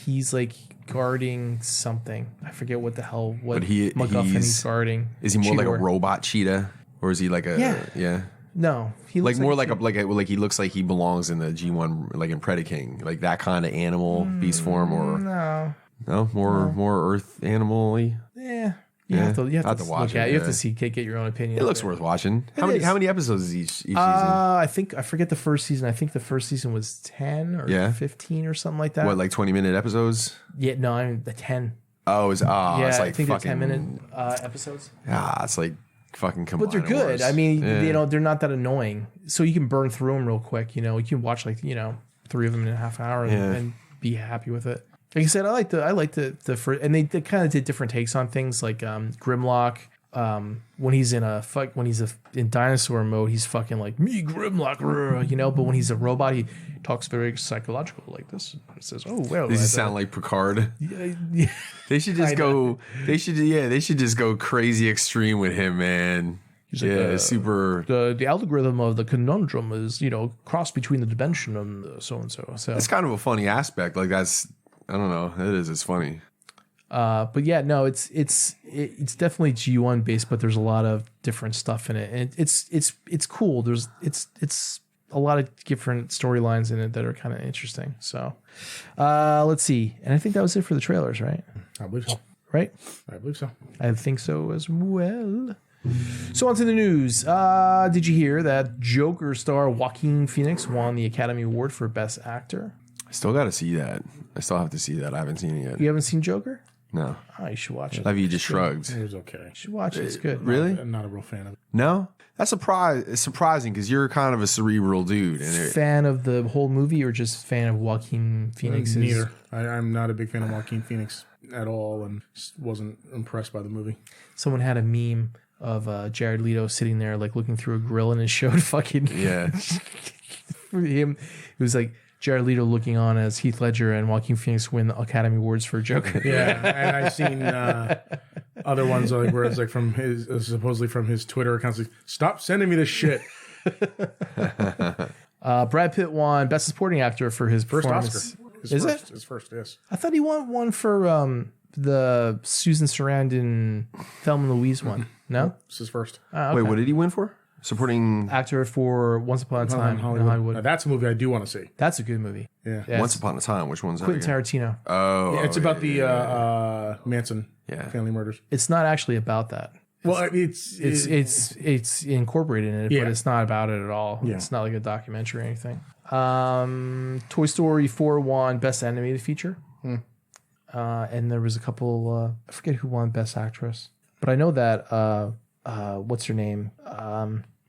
He's like guarding something. I forget what But MacGuffin he's guarding. Is he more like a Cheetor. robot cheetah, or is he like a yeah? No, he looks like he looks like he belongs in the G1, like in Predaking, like that kind of animal beast form, or no, more Earth animal-y. Yeah. You have to watch look at it. it. You have to see, get your own opinion. It looks worth watching. How many episodes is each season? I forget the first season. I think the first season was 10 or 15 or something like that. What, like 20-minute episodes? Yeah, no, I mean the 10. Oh, it's Yeah, like I think they're fucking 10-minute episodes. it's like fucking But combined. they're good. Wars. I mean, Yeah. they're not that annoying. So you can burn through them real quick. You can watch 3 of them in a half hour and be happy with it. Like I said, I like the first, and they kind of did different takes on things like Grimlock. When he's in dinosaur mode, he's fucking like me Grimlock, But when he's a robot, he talks very psychological like this. It says, "Oh well." Does he sound like Picard? Yeah. They should just go. They should just go crazy extreme with him, man. He's like, super. The algorithm of the conundrum is cross between the dimension and so and so. So It's kind of a funny aspect. Like that's. I don't know. It is. It's funny. But yeah, no, it's definitely G1 based, but there's a lot of different stuff in it, and it's cool. It's a lot of different storylines in it that are kind of interesting. So, let's see, and I think that was it for the trailers, right? I believe so. Right? I believe so. I think so as well. So on to the news. Did you hear that Joker star Joaquin Phoenix won the Academy Award for Best Actor? I still got to see that. I still have to see that. I haven't seen it yet. You haven't seen Joker? No. Oh, you should watch it. Have you just shrugged? It was okay. You should watch it. It's good. Really? I'm not a real fan of it. No. That's it's surprising because you're kind of a cerebral dude. And Fan of the whole movie or just fan of Joaquin Phoenix? Neither. I'm not a big fan of Joaquin Phoenix at all, and just wasn't impressed by the movie. Someone had a meme of Jared Leto sitting there like looking through a grill, and it showed fucking him. It was like Jared Leto looking on as Heath Ledger and Joaquin Phoenix win the Academy Awards for Joker. Yeah, and I've seen other ones like where it's like from his supposedly from his Twitter accounts. Like, stop sending me this shit. Brad Pitt won Best Supporting Actor for his First performance. Oscar. His first, yes. I thought he won one for the Susan Sarandon Thelma and Louise one. No? It's his first. Okay. Wait, what did he win for? Supporting Actor for Once Upon a Time in Hollywood. Now, that's a movie I do want to see. That's a good movie. Yeah. Once Upon a Time. Which one's that? Quentin again? Tarantino. Oh, Yeah, it's about the Manson family murders. It's not actually about that. Well, It's incorporated in it, Yeah. but it's not about it at all. Yeah. It's not like a documentary or anything. Toy Story 4 won Best Animated Feature. And there was a couple, I forget who won Best Actress, but I know that, what's her name?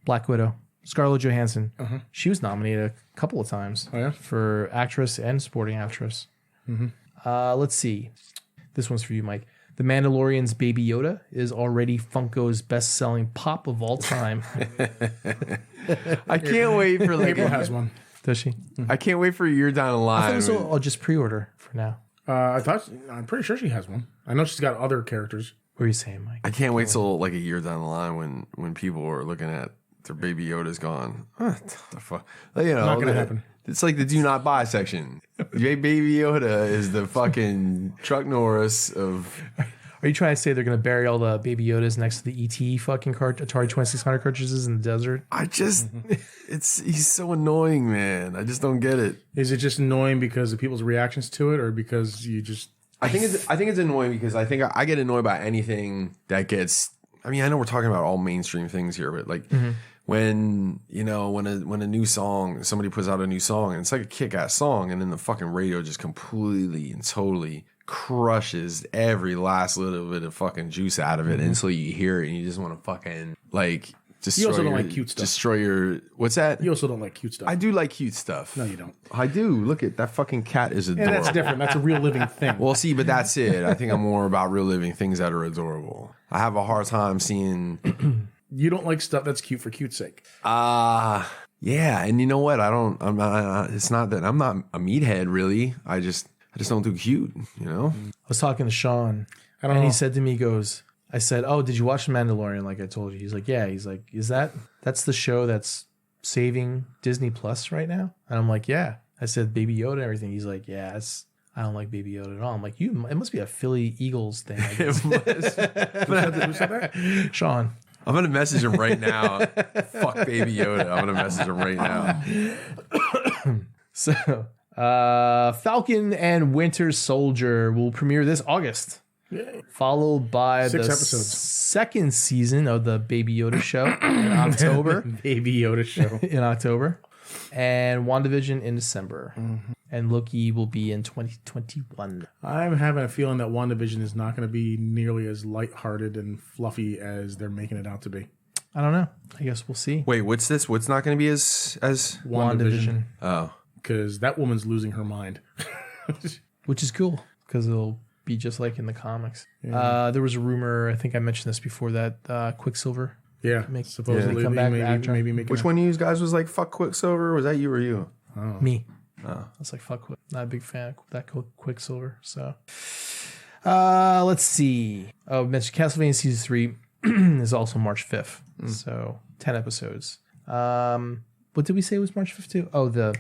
Black Widow, Scarlett Johansson. She was nominated a couple of times for actress and supporting actress. Let's see. This one's for you, Mike. The Mandalorian's Baby Yoda is already Funko's best-selling pop of all time. I can't wait for like. April has one. Does she? I can't wait for a year down the I line. think so. I'll just pre-order for now. I'm pretty sure she has one. I know she's got other characters. What are you saying, Mike? I can't wait till like a year down the line when people are looking at their Baby Yoda's gone. What the fuck? Like, Not gonna happen. It's like the do not buy section. Baby Yoda is the fucking Chuck Norris of. Are you trying to say they're going to bury all the Baby Yodas next to the ET fucking Atari 2600 cartridges in the desert? I just, he's so annoying, man. I just don't get it. Is it just annoying because of people's reactions to it, or because you just? I think it's annoying because I think I get annoyed by anything that gets. I mean, I know we're talking about all mainstream things here, but like when a new song, somebody puts out a new song and it's like a kick-ass song, and then the fucking radio just completely and totally crushes every last little bit of fucking juice out of it until you hear it and you just want to fucking like destroy. You also don't like cute stuff. Destroy your what's that? You also don't like cute stuff. I do like cute stuff. No, you don't. I do. Look at that fucking cat is adorable. And that's different. That's a real living thing. Well, see, but that's it. I think I'm more about real living things that are adorable. I have a hard time seeing. You don't like stuff that's cute for cute's sake. Yeah, and you know what? I'm not. It's not that I'm not a meathead, really. I just don't do cute. You know. I was talking to Sean, I don't and know. he said to me, he goes, I said, "Oh, did you watch The Mandalorian?" Like I told you. He's like, "Yeah." He's like, that's the show that's saving Disney Plus right now?" And I'm like, "Yeah." I said, "Baby Yoda and everything." He's like, "Yeah, I don't like Baby Yoda at all." I'm like, "It must be a Philly Eagles thing." I guess. Who said that? Sean. I'm gonna message him right now. Fuck Baby Yoda. I'm gonna message him right now. So, Falcon and Winter Soldier will premiere this August, followed by 6 the episodes. second season of the Baby Yoda show in October. Baby Yoda show. In October, and WandaVision in December, and Loki will be in 2021. I'm having a feeling that WandaVision is not going to be nearly as lighthearted and fluffy as they're making it out to be. I don't know. I guess we'll see. Wait, what's this? What's not going to be as? WandaVision, Oh, Because that woman's losing her mind. which is cool because it'll be just like in the comics. There was a rumor. I think I mentioned this before that Quicksilver. Yeah, Make- supposedly come back after. maybe making which one of you guys was like fuck Quicksilver? Was that you or you? Me. I was like, fuck, not a big fan of that Quicksilver. So, let's see. Oh, I mentioned Castlevania Season 3 is also March 5th. So, 10 episodes. What did we say was March 5th too? Oh, the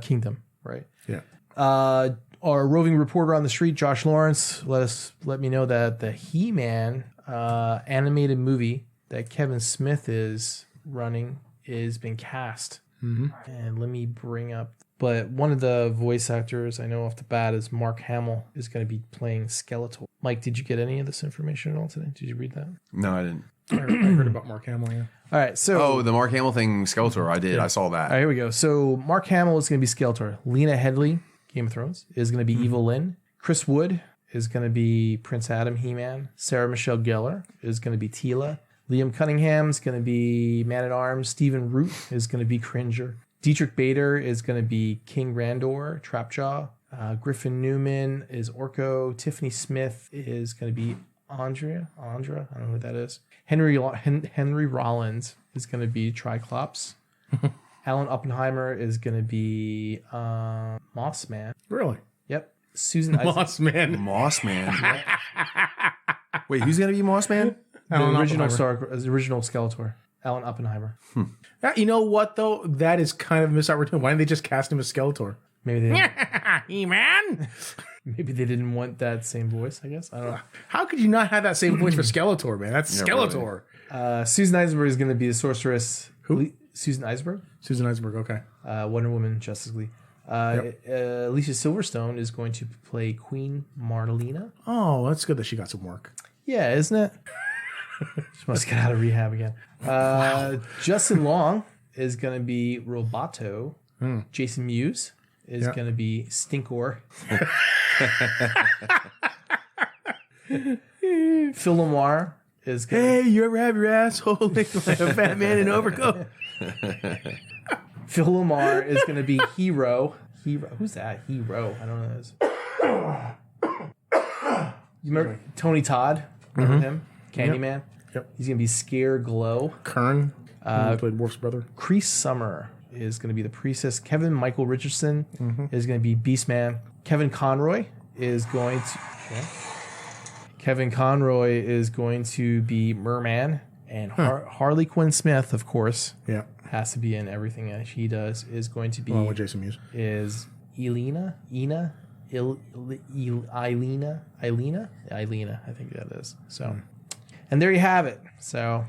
Kingdom, right? Yeah. Our roving reporter on the street, Josh Lawrence, let me know that the He-Man animated movie that Kevin Smith is running is been cast. And let me bring up, but one of the voice actors I know off the bat is Mark Hamill is going to be playing Skeletor. Mike, did you get any of this information at all today? Did you read that? No, I didn't. I heard about Mark Hamill, yeah. All right, so Oh, the Mark Hamill thing, Skeletor. I did. I saw that. all right, here we go. So Mark Hamill is going to be Skeletor. Lena Headey, Game of Thrones, is going to be Evil Lynn. Chris Wood is going to be Prince Adam, He-Man. Sarah Michelle Gellar is going to be Teela. Liam Cunningham is going to be Man-at-Arms. Stephen Root is going to be Cringer. Dietrich Bader is going to be King Randor, Trapjaw. Griffin Newman is Orko. Tiffany Smith is going to be Andra. I don't know who that is. Henry Rollins is going to be Triclops. Alan Oppenheimer is going to be Moss Man. Really? Yep. Susan Isaac. Moss Man. Moss Man. Wait, who's gonna be Moss Man? The original Skeletor. Alan Oppenheimer. You know what, though? That is kind of a missed opportunity. Why didn't they just cast him as Skeletor? Maybe they He-Man? maybe they didn't want that same voice, I guess. I don't know. How could you not have that same voice for Skeletor, man? That's Skeletor. Susan Eisenberg is going to be the sorceress. Who? Susan Eisenberg. Susan Eisenberg, okay. Wonder Woman, Justice League. Alicia Silverstone is going to play Queen Marlena. Oh, that's good that she got some work. Yeah, isn't it? She must get out of rehab again. Justin Long is going to be Roboto. Jason Mewes is going to be Stinkor. Phil Lamar is going to... Hey, you ever have your asshole licked like a fat man in overcoat? Phil Lamar is going to be Hero. Who's that? Hero. I don't know who that is. You remember Tony Todd? Remember him? Candyman? Yep. He's going to be Scare Glow. Kern, who played Worf's brother. Crease Summer is going to be the priestess. Kevin Michael Richardson is going to be Beastman. Kevin Conroy is going to be Merman. And Harley Quinn Smith, of course, has to be in everything that she does. Is going to be Along with Jason Mewes. Is Elena, I think that is. So, and there you have it. So,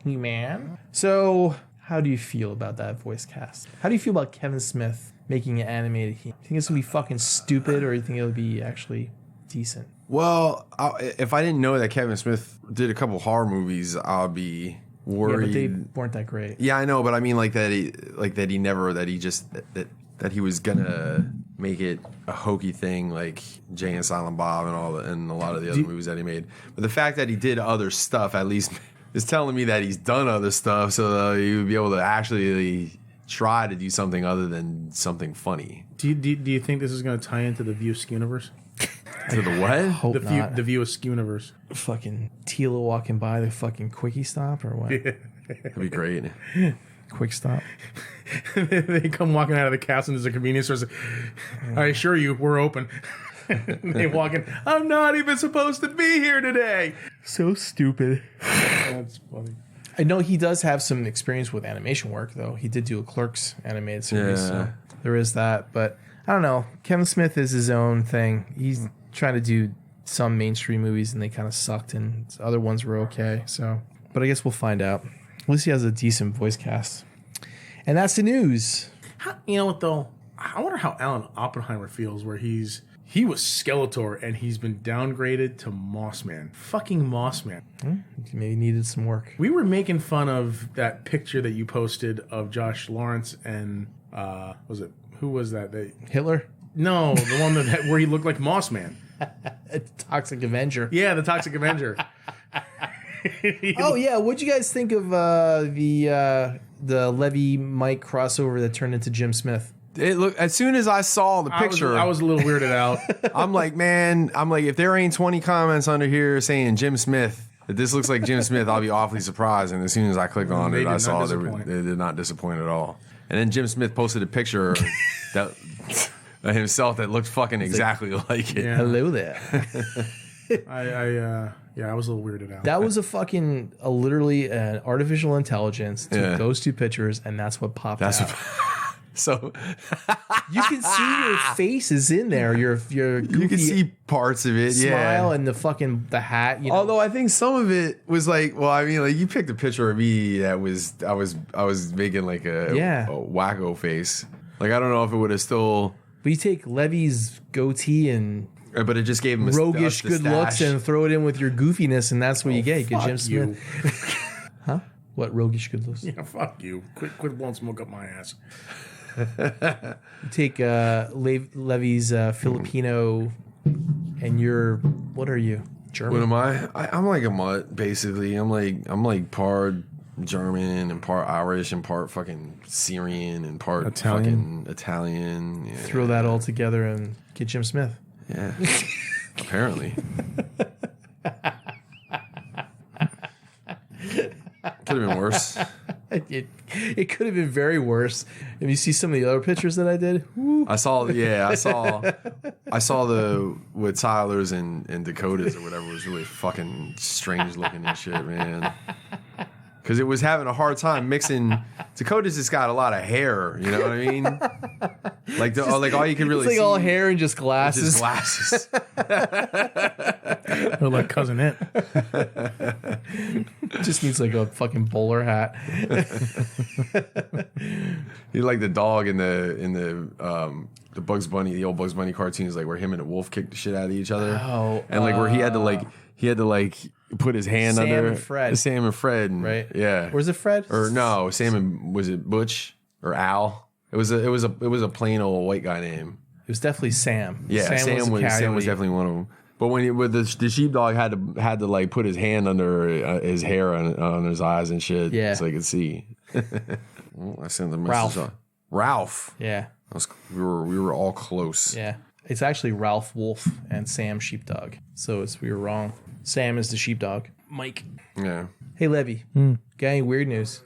man. So, how do you feel about that voice cast? How do you feel about Kevin Smith making an animated? You think it's gonna be fucking stupid, or you think it'll be actually decent? Well, if I didn't know that Kevin Smith did a couple horror movies, I'll be worried. Yeah, but they weren't that great. Yeah, I know, but I mean, that he was gonna make it a hokey thing like Jay and Silent Bob and a lot of the other movies that he made. But the fact that he did other stuff at least is telling me that he's done other stuff, so he would be able to actually try to do something other than something funny. Do you think this is going to tie into the View universe? To the what? Hope not. The View universe. Fucking Tila walking by the fucking quickie stop or what? That'd be great. Quick stop. They come walking out of the castle and there's a convenience store. I assure you, we're open. They walk in. I'm not even supposed to be here today. So stupid. That's funny. I know he does have some experience with animation work, though. He did do a Clerks animated series, so there is that. But I don't know. Kevin Smith is his own thing. He's trying to do some mainstream movies, and they kind of sucked, and other ones were okay. So, but I guess we'll find out. At least he has a decent voice cast. And that's the news. You know what, though? I wonder how Alan Oppenheimer feels where he was Skeletor and he's been downgraded to Mossman. Fucking Mossman. Maybe needed some work. We were making fun of that picture that you posted of Josh Lawrence and, who was that? Hitler? No, the one where he looked like Mossman. Toxic Avenger. Yeah, the Toxic Avenger. Oh yeah, what'd you guys think of the Levy Mike crossover that turned into Jim Smith? It look as soon as I saw the picture, I was a little weirded out. I'm like, if there ain't 20 comments under here saying Jim Smith, that this looks like Jim Smith, I'll be awfully surprised. And as soon as I clicked on it, I saw they did not disappoint at all. And then Jim Smith posted a picture that himself that looked fucking exactly like it. Yeah. Hello there. I was a little weirded out. That was literally an artificial intelligence took those two pictures, and that's what popped out. So you can see your face is in there. Your goofy you can see parts of it, smile and the hat. You know? Although I think some of it was like, you picked a picture of me that was I was making like a wacko face. Like I don't know if it would have still. But you take Levy's goatee and. But it just gave him roguish good looks and throw it in with your goofiness, and that's what you get. You get Jim Smith. Huh? What roguish good looks? Yeah, fuck you. Quit blowing smoke up my ass. You take Levy's Filipino, and you're what are you? German? What am I? I'm like a mutt, basically. I'm like part German and part Irish and part fucking Syrian and part Italian. Fucking Italian. Yeah. Throw that all together and get Jim Smith. Yeah, apparently. Could have been worse. It could have been very worse. If you see some of the other pictures that I did, whoo. I saw the with Tyler's and Dakota's or whatever was really fucking strange looking and shit, man. Because it was having a hard time mixing. Dakota's just got a lot of hair, you know what I mean? Like all you can really it's like see. all hair and just glasses. Just glasses. Or like Cousin It. Just needs like a fucking bowler hat. You like the dog in the Bugs Bunny, the old Bugs Bunny cartoons, like where him and the wolf kicked the shit out of each other. Oh, and like where he had to put his hand Sam under and Fred. Sam and Fred, right? Yeah. Or is it Fred? Or no, Sam and was it Butch or Al? It was a plain old white guy name. It was definitely Sam. Yeah, Sam was definitely one of them. But when the sheepdog had to like put his hand under his hair on his eyes and shit, so he could see. Well, I sent the message. Ralph. Yeah. We were all close. Yeah. It's actually Ralph Wolf and Sam Sheepdog. So we were wrong. Sam is the sheepdog. Mike. Yeah. Hey, Levy. Got any weird news?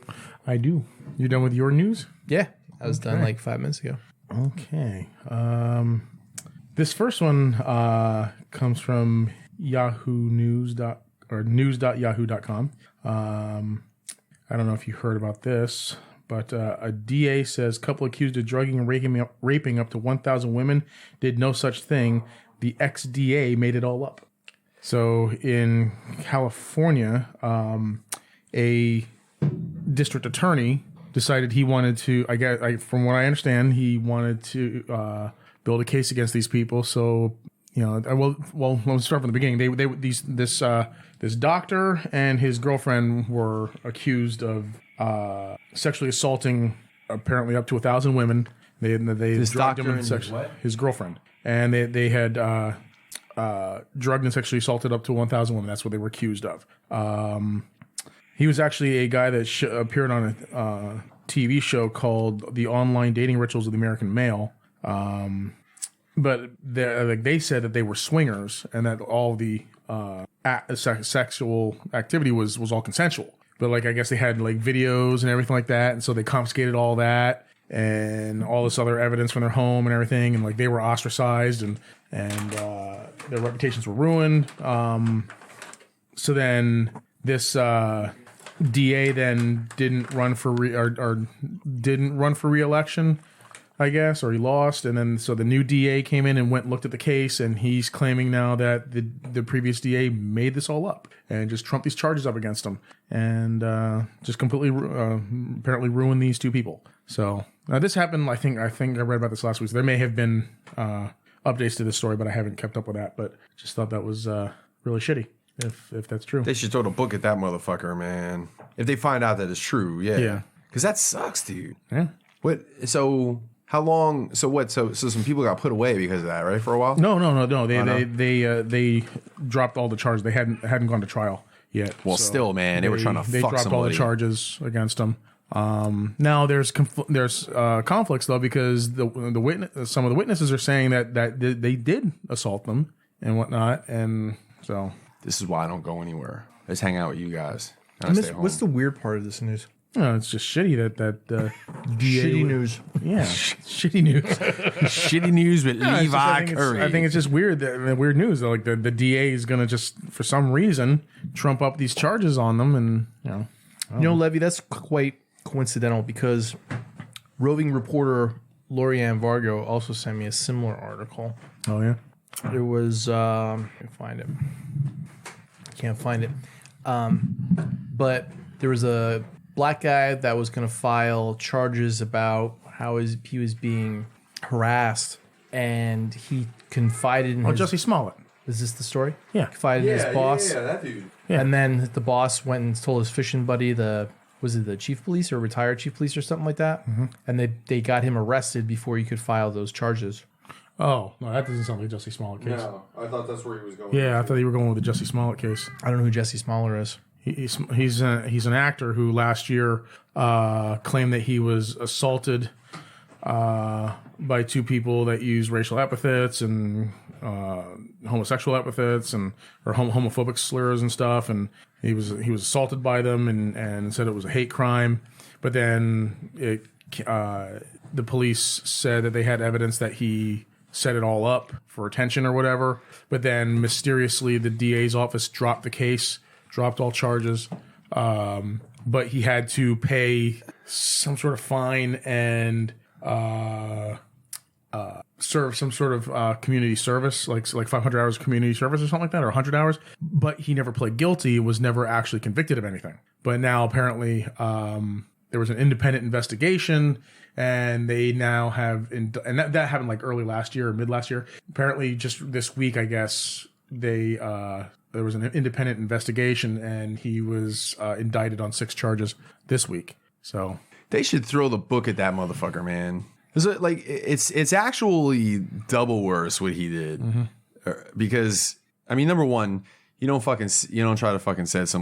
I do. You done with your news? Yeah. I was done like 5 minutes ago. Okay. This first one comes from Yahoo News news.yahoo.com. I don't know if you heard about this, but a DA says couple accused of drugging and raping up to 1,000 women did no such thing. The ex-DA made it all up. So in California, a district attorney decided he wanted to, from what I understand, he wanted to build a case against these people. So, well, let's start from the beginning. This doctor and his girlfriend were accused of sexually assaulting apparently up to 1,000 women. They drugged him and his girlfriend, and they had drugged and sexually assaulted up to 1,000 women. That's what they were accused of. He was actually a guy that appeared on a TV show called The Online Dating Rituals of the American Male. But they said that they were swingers and that all the sexual activity was all consensual. but like I guess they had like videos and everything like that, and so they confiscated all that and all this other evidence from their home and everything, and like they were ostracized and their reputations were ruined. So then this DA then didn't run for re-election, I guess, or he lost, and then so the new DA came in and looked at the case, and he's claiming now that the previous DA made this all up and just trumped these charges up against him, and just completely apparently ruined these two people. So this happened. I think I read about this last week. So there may have been updates to this story, but I haven't kept up with that. But just thought that was really shitty. If that's true, They should throw the book at that motherfucker, man. If they find out that it's true, yeah. Because that sucks, dude. Yeah. What? So how long? So what? So some people got put away because of that, right? For a while? No. They dropped all the charges. They hadn't gone to trial yet. Well, still, man, they were trying to They fuck dropped all the somebody. charges against them. Now there's conflicts though, because some of the witnesses are saying that they did assault them and whatnot, and so This is why I don't go anywhere. I just hang out with you guys. And I stay home. What's the weird part of this news? it's just shitty that DA Shitty news. Yeah, shitty news. shitty news with Yeah, it's just- Levi Curry? I think it's just weird weird news. Like the DA is gonna just for some reason trump up these charges on them, and Levy, that's quite coincidental because roving reporter Lorianne Vargo also sent me a similar article. oh yeah. It was I can't find it. But there was a black guy that was going to file charges about how he was being harassed, and he confided in his... Jesse Smollett. Is this the story? Yeah. Confided in his boss. Yeah, that dude. Yeah. And then the boss went and told his fishing buddy, was it the chief of police or retired chief of police or something like that? Mm-hmm. And they got him arrested before he could file those charges. Oh no, that doesn't sound like a Jesse Smollett case. No, I thought that's where he was going. Yeah, I thought you were going with the Jesse Smollett case. I don't know who Jesse Smollett is. He's an actor who last year claimed that he was assaulted by two people that use racial epithets and homosexual epithets and or homophobic slurs and stuff, and he was assaulted by them and said it was a hate crime. But then the police said that they had evidence that he set it all up for attention or whatever. But then mysteriously the DA's office dropped the case, dropped all charges. But he had to pay some sort of fine and serve some sort of community service, like 500 hours of community service or something like that, or 100 hours. But he never pled guilty, was never actually convicted of anything. But now apparently there was an independent investigation, and they now have, and that happened like early last year or mid last year. Apparently just this week, I guess, there was an independent investigation, and he was indicted on 6 charges this week. So They should throw the book at that motherfucker, man. It's actually double worse what he did. Because I mean, number one, you don't try to fucking set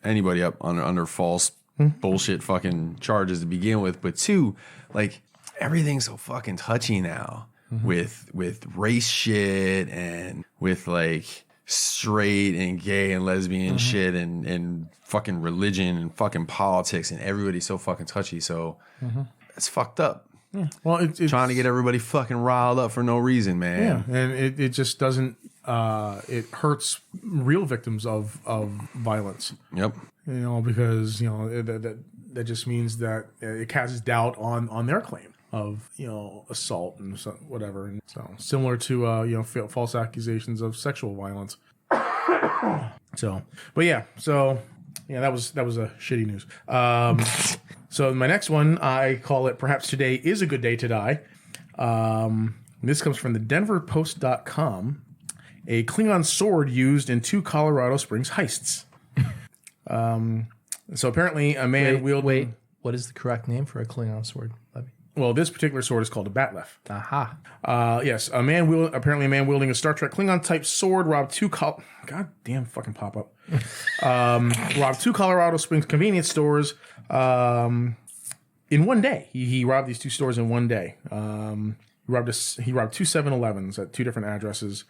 anybody up under false bullshit fucking charges to begin with. But two, like, everything's so fucking touchy now with race shit and with like straight and gay and lesbian shit and fucking religion and fucking politics, and everybody's so fucking touchy. So it's fucked up. yeah, well, it's Trying to get everybody fucking riled up for no reason, man. yeah, and it just doesn't. It hurts real victims of violence. Yep. Because that just means that it casts doubt on their claim of assault and whatever, and so similar to false accusations of sexual violence. So, but that was a shitty news. So my next one, I call it "Perhaps Today is a Good Day to Die." This comes from the DenverPost.com. A Klingon sword used in 2 Colorado Springs heists. So apparently a man wielding... Wait, what is the correct name for a Klingon sword, Levy? Well, this particular sword is called a batleth. Aha. Yes, apparently a man wielding a Star Trek Klingon-type sword robbed 2... Goddamn fucking pop-up. Robbed 2 Colorado Springs convenience stores in one day. He robbed these 2 stores in one day. He robbed two 7-Elevens at 2 different addresses.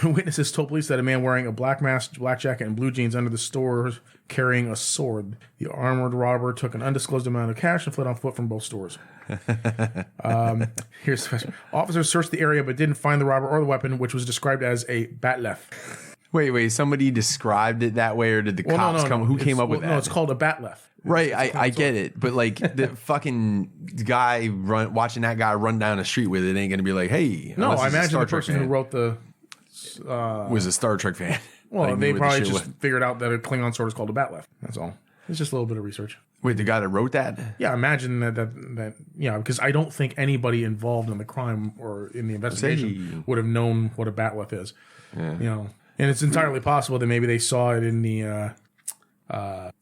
Witnesses told police that a man wearing a black mask, black jacket, and blue jeans entered the store carrying a sword. The armored robber took an undisclosed amount of cash and fled on foot from both stores. Here's the question. Officers searched the area but didn't find the robber or the weapon, which was described as a batleth. Wait. Somebody described it that way, or did the cops come? Who came up with that? No, it's called a batleth. Right, I get it, but like the fucking guy watching that guy run down the street with it ain't gonna be like, hey. No, I imagine the person who wrote the was a Star Trek fan. Well, like, they probably just figured out that a Klingon sword is called a batleth. That's all. It's just a little bit of research. Wait, the guy that wrote that? Yeah, imagine that because I don't think anybody involved in the crime or in the investigation would have known what a batleth is. Yeah. And it's entirely possible that maybe they saw it in the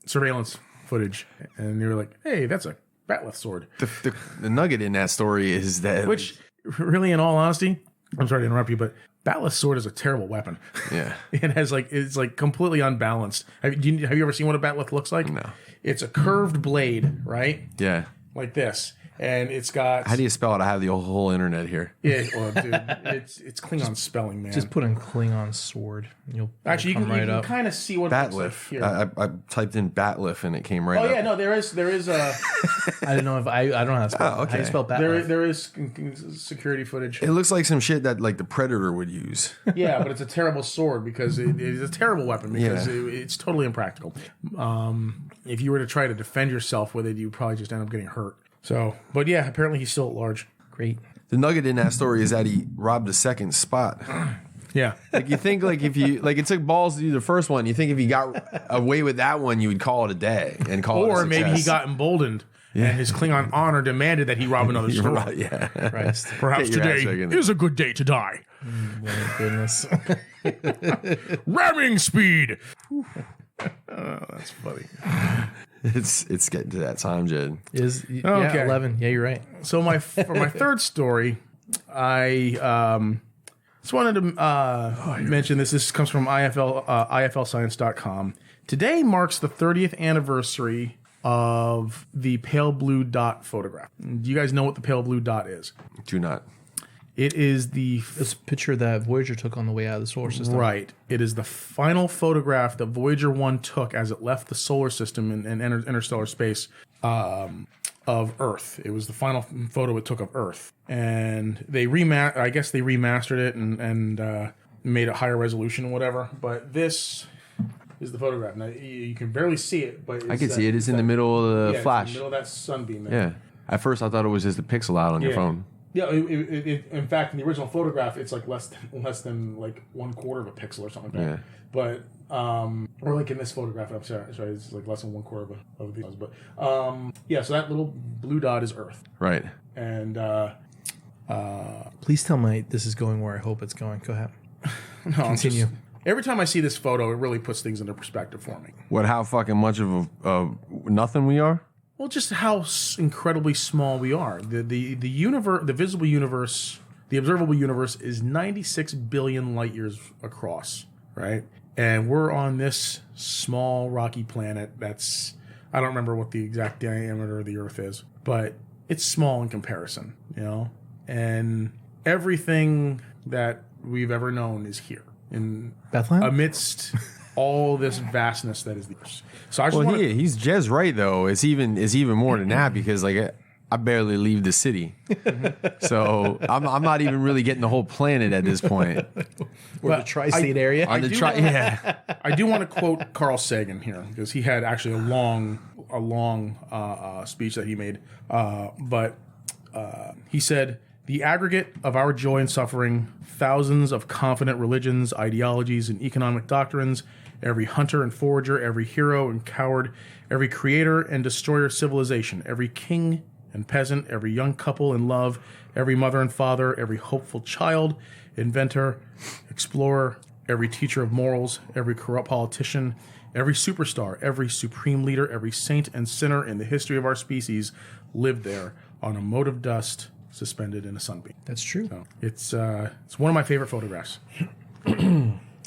surveillance footage, and they were like, "Hey, that's a batleth sword." The nugget in that story is that, which really, in all honesty, I'm sorry to interrupt you, but batleth sword is a terrible weapon. Yeah, it's completely unbalanced. Have you ever seen what a batleth looks like? No, it's a curved blade, right? Yeah, like this. And it's got... How do you spell it? I have the whole internet here. Yeah, well, dude, it's Klingon spelling, man. Just put in Klingon sword. You can kind of see what Batleth. Like here. I typed in Batleth and it came right up. Oh, yeah, no, there is a... I don't know if I don't know how to spell okay. How do you spell Batleth? There is security footage. It looks like some shit that like the Predator would use. Yeah, but it's a terrible sword because it is a terrible weapon because it's totally impractical. If you were to try to defend yourself with it, you'd probably just end up getting hurt. So, but yeah, apparently he's still at large. Great. The nugget in that story is that he robbed a second spot. Yeah. Like you think like if you like it took balls to do the first one, you think if he got away with that one, you would call it a day and call it a success. Or maybe he got emboldened and his Klingon honor demanded that he rob another store. Right, yeah. Right. Perhaps today is a good day to die. My goodness. Ramming speed. Oh, that's funny. It's getting to that time, Jed. Okay. 11. Yeah, you're right. So for my third story, I just wanted to mention this. This comes from IFLscience.com. Today marks the 30th anniversary of the pale blue dot photograph. Do you guys know what the pale blue dot is? Do not. It is this picture that Voyager took on the way out of the solar system. Right. It is the final photograph that Voyager 1 took as it left the solar system and interstellar space of Earth. It was the final photo it took of Earth. And they remastered it and made it higher resolution and whatever. But this is the photograph. Now, you can barely see it, but I can see it. It's in the middle of the flash. It's in the middle of that sunbeam there. Yeah. At first, I thought it was just a pixel out on your phone. Yeah, in fact, in the original photograph, it's like less than like 1/4 of a pixel or something like that. Yeah. But or like in this photograph, I'm sorry, it's like less than 1/4 of these. But yeah, so that little blue dot is Earth. Right. And please tell me this is going where I hope it's going. Go ahead. No, continue. Every time I see this photo, it really puts things into perspective for me. How fucking much of a nothing we are? Well, just how incredibly small we are. The universe, the visible universe, the observable universe is 96 billion light years across, right? And we're on this small rocky planet that's, I don't remember what the exact diameter of the Earth is, but it's small in comparison, you know? And everything that we've ever known is here in Bethlehem, amidst all this vastness that is the Earth. So I just he's Jez right though. It's even more than that because like I barely leave the city, so I'm not even really getting the whole planet at this point. Or the tri-state area. I do want to quote Carl Sagan here because he had actually a long speech that he made. But he said, "The aggregate of our joy and suffering, thousands of confident religions, ideologies, and economic doctrines, every hunter and forager, every hero and coward, every creator and destroyer of civilization, every king and peasant, every young couple in love, every mother and father, every hopeful child, inventor, explorer, every teacher of morals, every corrupt politician, every superstar, every supreme leader, every saint and sinner in the history of our species lived there on a mote of dust suspended in a sunbeam." That's true. So it's one of my favorite photographs.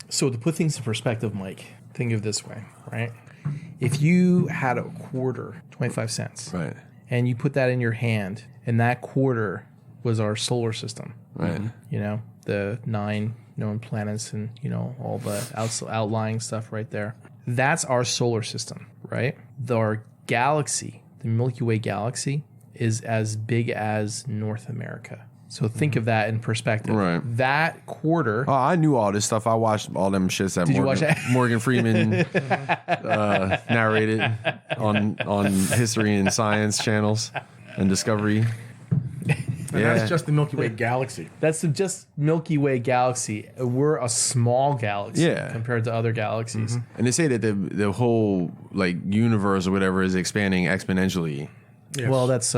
So to put things in perspective, Mike, think of it this way, right? If you had a quarter, 25 cents, right, and you put that in your hand, and that quarter was our solar system. Right. You know, the 9 known planets and, you know, all the outlying stuff right there. That's our solar system, right? Our galaxy, the Milky Way galaxy, is as big as North America. So think of that in perspective. Right. That quarter. Oh, I knew all this stuff. I watched all them shits that Did you watch that? Morgan Freeman narrated on History and Science channels and Discovery. And that's just the Milky Way galaxy. That's just Milky Way galaxy. We're a small galaxy compared to other galaxies. And they say that the whole like universe or whatever is expanding exponentially. Yes. Well, that's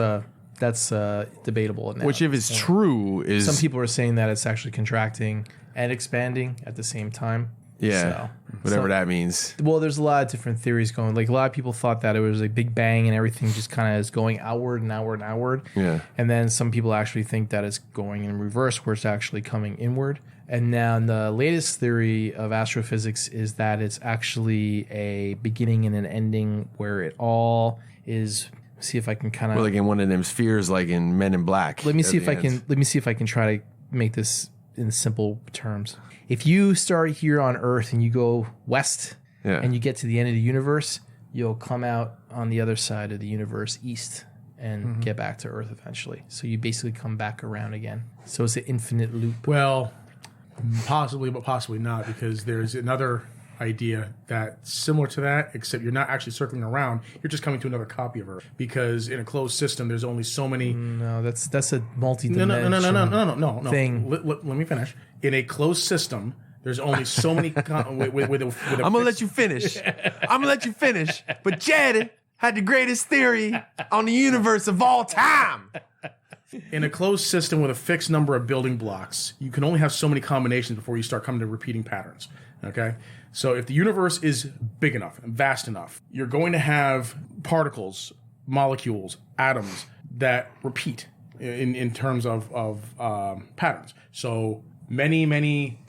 debatable now. Which, if it's true, is some people are saying that it's actually contracting and expanding at the same time. Yeah, whatever that means. Well, there's a lot of different theories going. Like a lot of people thought that it was a big bang and everything just kind of is going outward and outward and outward. Yeah. And then some people actually think that it's going in reverse, where it's actually coming inward. And now the latest theory of astrophysics is that it's actually a beginning and an ending, where it all is. See if I can kind of. We're like in one of them spheres, like in Men in Black. Let me see if I can try to make this in simple terms. If you start here on Earth and you go west and you get to the end of the universe, you'll come out on the other side of the universe east and get back to Earth eventually. So you basically come back around again. So it's an infinite loop. Well, possibly, but possibly not, because there's another idea that's similar to that, except you're not actually circling around. You're just coming to another copy of Earth, because in a closed system, there's only so many. No, that's a multi-dimensional no thing. Let me finish. In a closed system, there's only so many. I'm gonna let you finish. But Jed had the greatest theory on the universe of all time. In a closed system with a fixed number of building blocks, you can only have so many combinations before you start coming to repeating patterns. Okay? So if the universe is big enough and vast enough, you're going to have particles, molecules, atoms that repeat in terms of patterns. So many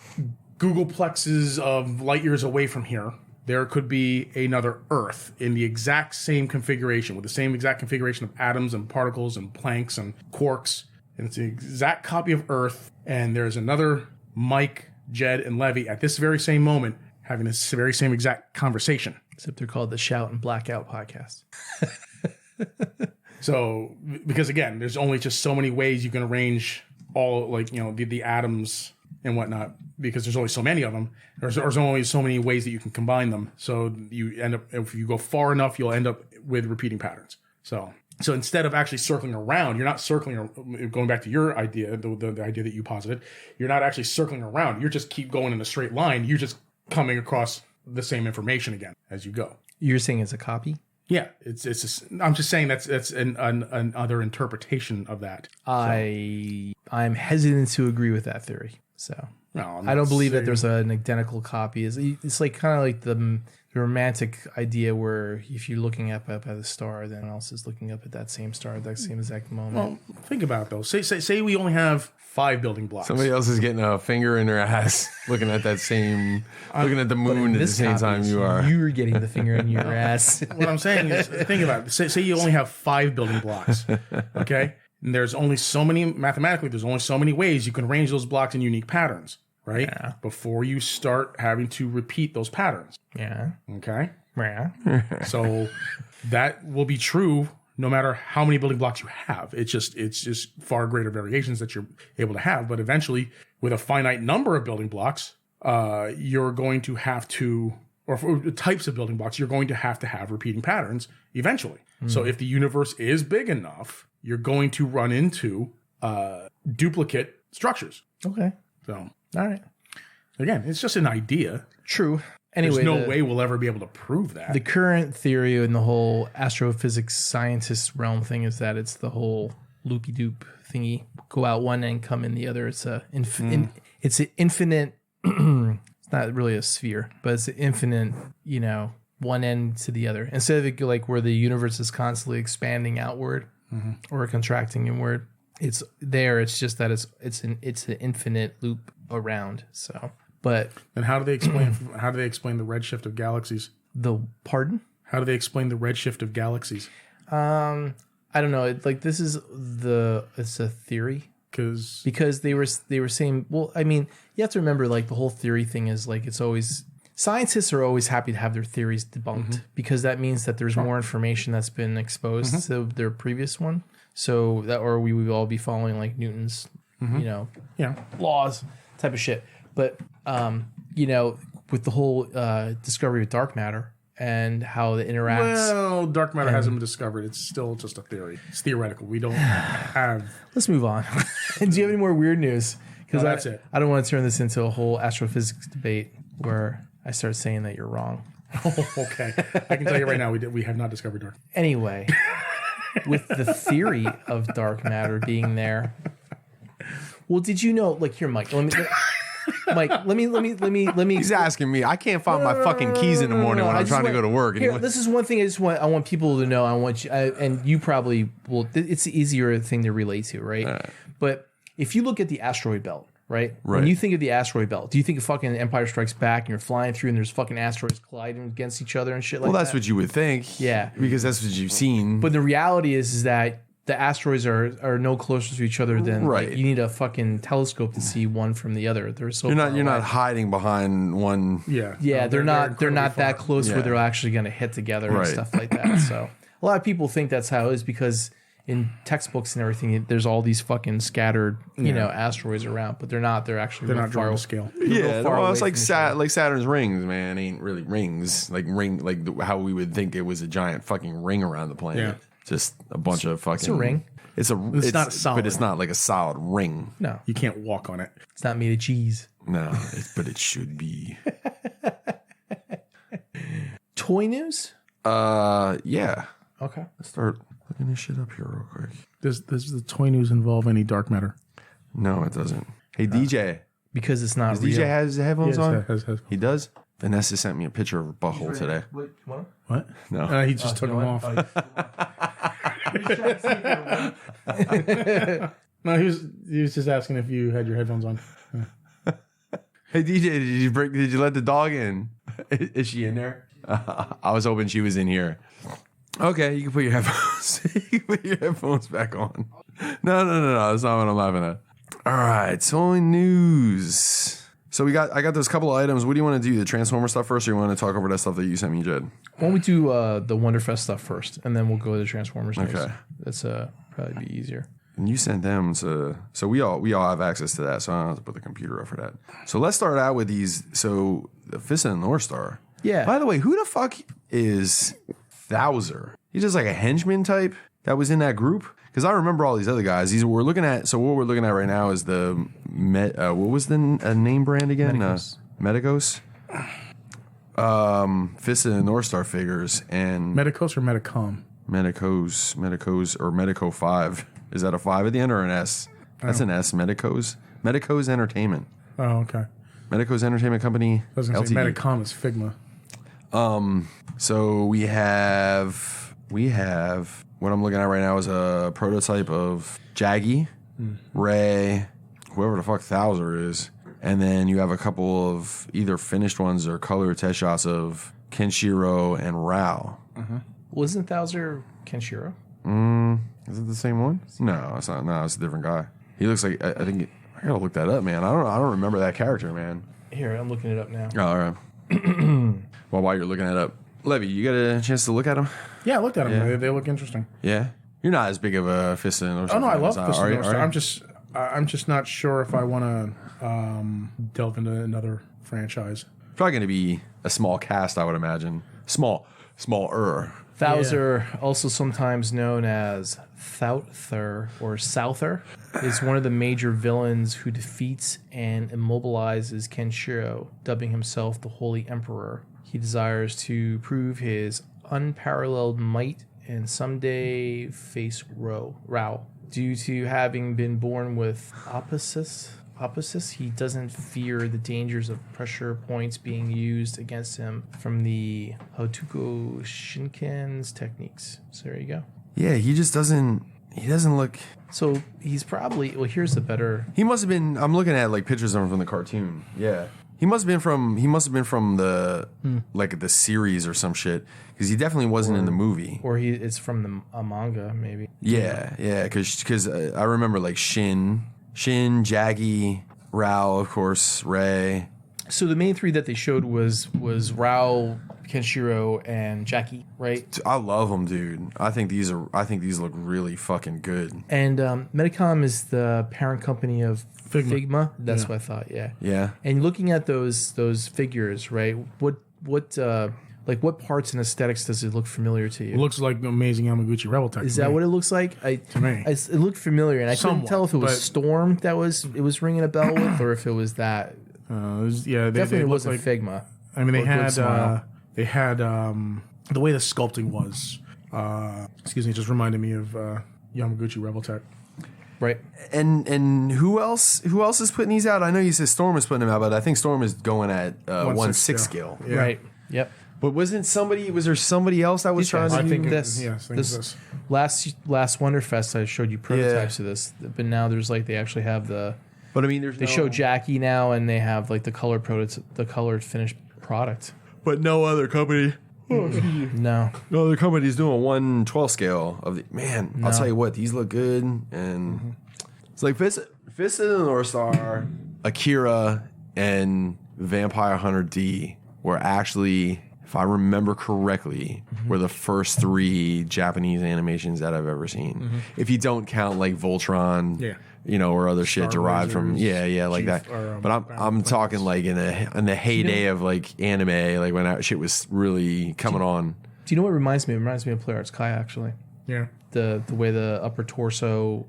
Googleplexes of light years away from here, there could be another Earth in the exact same configuration, with the same exact configuration of atoms and particles and planks and quarks. And it's the exact copy of Earth. And there's another Mike, Jed, and Levy at this very same moment having this very same exact conversation. Except they're called the Shout and Blackout podcast. So, because again, there's only just so many ways you can arrange all, like, you know, the atoms and whatnot, because there's only so many of them. There's only so many ways that you can combine them. So you end up, if you go far enough, you'll end up with repeating patterns. So instead of actually circling around, you're not circling, going back to your idea, the idea that you posited, you're not actually circling around. You just keep going in a straight line. You're just coming across the same information again as you go. You're saying it's a copy? Yeah, I'm just saying that's another interpretation of that. So. I'm hesitant to agree with that theory. So no, I don't believe that there's an identical copy. It's like kind of like the romantic idea where if you're looking up at the star, then else is looking up at that same star at that same exact moment. Well, think about it though. Say we only have 5 building blocks. Somebody else is getting a finger in their ass, looking at that same, looking at the moon at the same time you are. You're getting the finger in your ass. What I'm saying is, think about it. Say you only have 5 building blocks, okay? And there's only so many, mathematically, there's only so many ways you can arrange those blocks in unique patterns, right? Yeah. Before you start having to repeat those patterns. Yeah. Okay? Yeah. So that will be true no matter how many building blocks you have. It's just far greater variations that you're able to have. But eventually, with a finite number of building blocks, you're going to have to, or for types of building blocks, you're going to have repeating patterns eventually. Mm. So if the universe is big enough, you're going to run into duplicate structures. Okay. So, all right. Again, it's just an idea. True. Anyway, there's no way we'll ever be able to prove that. The current theory in the whole astrophysics scientist realm thing is that it's the whole loopy-doop thingy. Go out one end, come in the other. It's it's an infinite. It's not really a sphere, but it's an infinite. You know, one end to the other. Instead of it, like where the universe is constantly expanding outward or contracting inward, it's there. It's just that it's an infinite loop around. So. But and how do they explain the redshift of galaxies? Pardon? How do they explain the redshift of galaxies? I don't know. This is it's a theory. Because they were saying, well, I mean, you have to remember, like, the whole theory thing is, like, it's always... Scientists are always happy to have their theories debunked because that means that there's more information that's been exposed to their previous one. So that, or we would all be following, like, Newton's, laws type of shit. But, with the whole discovery of dark matter and how it interacts. Well, dark matter hasn't been discovered. It's still just a theory. It's theoretical. We don't have... Let's move on. Do you have any more weird news? Because that's it. I don't want to turn this into a whole astrophysics debate where I start saying that you're wrong. Oh, okay. I can tell you right now, we have not discovered dark. Anyway, with the theory of dark matter being there, well, did you know? Like, here, Mike. Mike, let me. He's asking me. I can't find my fucking keys in the morning when I'm trying to go to work. Here, this is one thing I want people to know. I want you, and you probably will. It's the easier thing to relate to, right? But if you look at the asteroid belt. Right? When you think of the asteroid belt, do you think of fucking Empire Strikes Back and you're flying through and there's fucking asteroids colliding against each other and shit like that? Well, that's what you would think. Yeah. Because that's what you've seen. But the reality is that the asteroids are no closer to each other than like, you need a fucking telescope to see one from the other. They're so you're not hiding behind one. Yeah. Yeah, they're not that close where they're actually going to hit together and stuff like that. So a lot of people think that's how it is because in textbooks and everything, there's all these fucking scattered, asteroids around, but they're not. They're actually not drawing a scale. Yeah, well, it's like Saturn's rings, man. Ain't really rings, like how we would think it was a giant fucking ring around the planet. Yeah. Just a bunch of fucking. It's a ring. It's not solid, but it's not like a solid ring. No, you can't walk on it. It's not made of cheese. No, but it should be. Toy news? Yeah. Okay. Let's start looking this shit up here real quick. Does the toy news involve any dark matter? No, it doesn't. Hey, DJ. Because it's not real. DJ has headphones on? Has. He does? Vanessa sent me a picture of her butthole today. Wait, what? No. He just took them off. No, he was just asking if you had your headphones on. Hey, DJ, did you let the dog in? Is she in there? I was hoping she was in here. Okay, you can put your headphones back on. No. That's not what I'm laughing at. All right, toy news. So I got those couple of items. What do you want to do? The Transformer stuff first, or you want to talk over that stuff that you sent me, Jed? Why don't we do the Wonderfest stuff first, and then we'll go to the Transformers news. Okay. That's probably be easier. And you sent them to, so we all have access to that, so I don't have to put the computer up for that. So let's start out with these. So the Fist of the North Star. Yeah. By the way, who the fuck is Thouser? He's just like a henchman type that was in that group? Because I remember all these other guys. What we're looking at right now is the what was the name brand again? Medicos. Fist of the North Star figures and Medicos or Medicom? Medicos or Medico 5. Is that a 5 at the end or an S? That's an S. Medicos Entertainment. Oh, okay. Medicos Entertainment Company. I was going to say Medicom is Figma. So we have what I'm looking at right now is a prototype of Jaggy, Ray, whoever the fuck Thouser is, and then you have a couple of either finished ones or color test shots of Kenshiro and Rao. Wasn't Thouser Kenshiro? Is it the same one? No, it's not. No, it's a different guy. He looks like I think I gotta look that up, man. I don't remember that character, man. Here, I'm looking it up now. Oh, all right. Well, while you're looking it up, Levy, you got a chance to look at them? Yeah, I looked at them. Yeah. They look interesting. Yeah, you're not as big of a Fist of the North Star. Oh no, I love fan Fist of the North Star. Right? I'm just not sure if I want to delve into another franchise. Probably going to be a small cast, I would imagine. Smaller. Thouser, also sometimes known as Thouther or Souther, is one of the major villains who defeats and immobilizes Kenshiro, dubbing himself the Holy Emperor. He desires to prove his unparalleled might and someday face Rao. Due to having been born with opposites, he doesn't fear the dangers of pressure points being used against him from the Hotoku Shinken's techniques. So there you go. Yeah, he just doesn't. He doesn't look. So he's probably. Well, here's a better. He must have been. I'm looking at like pictures of him from the cartoon. Yeah, he must have been from the like the series or some shit, because he definitely wasn't in the movie. Or it's from a manga maybe. Yeah, because I remember like Shin Shin, Jaggy, Rao, of course, Ray. So the main three that they showed was Rao, Kenshiro, and Jackie, right? I love them, dude. I think these look really fucking good. And Medicom is the parent company of Figma. That's what I thought. Yeah. Yeah. And looking at those figures, right? What parts and aesthetics does it look familiar to you? It looks like Amazing Yamaguchi Rebel Tech. Is that what it looks like? To me. It looked familiar, and I couldn't tell if it was Storm that it was ringing a bell with, or if it was that. Definitely wasn't like Figma. I mean, they had the way the sculpting was. Excuse me, just reminded me of Yamaguchi Rebel Tech. Right. And who else is putting these out? I know you said Storm is putting them out, but I think Storm is going at 1/6 scale. Yeah. Right. Yep. But was there somebody else that was trying to do this? Yes, this last Wonderfest, I showed you prototypes of this, but now there's they actually have the. But I mean, they show Jackie now, and they have the colored finished product. But no other company. No other company's doing 1/12 scale of the man. No. I'll tell you what, these look good, and it's like Fist of the North Star, Akira, and Vampire Hunter D were actually, if I remember correctly, were the first 3 Japanese animations that I've ever seen. If you don't count Voltron, or other shit derived from like that. But I'm talking in the heyday of anime, when that shit was really coming on. Do you know what it reminds me? It reminds me of Play Arts Kai, actually. Yeah. The way the upper torso,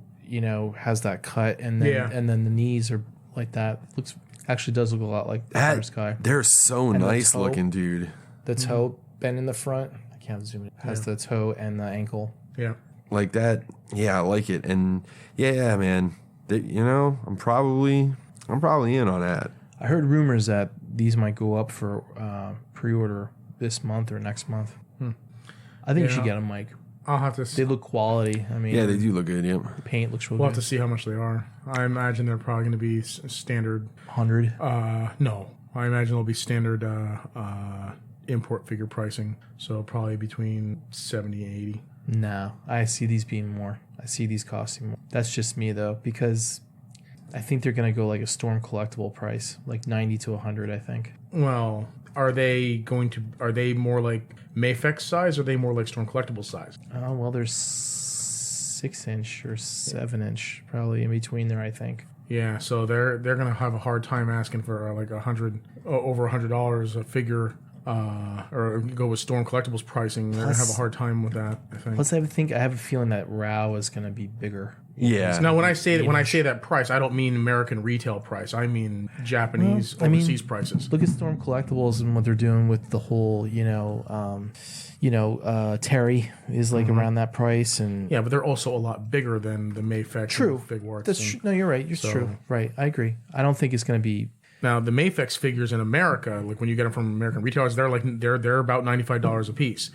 has that cut, and then the knees are like that. Does look a lot like Play Arts Kai. They're so nice looking, dude. The toe bend in the front. I can't zoom in. Has the toe and the ankle. Yeah. Like that. Yeah, I like it. And yeah, man. I'm probably in on that. I heard rumors that these might go up for pre-order this month or next month. I think you should get them, Mike. I'll have to see. They look quality. I mean, yeah, they do look good. Yep. The paint looks really We'll good. have to see how much they are. I imagine they're probably going to be standard. 100. No, I imagine it'll be standard import figure pricing. So probably between 70 and 80. No, I see these being more. I see these costing more. That's just me though, because I think they're going to go a Storm collectible price, 90 to 100. I think. Well, are they more like Mayfex size, or are they more like Storm collectible size? Oh well, there's 6-inch or 7-inch probably in between there. I think. Yeah, so they're gonna have a hard time asking for over $100 a figure, or go with Storm collectibles pricing. They're gonna have a hard time with that, I think. Plus, I have a feeling that Rao is gonna be bigger. Yeah. Now, when I say that price, I don't mean American retail price. I mean Japanese overseas prices. Look at Storm Collectibles and what they're doing with the whole, Terry is around that price, and yeah, but they're also a lot bigger than the Mayfex. True. Fig Works. That's true. No, you're right. You're true. Right. I agree. I don't think it's going to be. Now the Mayfex figures in America, when you get them from American retailers, they're about $95 a piece.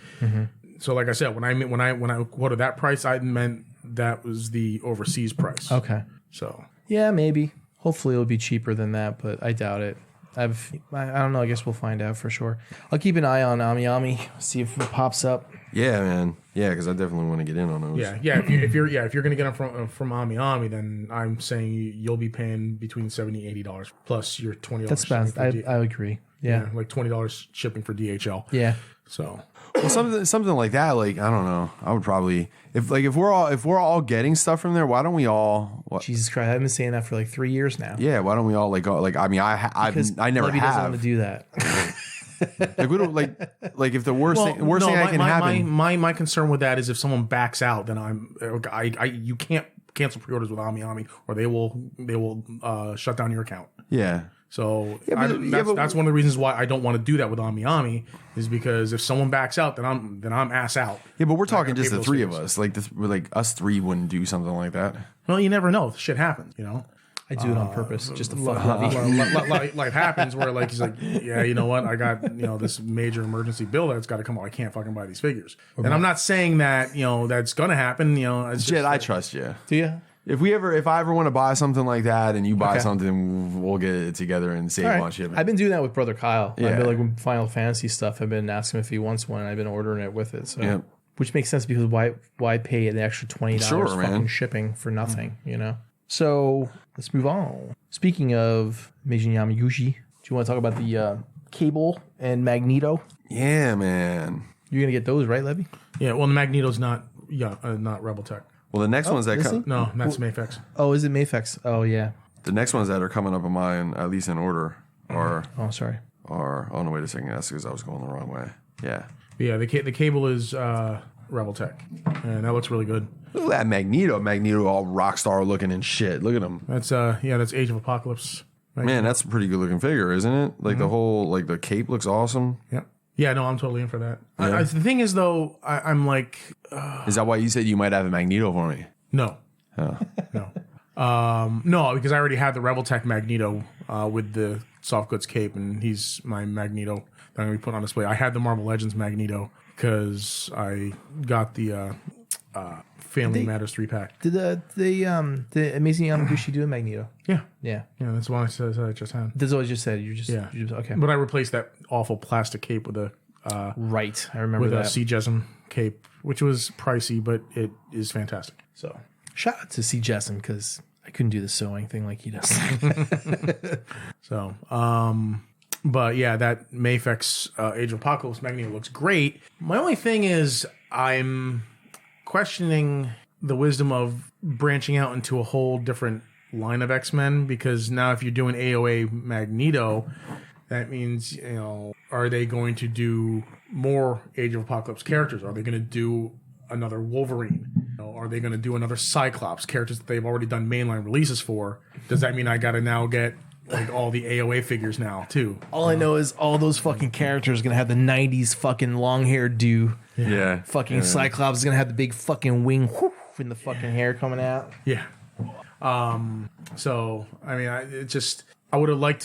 So, like I said, when I quoted that price, I meant that was the overseas price. Okay. So yeah, maybe. Hopefully, it'll be cheaper than that, but I doubt it. I don't know. I guess we'll find out for sure. I'll keep an eye on Ami Ami, see if it pops up. Yeah, man. Yeah, because I definitely want to get in on those. Yeah. If you're gonna get them from Ami Ami, then I'm saying you'll be paying between $70 and $80 plus your $20. That's bad. I agree. Yeah, like $20 shipping for DHL. Yeah. So. Well, something like that. I don't know. I would probably if we're all getting stuff from there. Why don't we all? Jesus Christ! I've been saying that for 3 years now. Yeah. Why don't we all go? I mean, I never Levy have. doesn't want to do that. We don't if the worst thing that can happen. My concern with that is if someone backs out, then you can't cancel pre-orders with Ami Ami, or they will shut down your account. Yeah. So that's one of the reasons why I don't want to do that with Ami Ami, is because if someone backs out, then I'm ass out. Yeah, but we're talking just the three of us. Us three wouldn't do something like that. Well, you never know. Shit happens, I do it on purpose, just to fuck Life happens where he's like, yeah, you know what? I got this major emergency bill that's got to come out. I can't fucking buy these figures. And I'm not saying that that's gonna happen. It's Jed, I trust you. Do you? If I ever want to buy something like that and you buy something, we'll get it together and save on shipment. I've been doing that with Brother Kyle. Yeah. I've been with Final Fantasy stuff. I've been asking him if he wants one, and I've been ordering it with it. So, which makes sense because why pay the extra $20 fucking shipping for nothing? So let's move on. Speaking of Meiji Yamaguchi, do you want to talk about the Cable and Magneto? Yeah, man. You're gonna get those, right, Levy? Yeah, well, the Magneto's not Rebel Tech. Well, the next ones that is come. he? No, that's Mayfex. Oh, is it Mayfex? Oh, yeah. The next ones that are coming up on mine, at least in order, are. Oh, sorry. Oh no, wait a second. That's because I was going the wrong way. Yeah. Yeah, the Cable is Rebel Tech, and that looks really good. Look at that Magneto. Magneto all rock star looking and shit. Look at him. That's that's Age of Apocalypse. Man, that's a pretty good looking figure, isn't it? Like the whole, like the cape looks awesome. Yeah. Yeah, no, I'm totally in for that. Yeah. The thing is, though, I'm like, Is that why you said you might have a Magneto for me? no. Oh. No, because I already have the Rebel Tech Magneto with the soft goods cape, and he's my Magneto that I'm going to be put on display. I had the Marvel Legends Magneto because I got the Family Matters 3-pack. Did the Amazing Yamaguchi do a Magneto? Yeah. Yeah. Yeah, that's what I just had. That's what I just said. You just okay. But I replaced that awful plastic cape with a Right. I remember with a that. CJSM cape, which was pricey, but it is fantastic. So Shout out to C. Jessen because I couldn't do the sewing thing like he does. So, but yeah, that Mayfex Age of Apocalypse Magneto looks great. My only thing is I'm questioning the wisdom of branching out into a whole different line of X-Men, because now if you're doing AOA Magneto, that means, are they going to do more Age of Apocalypse characters? Are they going to do another Wolverine? Are they going to do another Cyclops, characters that they've already done mainline releases for? Does that mean I got to now get like all the AOA figures now too? All I know is all those fucking characters are gonna have the 90s fucking long hair do. Yeah. Fucking Cyclops is gonna have the big fucking wing whoosh, and the fucking hair coming out. Yeah. So I mean, I would like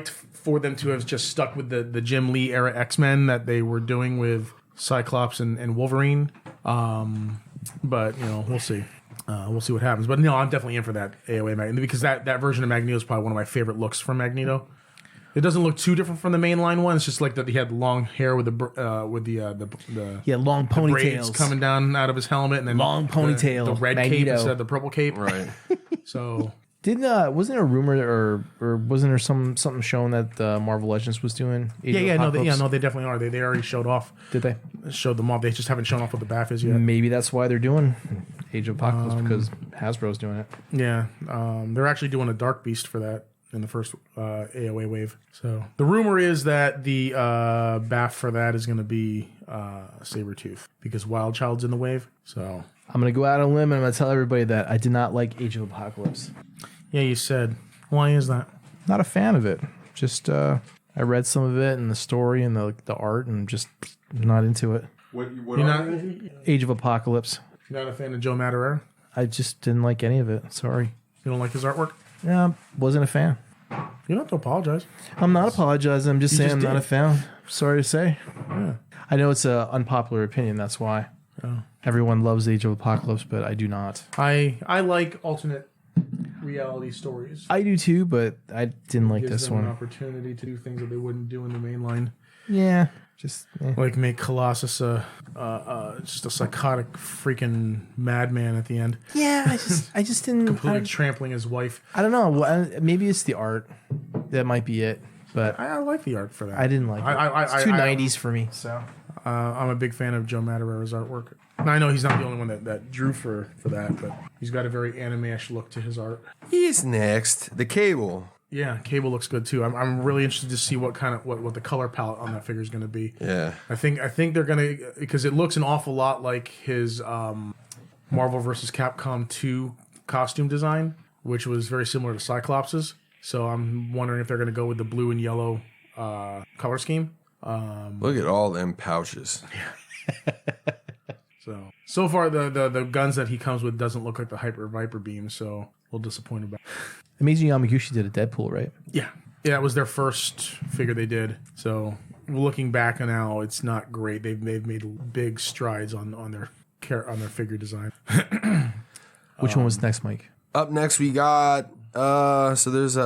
for them to have just stuck with the Jim Lee era X-Men that they were doing with Cyclops and Wolverine. But we'll see. We'll see what happens. But no, I'm definitely in for that AOA Magneto, because that version of Magneto is probably one of my favorite looks from Magneto. It doesn't look too different from the mainline one. It's just like that he had long hair with the long the braids ponytails coming down out of his helmet, and then Long ponytail the red cape Magneto. instead of the purple cape. Right. So wasn't there a rumor or wasn't there something showing that Marvel Legends was doing? Age of Apocalypse? they definitely are. They already showed off. Did they? Showed them off. They just haven't shown off what the BAF is yet. Maybe that's why they're doing Age of Apocalypse, because Hasbro's doing it. Yeah, they're actually doing a Dark Beast for that in the first AOA wave. So the rumor is that the BAF for that is going to be Sabretooth, because Wild Child's in the wave. So I'm gonna go out on a limb and I'm gonna tell everybody that I did not like Age of Apocalypse. yeah, you said. Why is that? Not a fan of it. Just I read some of it and the story and the art, and just not into it. What You're not, Age of Apocalypse. not a fan of Joe Madureira? I just didn't like any of it. Sorry. You don't like his artwork? Yeah, wasn't a fan. You don't have to apologize. I'm not apologizing. I'm just saying just I'm not did. a fan. Sorry to say. Yeah. I know it's an unpopular opinion. That's why. Oh. Everyone loves Age of Apocalypse, but I do not. I like alternate reality stories. I do too, but I didn't like Gives this them an one. opportunity to do things that they wouldn't do in the main line. Yeah, just Like make Colossus just a psychotic freaking madman at the end, yeah. I just didn't. completely trampling his wife. I don't know. Maybe it's the art. That might be it. But I like the art for that. I didn't like it. It's too 90s for me. So I'm a big fan of Joe Madureira's artwork. And I know he's not the only one that drew for that, but he's got a very anime-ish look to his art. He's next. The Cable. Yeah, Cable looks good too. I'm really interested to see what the color palette on that figure is going to be. Yeah. I think they're going to, because it looks an awful lot like his Marvel vs. Capcom 2 costume design, which was very similar to Cyclops's. So I'm wondering if they're going to go with the blue and yellow color scheme. Look at all them pouches. So far the guns that he comes with doesn't look like the Hyper Viper beam, so a little disappointed about it. Amazing Yamaguchi did a Deadpool, right? Yeah, it was their first figure they did. So looking back now, it's not great. They've made big strides on their figure design. Which one was next, Mike? Up next, we got so there's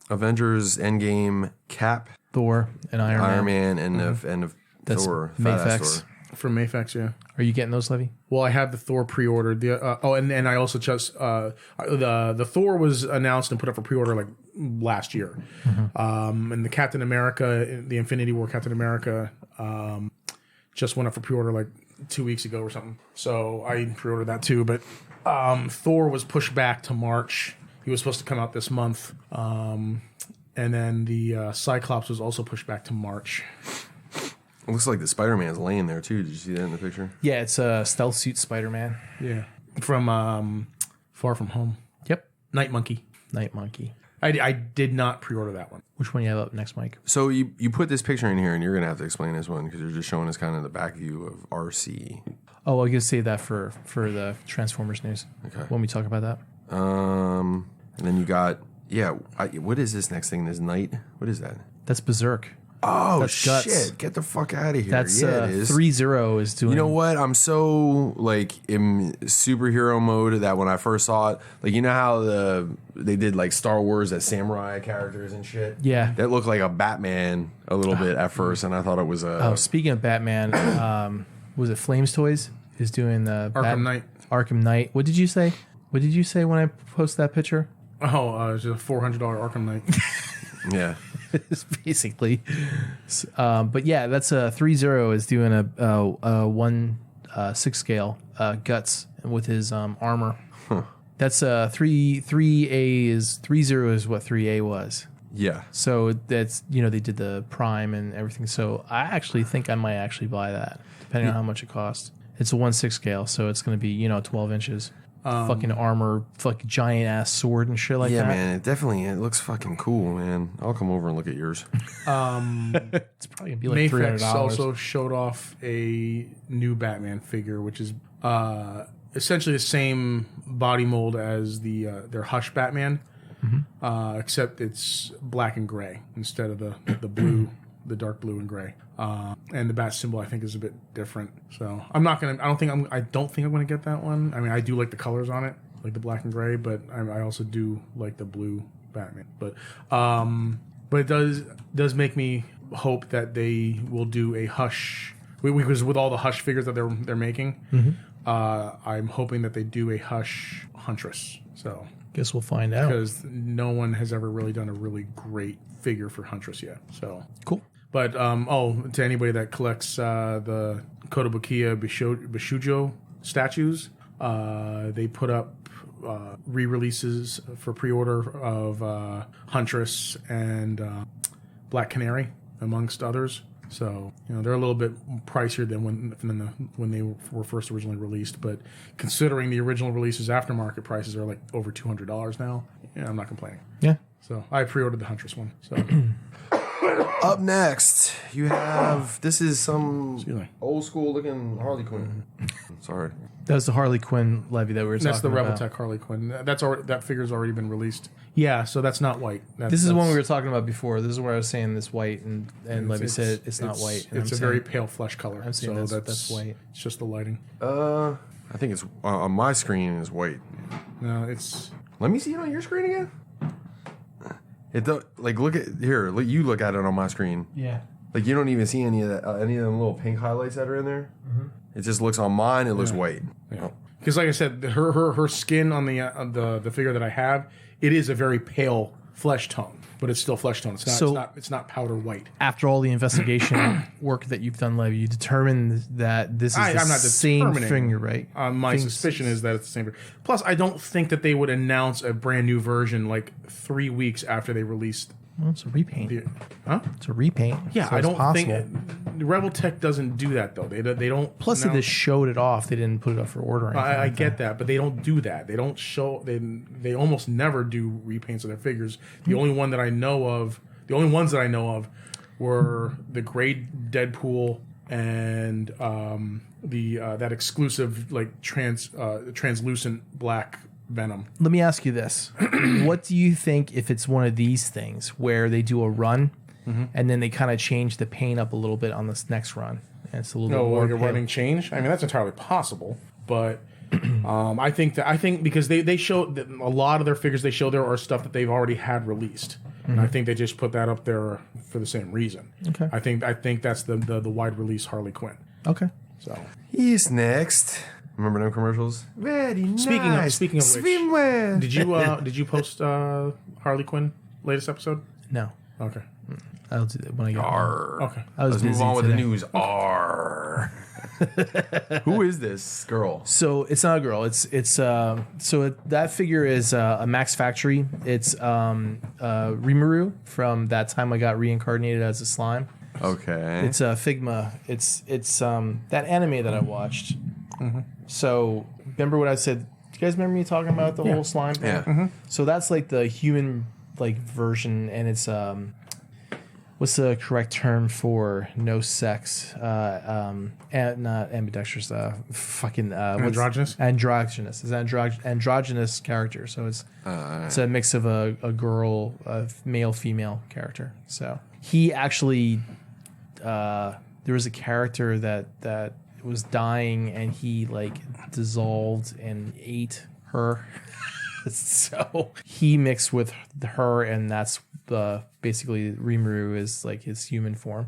Avengers Endgame Cap, Thor and Iron Man. Man, and of That's Thor, Fat Ass Mayfex. Thor. From Mayfax, yeah. Are you getting those, Levy? Well, I have the Thor pre-ordered. And I also just the Thor was announced and put up for pre-order like last year. And the Captain America, the Infinity War Captain America, just went up for pre-order like 2 weeks ago or something. So I pre-ordered that too. But Thor was pushed back to March. He was supposed to come out this month. And then the Cyclops was also pushed back to March. It looks like the Spider-Man's laying there too. Did you see that in the picture? Yeah, it's a stealth suit Spider-Man. Yeah. From Far From Home. Yep. Night Monkey. Night Monkey. I did not pre-order that one. Which one you have up next, Mike? So you put this picture in here, and you're going to have to explain this one because you're just showing us kind of the back view of RC. Oh, I'll just save that for the Transformers news. Okay. When we talk about that. And then you got, what is this next thing? This Night? What is that? That's Berserk. Oh, That's shit. Guts. Get the fuck out of here. That's it is. 3-0 is doing. You know what? I'm so like in superhero mode that when I first saw it, like you know how they did like Star Wars as samurai characters and shit. Yeah. That looked like a Batman a little bit at first, and I thought it was a. Oh, speaking of Batman, was it Flames Toys is doing the Knight. Arkham Knight. What did you say? What did you say when I posted that picture? Oh, it's a $400 Arkham Knight. Yeah. It's basically. But yeah, that's a 3-0 is doing a 1/6 scale Guts with his armor. Huh. That's 3A is 3-0 is what 3A was. Yeah. So that's they did the Prime and everything. So I actually think I might actually buy that depending on how much it costs. It's a 1/6 scale, so it's going to be 12 inches. Fucking armor, fucking giant ass sword and shit like that. Yeah, man, it looks fucking cool, man. I'll come over and look at yours. It's probably gonna be like Mayfax $300. also showed off a new Batman figure, which is essentially the same body mold as their Hush Batman, except it's black and gray instead of the blue, the dark blue and gray. And the bat symbol I think is a bit different. So I don't think I'm gonna get that one. I mean, I do like the colors on it, like the black and gray, but I also do like the blue Batman. But it does make me hope that they will do a Hush, because with all the Hush figures that they're making, I'm hoping that they do a Hush Huntress. So Guess we'll find out. because no one has ever really done a really great figure for Huntress yet. So Cool. But to anybody that collects the Kotobukiya Bishujo statues, they put up re-releases for pre-order of Huntress and Black Canary, amongst others. So they're a little bit pricier than when they were first originally released. But considering the original releases, aftermarket prices are like over $200 now. Yeah, I'm not complaining. Yeah. So I pre-ordered the Huntress one. So. Up next, you have this is some Excuse me. old school looking Harley Quinn. Sorry. That was the Harley Quinn Levy that we were talking about. That's the Rebel Tech Harley Quinn. That figure's already been released. Yeah, so that's not white. This is the one we were talking about before. This is where I was saying this white, and Levy said it's not white. And It's a very pale flesh color. I'm saying so that's white. It's just the lighting. I think it's on my screen is white. No, it's. Let me see it on your screen again. It don't look at here. You look at it on my screen. Yeah. Like you don't even see any of that, any of them little pink highlights that are in there. It just looks on mine. It looks white. Yeah. Because like I said, her skin on the figure that I have, it is a very pale flesh tone, but it's still flesh tone. It's not powder white. After all the investigation work that you've done, Levy, you determined that this is I'm not the same determining. finger, right? My suspicion is that it's the same figure. Plus, I don't think that they would announce a brand new version like 3 weeks after they released. Well, it's a repaint. Huh? It's a repaint. Yeah, so I it's don't possible. think Rebel Tech doesn't do that though. They don't. Plus, they just showed it off. They didn't put it up for order. Or anything I like get that, but they don't do that. They don't show. They almost never do repaints of their figures. The only ones that I know of were the gray Deadpool and that exclusive like translucent black Venom. Let me ask you this. What do you think if it's one of these things where they do a run and then they kind of change the paint up a little bit on this next run? And it's a little bit more like a pale. running change. I mean, that's entirely possible, but I think because they show that a lot of their figures they show there are stuff that they've already had released, and I think they just put that up there for the same reason. Okay. I think that's the wide release Harley Quinn. Okay. So He's next. Remember them commercials? Very nice. Speaking of which, Swimwear. did you post Harley Quinn latest episode? No, Okay. I'll do that when I get home. Arr. Okay. I was Let's move busy on with the today. news. Arr. Who is this girl? So it's not a girl. That figure is a Max Factory. It's Rimuru from That Time I Got Reincarnated as a Slime. Okay. It's Figma. It's that anime that I watched. Mm-hmm. So remember what I said? Do you guys remember me talking about the whole slime thing? Yeah. Mm-hmm. So that's like the human like version, and it's what's the correct term for no sex? And not ambidextrous. Androgynous? Androgynous. It's an androgynous character. So it's a mix of a girl, a male, female character. So he actually there was a character that was dying, and he like dissolved and ate her. So he mixed with her, and that's basically Rimuru is like his human form.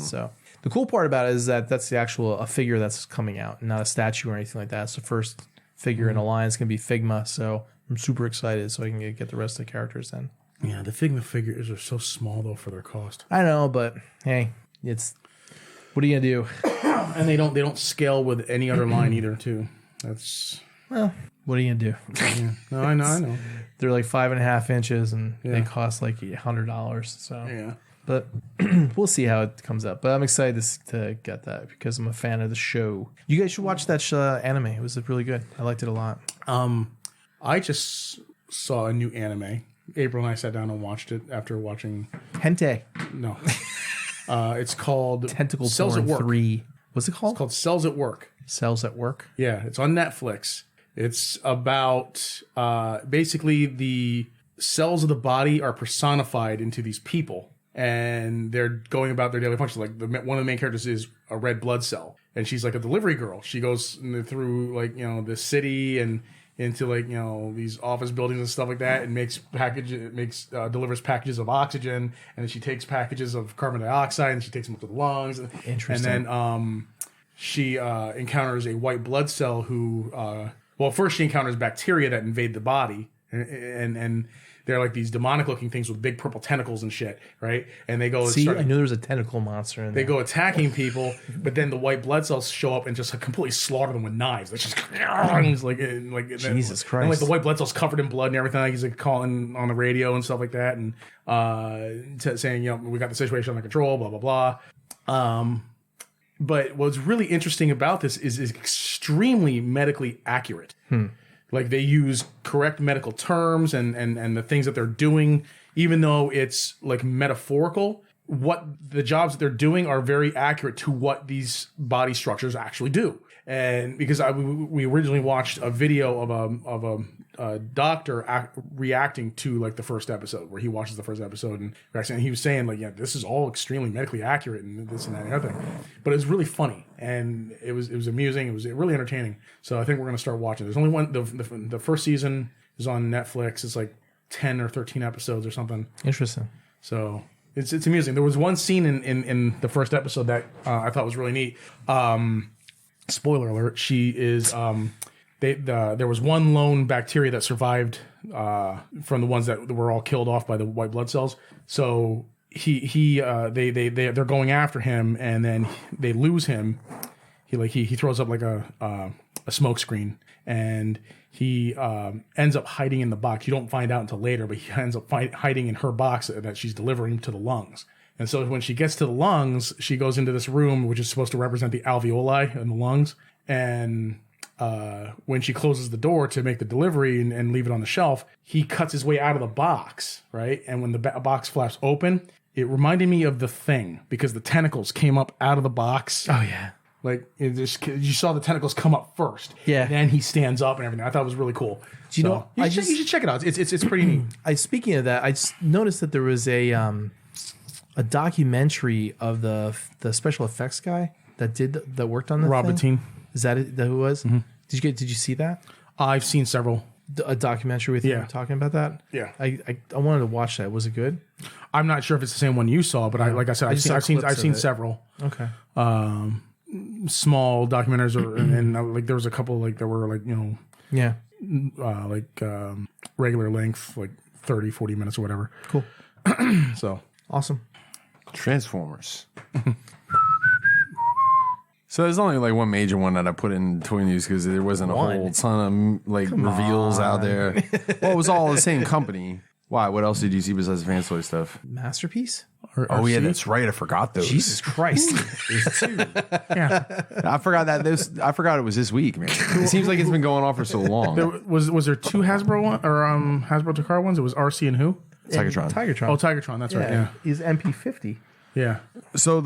So the cool part about it is that that's a figure that's coming out, not a statue or anything like that. It's the first figure in a line. It's gonna be Figma, so I'm super excited so I can get the rest of the characters then. Yeah, the Figma figures are so small though for their cost, I know, but hey, it's what are you gonna do? and they don't scale with any other line either. Too. That's Well, what are you gonna do? yeah. No, I know. They're like 5.5 inches, and they cost like $100. So, Yeah. but we'll see how it comes up. But I'm excited to get that because I'm a fan of the show. You guys should watch that anime. It was really good. I liked it a lot. I just saw a new anime. April and I sat down and watched it after watching. Hente. No. It's called Tentacle Cells Porn at Work. 3. What's it called? It's called Cells at Work. Cells at Work. Yeah, it's on Netflix. It's about basically the cells of the body are personified into these people, and they're going about their daily functions. Like one of the main characters is a red blood cell, and she's like a delivery girl. She goes through like the city and into like these office buildings and stuff like that, and delivers packages of oxygen, and then she takes packages of carbon dioxide and she takes them up to the lungs. Interesting. And then she encounters a white blood cell who first she encounters bacteria that invade the body, and they're like these demonic looking things with big purple tentacles and shit, right? And they go I knew there was a tentacle monster in there. they go attacking people, but then the white blood cells show up and just completely slaughter them with knives. It's just Jesus Christ. And like the white blood cells covered in blood and everything. Like he's like calling on the radio and stuff like that, and saying we got the situation under control, blah blah blah. But what's really interesting about this is extremely medically accurate. Like they use correct medical terms and the things that they're doing, even though it's like metaphorical, what the jobs that they're doing are very accurate to what these body structures actually do. And because we originally watched a video of a doctor reacting to like the first episode, where he watches the first episode and reacts, and he was saying like, yeah, this is all extremely medically accurate and this and that and everything. But it was really funny, and it was amusing. It was really entertaining. So I think we're gonna start watching. There's only one. The first season is on Netflix. It's like 10 or 13 episodes or something. Interesting. So it's amusing. There was one scene in the first episode that I thought was really neat. Spoiler alert: she is. There was one lone bacteria that survived from the ones that were all killed off by the white blood cells. So they're going after him, and then they lose him. He throws up like a smoke screen, and he ends up hiding in the box. You don't find out until later, but he ends up hiding in her box that she's delivering to the lungs. And so when she gets to the lungs, she goes into this room, which is supposed to represent the alveoli in the lungs. And when she closes the door to make the delivery and leave it on the shelf, he cuts his way out of the box, right? And when the box flaps open, it reminded me of The Thing, because the tentacles came up out of the box. Oh, yeah. Like, you saw the tentacles come up first. Yeah. And then he stands up and everything. I thought it was really cool. Do you know? You should check it out. It's pretty neat. Speaking of that, I just noticed that there was a documentary of the special effects guy that worked on the Rob thing. Bottin. Is that it? That who it was? Mm-hmm. Did you see that? I've seen several. A documentary with him talking about that? Yeah. I wanted to watch that. Was it good? I'm not sure if it's the same one you saw, but I've seen several. Okay. small documentaries, and like there was a couple like that were like Yeah. Regular length, like 30, 40 minutes or whatever. Cool. So Awesome. Transformers. So there's only like one major one that I put in toy news because there wasn't a whole ton of like reveals out there. Well, it was all the same company. Why? What else did you see besides the fan toy stuff? Masterpiece? Oh yeah, that's right. I forgot those. Jesus Christ. there's two. Yeah. I forgot that. I forgot it was this week, man. It seems like it's been going on for so long. Was there two Hasbro one or Hasbro Takara ones? It was RC and who? Tigertron. Tigertron. Oh, Tigertron. That's right. Yeah. He's MP50. Yeah. So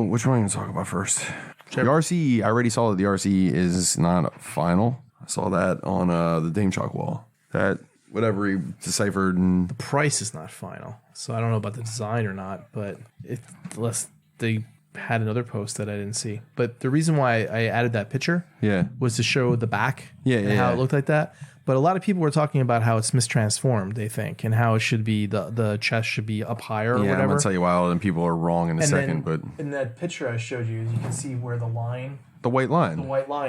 which one are you gonna talk about first? The RC. I already saw that the RC is not final. I saw that on the Dame Chalk wall. That whatever he deciphered and Price is not final. So I don't know about the design or not, but unless they had another post that I didn't see. But the reason why I added that picture was to show the back and how it looked like that. But a lot of people were talking about how it's mistransformed, they think, and how it should be the chest should be up higher or whatever. I'm gonna tell you why all them people are wrong in a second. But in that picture I showed you, you can see where the line, the white line,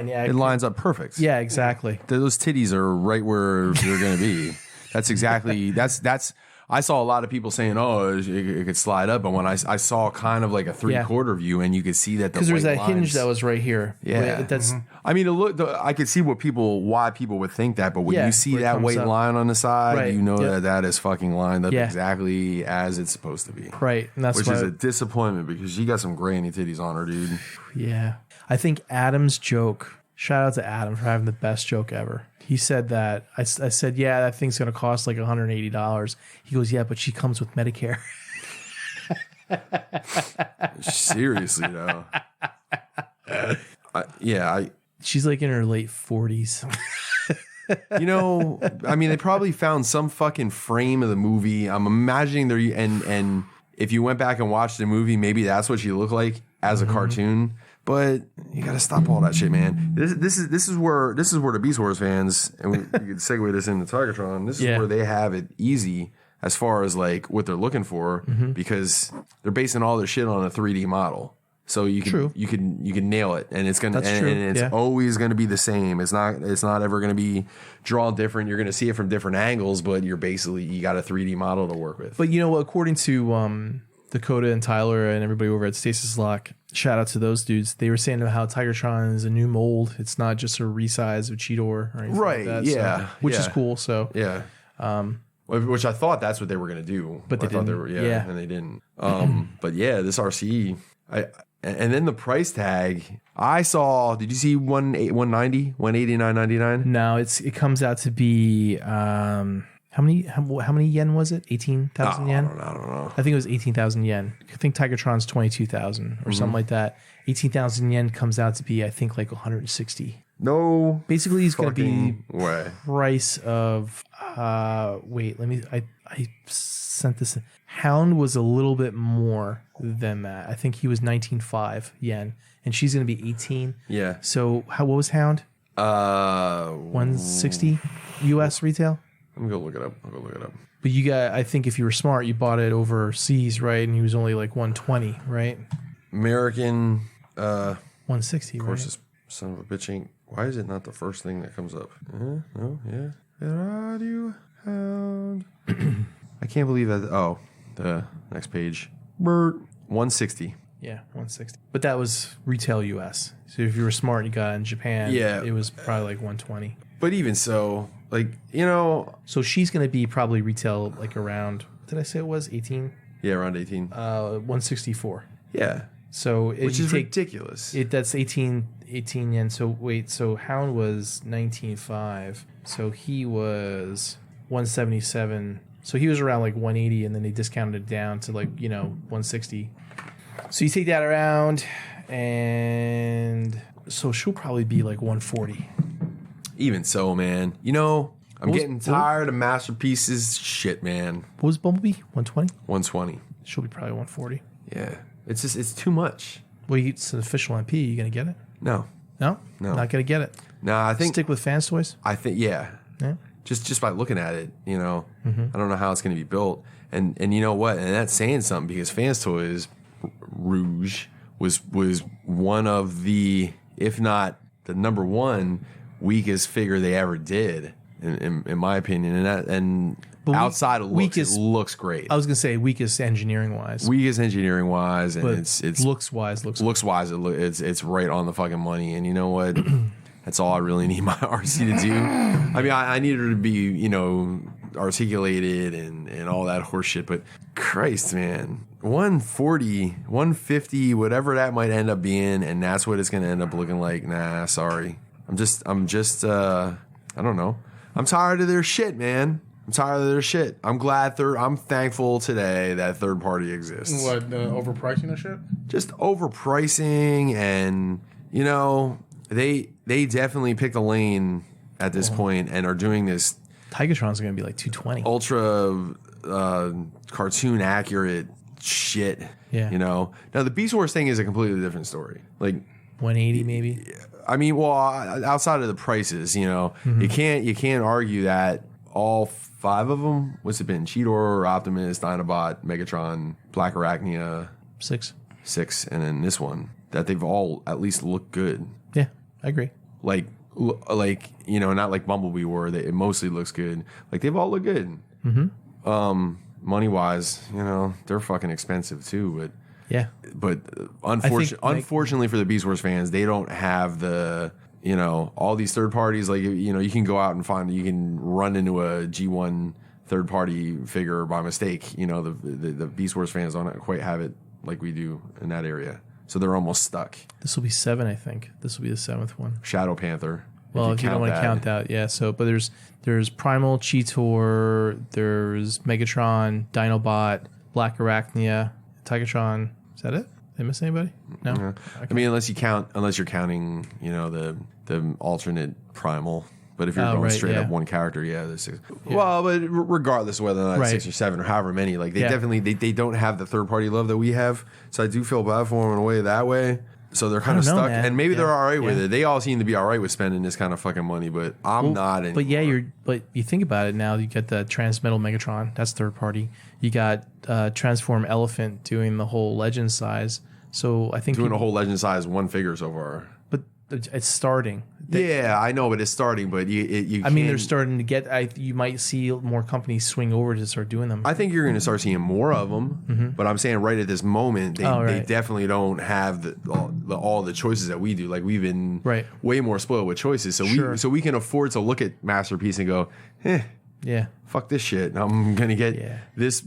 it lines up perfect. Yeah, exactly. Those titties are right where they're gonna be. That's exactly that's. I saw a lot of people saying, "Oh, it could slide up," but when I saw kind of like a 3/4 view, and you could see that because there's that hinge that was right here. Yeah, that's. I mean, I could see why people would think that, but when you see that white line on the side, you know that is fucking lined up exactly as it's supposed to be. Right, and that's which is a disappointment because she got some granny titties on her, dude. Yeah, I think Adam's joke. Shout out to Adam for having the best joke ever. He said that I said, yeah, that thing's going to cost like $180. He goes, yeah, but she comes with Medicare. Seriously, though. She's like in her late 40s. I mean, they probably found some fucking frame of the movie. I'm imagining there, and if you went back and watched the movie, maybe that's what she looked like as a cartoon. But you got to stop all that shit, man. This is where the Beast Wars fans, and we could segue this into Tigertron. This is where they have it easy as far as like what they're looking for because they're basing all their shit on a 3D model. So you can nail it, and it's gonna and it's always gonna be the same. It's not ever gonna be drawn different. You're gonna see it from different angles, but you got a 3D model to work with. But according to Dakota and Tyler and everybody over at Stasis Lock, shout out to those dudes. They were saying about how Tigertron is a new mold. It's not just a resize of Cheetor or anything like that. Yeah. So, which is cool. So yeah. Which I thought that's what they were going to do. But they didn't. And they didn't. But yeah, this RC, and then the price tag, I saw, did you see 190, 189.99? No, it comes out to be, how many yen was it? 18,000 yen? I don't know. I think it was 18,000 yen. I think Tigertron's 22,000 or something like that. 18,000 yen comes out to be, I think, like 160. No. Basically, it's going to be way. Price of, I sent this. Hound was a little bit more than that. I think he was 19.5 yen, and she's going to be 18. Yeah. So what was Hound? 160 US retail. I'll go look it up. But I think if you were smart, you bought it overseas, right? And he was only like 120, right? American. 160, of course, right? this son of a bitch ain't. Why is it not the first thing that comes up? No, yeah. Radio Hound. I can't believe that. Oh, the next page. 160. Yeah, 160. But that was retail US. So if you were smart, you got it in Japan. Yeah. It was probably like 120. But even so, So she's going to be probably retail like around, did I say it was 18? Yeah, around 18. 164. Yeah. So which is ridiculous. That's 18 yen. So Hound was 19.5. So he was 177. So he was around like 180, and then they discounted it down to like 160. So you take that around, and so she'll probably be like 140. Even so, man. I'm getting tired of masterpieces. Shit, man. What was Bumblebee? 120? 120. She'll be probably 140. Yeah. It's too much. Well, it's an official MP. You going to get it? No. No? Not going to get it. No, I think... Stick with Fans Toys? I think, yeah. Yeah. Just by looking at it, I don't know how it's going to be built. And you know what? And that's saying something because Fans Toys, Rouge, was one of the, if not the number one weakest figure they ever did, in my opinion. And outside of looks, it looks great. I was gonna say weakest engineering wise. And but it's looks wise, it's right on the fucking money. And you know what? That's all I really need my RC to do. I mean, I need her to be, you know, articulated and all that horse shit. But Christ, man, 140, 150, whatever that might end up being, and that's what it's going to end up looking like. Nah, sorry. I'm just, I don't know. I'm tired of their shit, man. I'm tired of their shit. I'm thankful today that third party exists. What, overpricing the shit? Just overpricing, and, you know, they definitely picked a lane at this point and are doing this Tigatron's going to be like 220. ultra cartoon accurate shit. Yeah. You know? Now, the Beast Wars thing is a completely different story. Like, 180 maybe. I mean, well, outside of the prices, you know, you can't argue that all 5 of them, what's it been? Cheetor, Optimus, Dinobot, Megatron, Black Arachnia. 6, and then this one, that they've all at least looked good. Yeah, I agree. Like, you know, not like Bumblebee where it mostly looks good. Like, they've all looked good. Money wise, you know, they're fucking expensive too. But Yeah. But unfortunately for the Beast Wars fans, they don't have the, you know, all these third parties. Like, you know, you can go out and you can run into a G1 third party figure by mistake. You know, the Beast Wars fans don't quite have it like we do in that area. So they're almost stuck. This will be 7, I think. This will be the 7th one. Shadow Panther. Well, if you don't want to count that, yeah. So, but there's Primal, Cheetor, there's Megatron, Dinobot, Black Arachnia, Tigatron. Is that it? Did I miss anybody? No. Yeah. Okay. I mean, unless you're counting, you know, the alternate Primal. But if you're going straight up one character, there's 6. Yeah. Well, but regardless of whether or not 6 or 7 or however many, like they definitely they don't have the third party love that we have. So I do feel bad for them in a way that way. So they're kind of stuck, man. And maybe they're all right with it. They all seem to be all right with spending this kind of fucking money, but I'm not anymore. But you think about it now. You got the Transmetal Megatron, that's third party. You got Transform Elephant doing the whole Legend size. So I think doing a whole Legend size one figure so far. But it's starting. I know, but it's starting. But you I mean, they're starting to get. You might see more companies swing over to start doing them. I think you're going to start seeing more of them. Mm-hmm. But I'm saying right at this moment, they definitely don't have all the choices that we do. Like, we've been way more spoiled with choices. So we can afford to look at Masterpiece and go, fuck this shit. I'm gonna get this.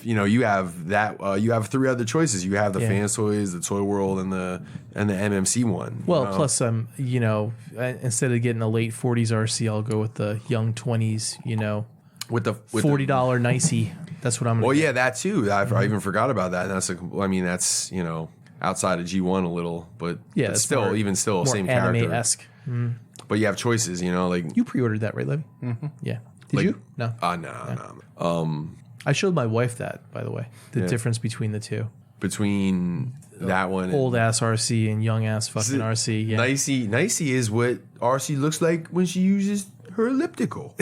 You know, you have that. You have 3 other choices. You have the Fans Toys, the Toy World, and the MMC one. Well, plus you know, instead of getting a late 40s RC, I'll go with the young 20s. You know, with the $40 Nicey. That's what I'm. Well, yeah, that too. I even forgot about that. And that's you know, outside of G1 a little, but still, more same character. Anime-esque. Mm. But you have choices. You know, like you pre-ordered that, right, Levy? Mm-hmm. Yeah. Did you? No. No. I showed my wife that, by the way, the difference between the two. Between that one, old ass RC and young ass fucking RC. Yeah. Nicey is what RC looks like when she uses her elliptical.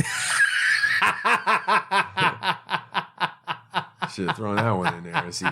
Should have thrown that one in there. See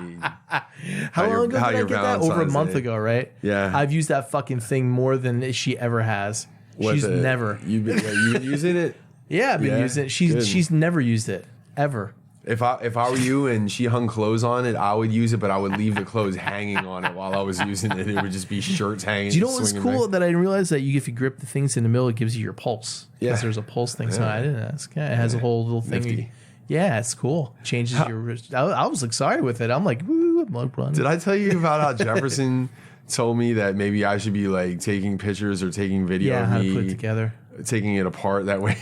how long ago did I get that? Over a month ago, right? Yeah. I've used that fucking thing more than she ever has. She's never. You've been using it. Yeah, I've been using it. She's never used it ever. If I were you and she hung clothes on it, I would use it, but I would leave the clothes hanging on it while I was using it. It would just be shirts hanging. Do you know what's cool that I didn't realize that if you grip the things in the middle, it gives you your pulse. Yeah, because there's a pulse thing. So I didn't ask. Yeah, it has a whole little thing. Nifty. Yeah, it's cool. Changes your wrist. I was excited with it. I'm like, woo, I'm running. Did I tell you about how Jefferson told me that maybe I should be like taking pictures or taking video of how me to put it together, taking it apart that way?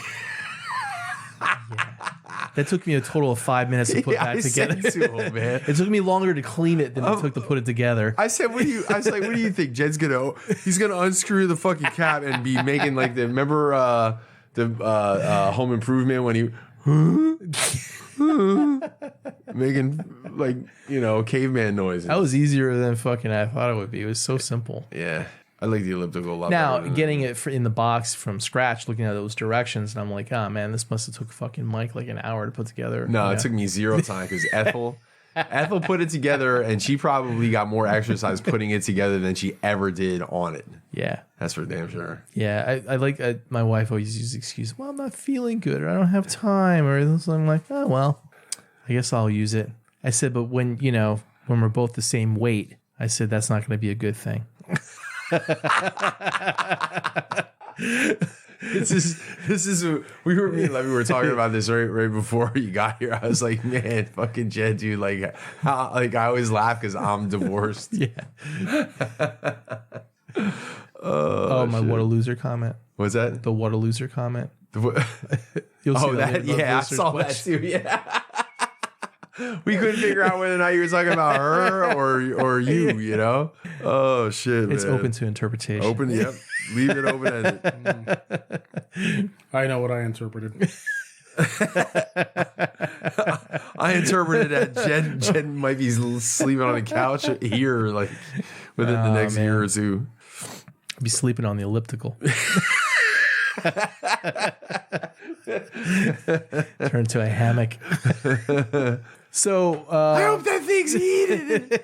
That took me a total of 5 minutes to put that together. It took me longer to clean it than it took to put it together. I said, what do you think? Jed's he's gonna unscrew the fucking cap and be making like remember the Home Improvement when he making like, you know, caveman noises. That was easier than fucking I thought it would be. It was so simple. Yeah. I like the elliptical a lot. Now, getting it in the box from scratch, looking at those directions, and I'm like, oh man, this must have took fucking Mike like an hour to put together. No, it took me 0 time because Ethel Ethel put it together, and she probably got more exercise putting it together than she ever did on it. Yeah. That's for damn sure. Yeah, I like my wife always uses the excuse, well, I'm not feeling good or I don't have time or so I'm like, oh, well, I guess I'll use it. I said, but when we're both the same weight, I said, that's not going to be a good thing. This is we were talking about this right before you got here. I was like, man, fucking Jed, dude, like I always laugh because I'm divorced. Yeah. My what a loser comment. What's that? The what a loser comment. You'll see that? Yeah, I saw that too. Yeah. We couldn't figure out whether or not you were talking about her or you, you know? Oh, shit, It's man. open to interpretation. Yep. Leave it open-ended. I know what I interpreted. I interpreted that Jen might be sleeping on a couch here, like, within the next year or two. I'll be sleeping on the elliptical. Turn to a hammock. So I hope that thing's heated.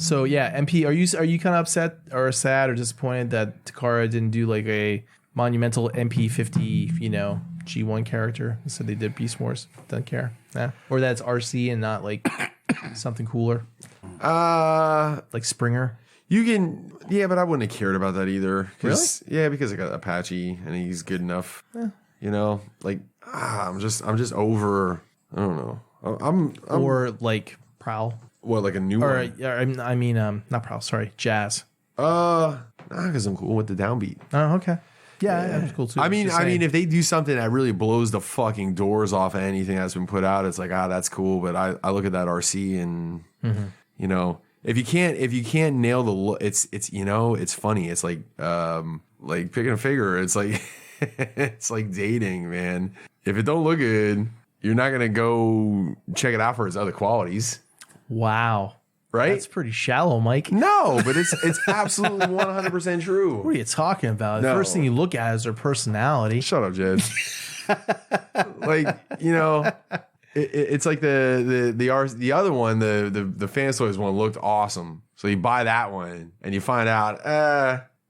So yeah, MP, are you kind of upset or sad or disappointed that Takara didn't do like a monumental MP50, G1 character? So they did Beast Wars. Doesn't care. Yeah. Or that's RC and not like something cooler. Like Springer. You can, yeah, but I wouldn't have cared about that either. Really? Yeah, because I got Apache and he's good enough. Like I'm just over. I don't know. I'm or like Prowl. What, like a new Or one? I mean, not Prowl. Sorry, Jazz. Because I'm cool with the downbeat. Oh, okay. Yeah, that's cool too. I mean, if they do something that really blows the fucking doors off of anything that's been put out, it's like, that's cool. But I look at that RC and if you can't nail the look, it's funny. It's like picking a figure. It's like it's like dating, man. If it don't look good, you're not gonna go check it out for its other qualities. Wow. Right? That's pretty shallow, Mike. No, but it's absolutely 100% true. What are you talking about? No. The first thing you look at is their personality. Shut up, Jed. It's like the other one, the Fan Toys one looked awesome. So you buy that one and you find out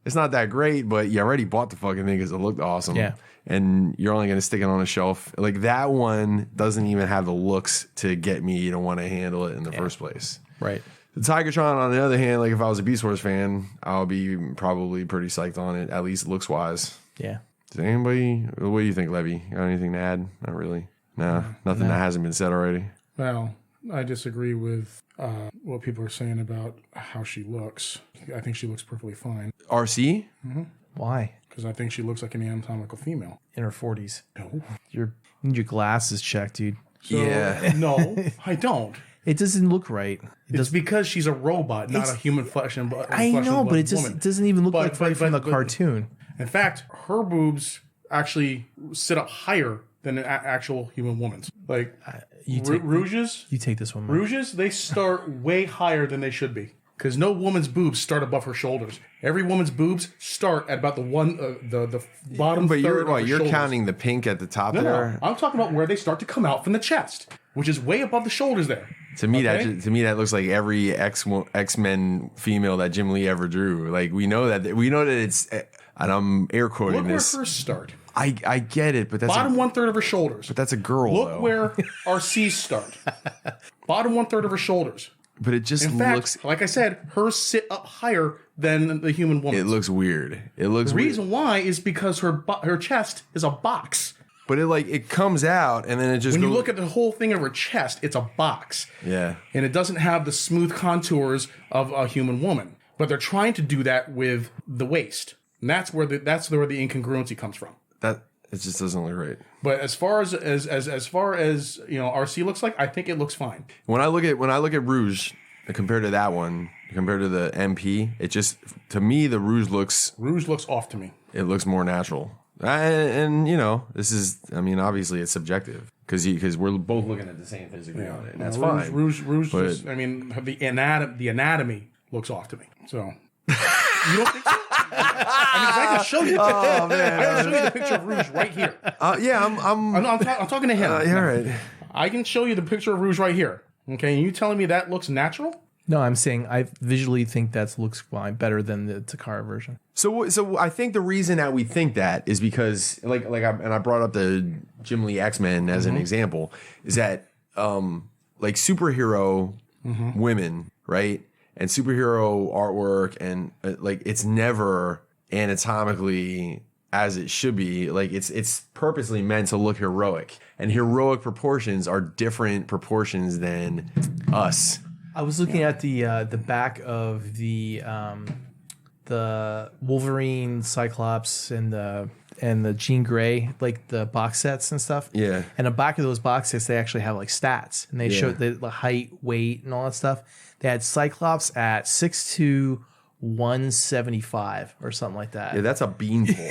it's not that great, but you already bought the fucking thing because it looked awesome. Yeah. And you're only going to stick it on a shelf. Like that one doesn't even have the looks to get me to want to handle it in the first place. Right. The Tigertron, on the other hand, like if I was a Beast Wars fan, I'll be probably pretty psyched on it, at least looks wise. Yeah. Does anybody, what do you think, Levy? Got anything to add? Not really. Nah, nothing that hasn't been said already. Well, I disagree with what people are saying about how she looks. I think she looks perfectly fine. RC? Why? Because I think she looks like an anatomical female. In her 40s. No. You need your glasses checked, dude. So, Yeah. No, I don't. It doesn't look right. It's because she's a robot, not a human flesh and blood. I know, but it woman. doesn't even look But- like from the but- cartoon. In fact, her boobs actually sit up higher than an actual human woman's. Like rouges, You take this one, Mike. rouges, they start way higher than they should be. Because no woman's boobs start above her shoulders. Every woman's boobs start at about the bottom But third of her you're shoulders. counting the pink at the top No, there? I'm talking about where they start to come out from the chest, which is way above the shoulders there. To me, Okay? that looks like every X-Men female that Jim Lee ever drew. Like we know that it's, and I'm air quoting Look where this. hers start. I get it, but that's Bottom 1/3 of her shoulders. but that's a girl. Look though. where our C's start. Bottom 1/3 of her shoulders. But it just In fact, looks. like I said, hers sit up higher than the human woman. It looks weird. It looks The weird. reason why is because her chest is a box. But it comes out and then it just When goes. you look at the whole thing of her chest, it's a box. Yeah. And it doesn't have the smooth contours of a human woman. But they're trying to do that with the waist. And that's where the incongruency comes from. That it just doesn't look right. But as far as RC looks like, I think it looks fine. When I look at Rouge compared to that one, compared to the MP, it just, to me, the Rouge looks off to me. It looks more natural. And this is, I mean, obviously it's subjective because we're both looking at the same physically on it. And that's fine. Rouge But- just, I mean, the anatomy looks off to me. So you don't think so? I can show you. Oh man, I can show you the picture of Rouge right here. yeah, I'm talking to him. yeah, all right. I can show you the picture of Rouge right here. Okay, and you telling me that looks natural? No, I'm saying I visually think that looks fine, better than the Takara version. So I think the reason that we think that is because, I brought up the Jim Lee X-Men as an example, is that like superhero women, right, and superhero artwork, and like it's never anatomically as it should be. Like it's purposely meant to look heroic, and heroic proportions are different proportions than us. I was looking at the back of the Wolverine, Cyclops, and the Jean Grey, like the box sets and stuff. Yeah. And the back of those box sets, they actually have like stats, and they showed the height, weight, and all that stuff. They had Cyclops at 6'2", 175 or something like that. Yeah, that's a beanpole.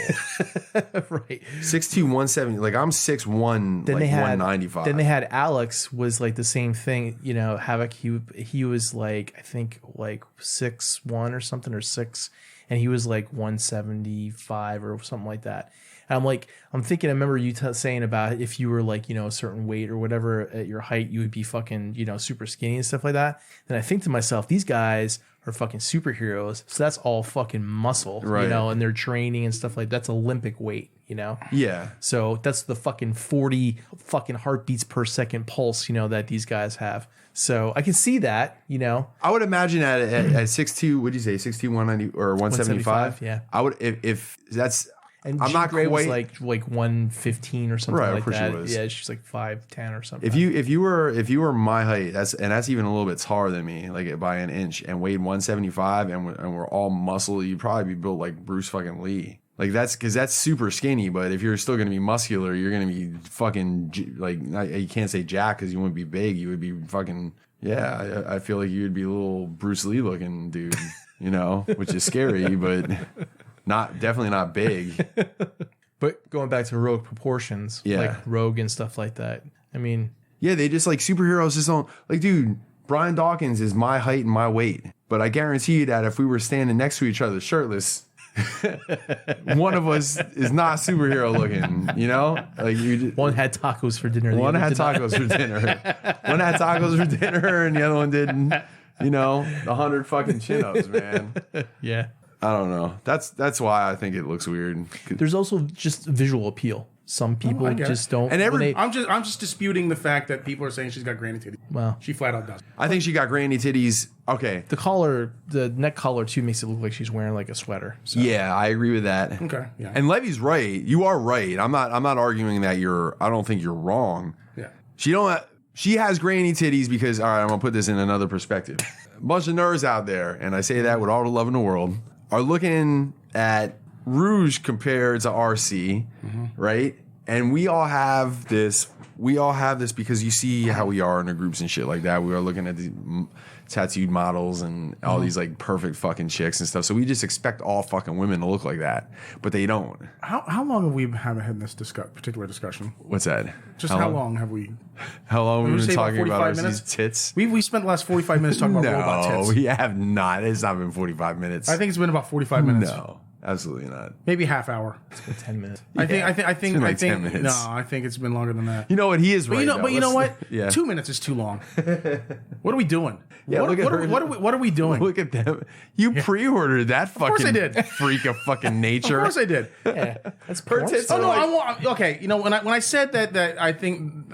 Right. 6'2", 170. Like I'm 6'1", then like they had, 195. Then they had Alex was like the same thing. You know, Havoc. He was like, I think like 6'1" or something, or 6, and he was like 175 or something like that. And I'm thinking, I remember you saying about if you were like, you know, a certain weight or whatever at your height, you would be fucking, you know, super skinny and stuff like that. Then I think to myself, these guys are fucking superheroes. So that's all fucking muscle, right, you know, and their training and stuff like that. That's Olympic weight, you know? Yeah. So that's the fucking 40 fucking heartbeats per second pulse, you know, that these guys have. So I can see that, you know. I would imagine at 6'2", what'd you say, 6'2", 190 or 175? Yeah. I would, if that's... And I'm not Grey quite was like 115 or something like that. She was. Yeah, she's like 5'10" or something. If you were my height, that's even a little bit taller than me, like by an inch, and weighed 175, and we're all muscle, you'd probably be built like Bruce fucking Lee. Like that's because that's super skinny. But if you're still going to be muscular, you're going to be fucking like, you can't say jack because you wouldn't be big. You would be fucking, yeah. I feel like you would be a little Bruce Lee looking dude, you know, which is scary, but. Definitely not big. But going back to Rogue proportions, like Rogue and stuff like that. I mean, yeah, they just like superheroes just don't like, dude. Brian Dawkins is my height and my weight, but I guarantee you that if we were standing next to each other shirtless, one of us is not superhero looking. You know, like one had tacos for dinner. One had tacos for dinner. One had tacos for dinner, and the other one didn't. You know, 100 fucking chin-ups, man. Yeah. I don't know. That's why I think it looks weird. There's also just visual appeal. Some people just don't. And I'm just disputing the fact that people are saying she's got granny titties. Well, she flat out does. I think she got granny titties. Okay. The neck collar too makes it look like she's wearing like a sweater. So. Yeah, I agree with that. Okay. Yeah. And Levy's right. You are right. I'm not arguing that I don't think you're wrong. Yeah. She has granny titties because, all right, I'm gonna put this in another perspective. A bunch of nerds out there, and I say that with all the love in the world, are looking at Rouge compared to RC, right? And we all have this because you see how we are in the groups and shit like that. We are looking at the tattooed models and all these like perfect fucking chicks and stuff. So we just expect all fucking women to look like that, but they don't. How long have we had this particular discussion? What's that? Just how long have we? How long have we been talking about RC's tits? We spent the last 45 minutes talking about robot tits. No, we have not. It's not been 45 minutes. I think it's been about 45 minutes. No. Absolutely not. Maybe half hour. It's been 10 minutes. I think 10 minutes. No, I think it's been longer than that. You know what? He is right. But you know what? Yeah. 2 minutes is too long. What are we doing? Yeah, what are we doing? Look at them. You pre-ordered that fucking of course I did. Freak of fucking nature. Of course I did. Yeah, that's her tits. Oh no, okay. You know when I said that I think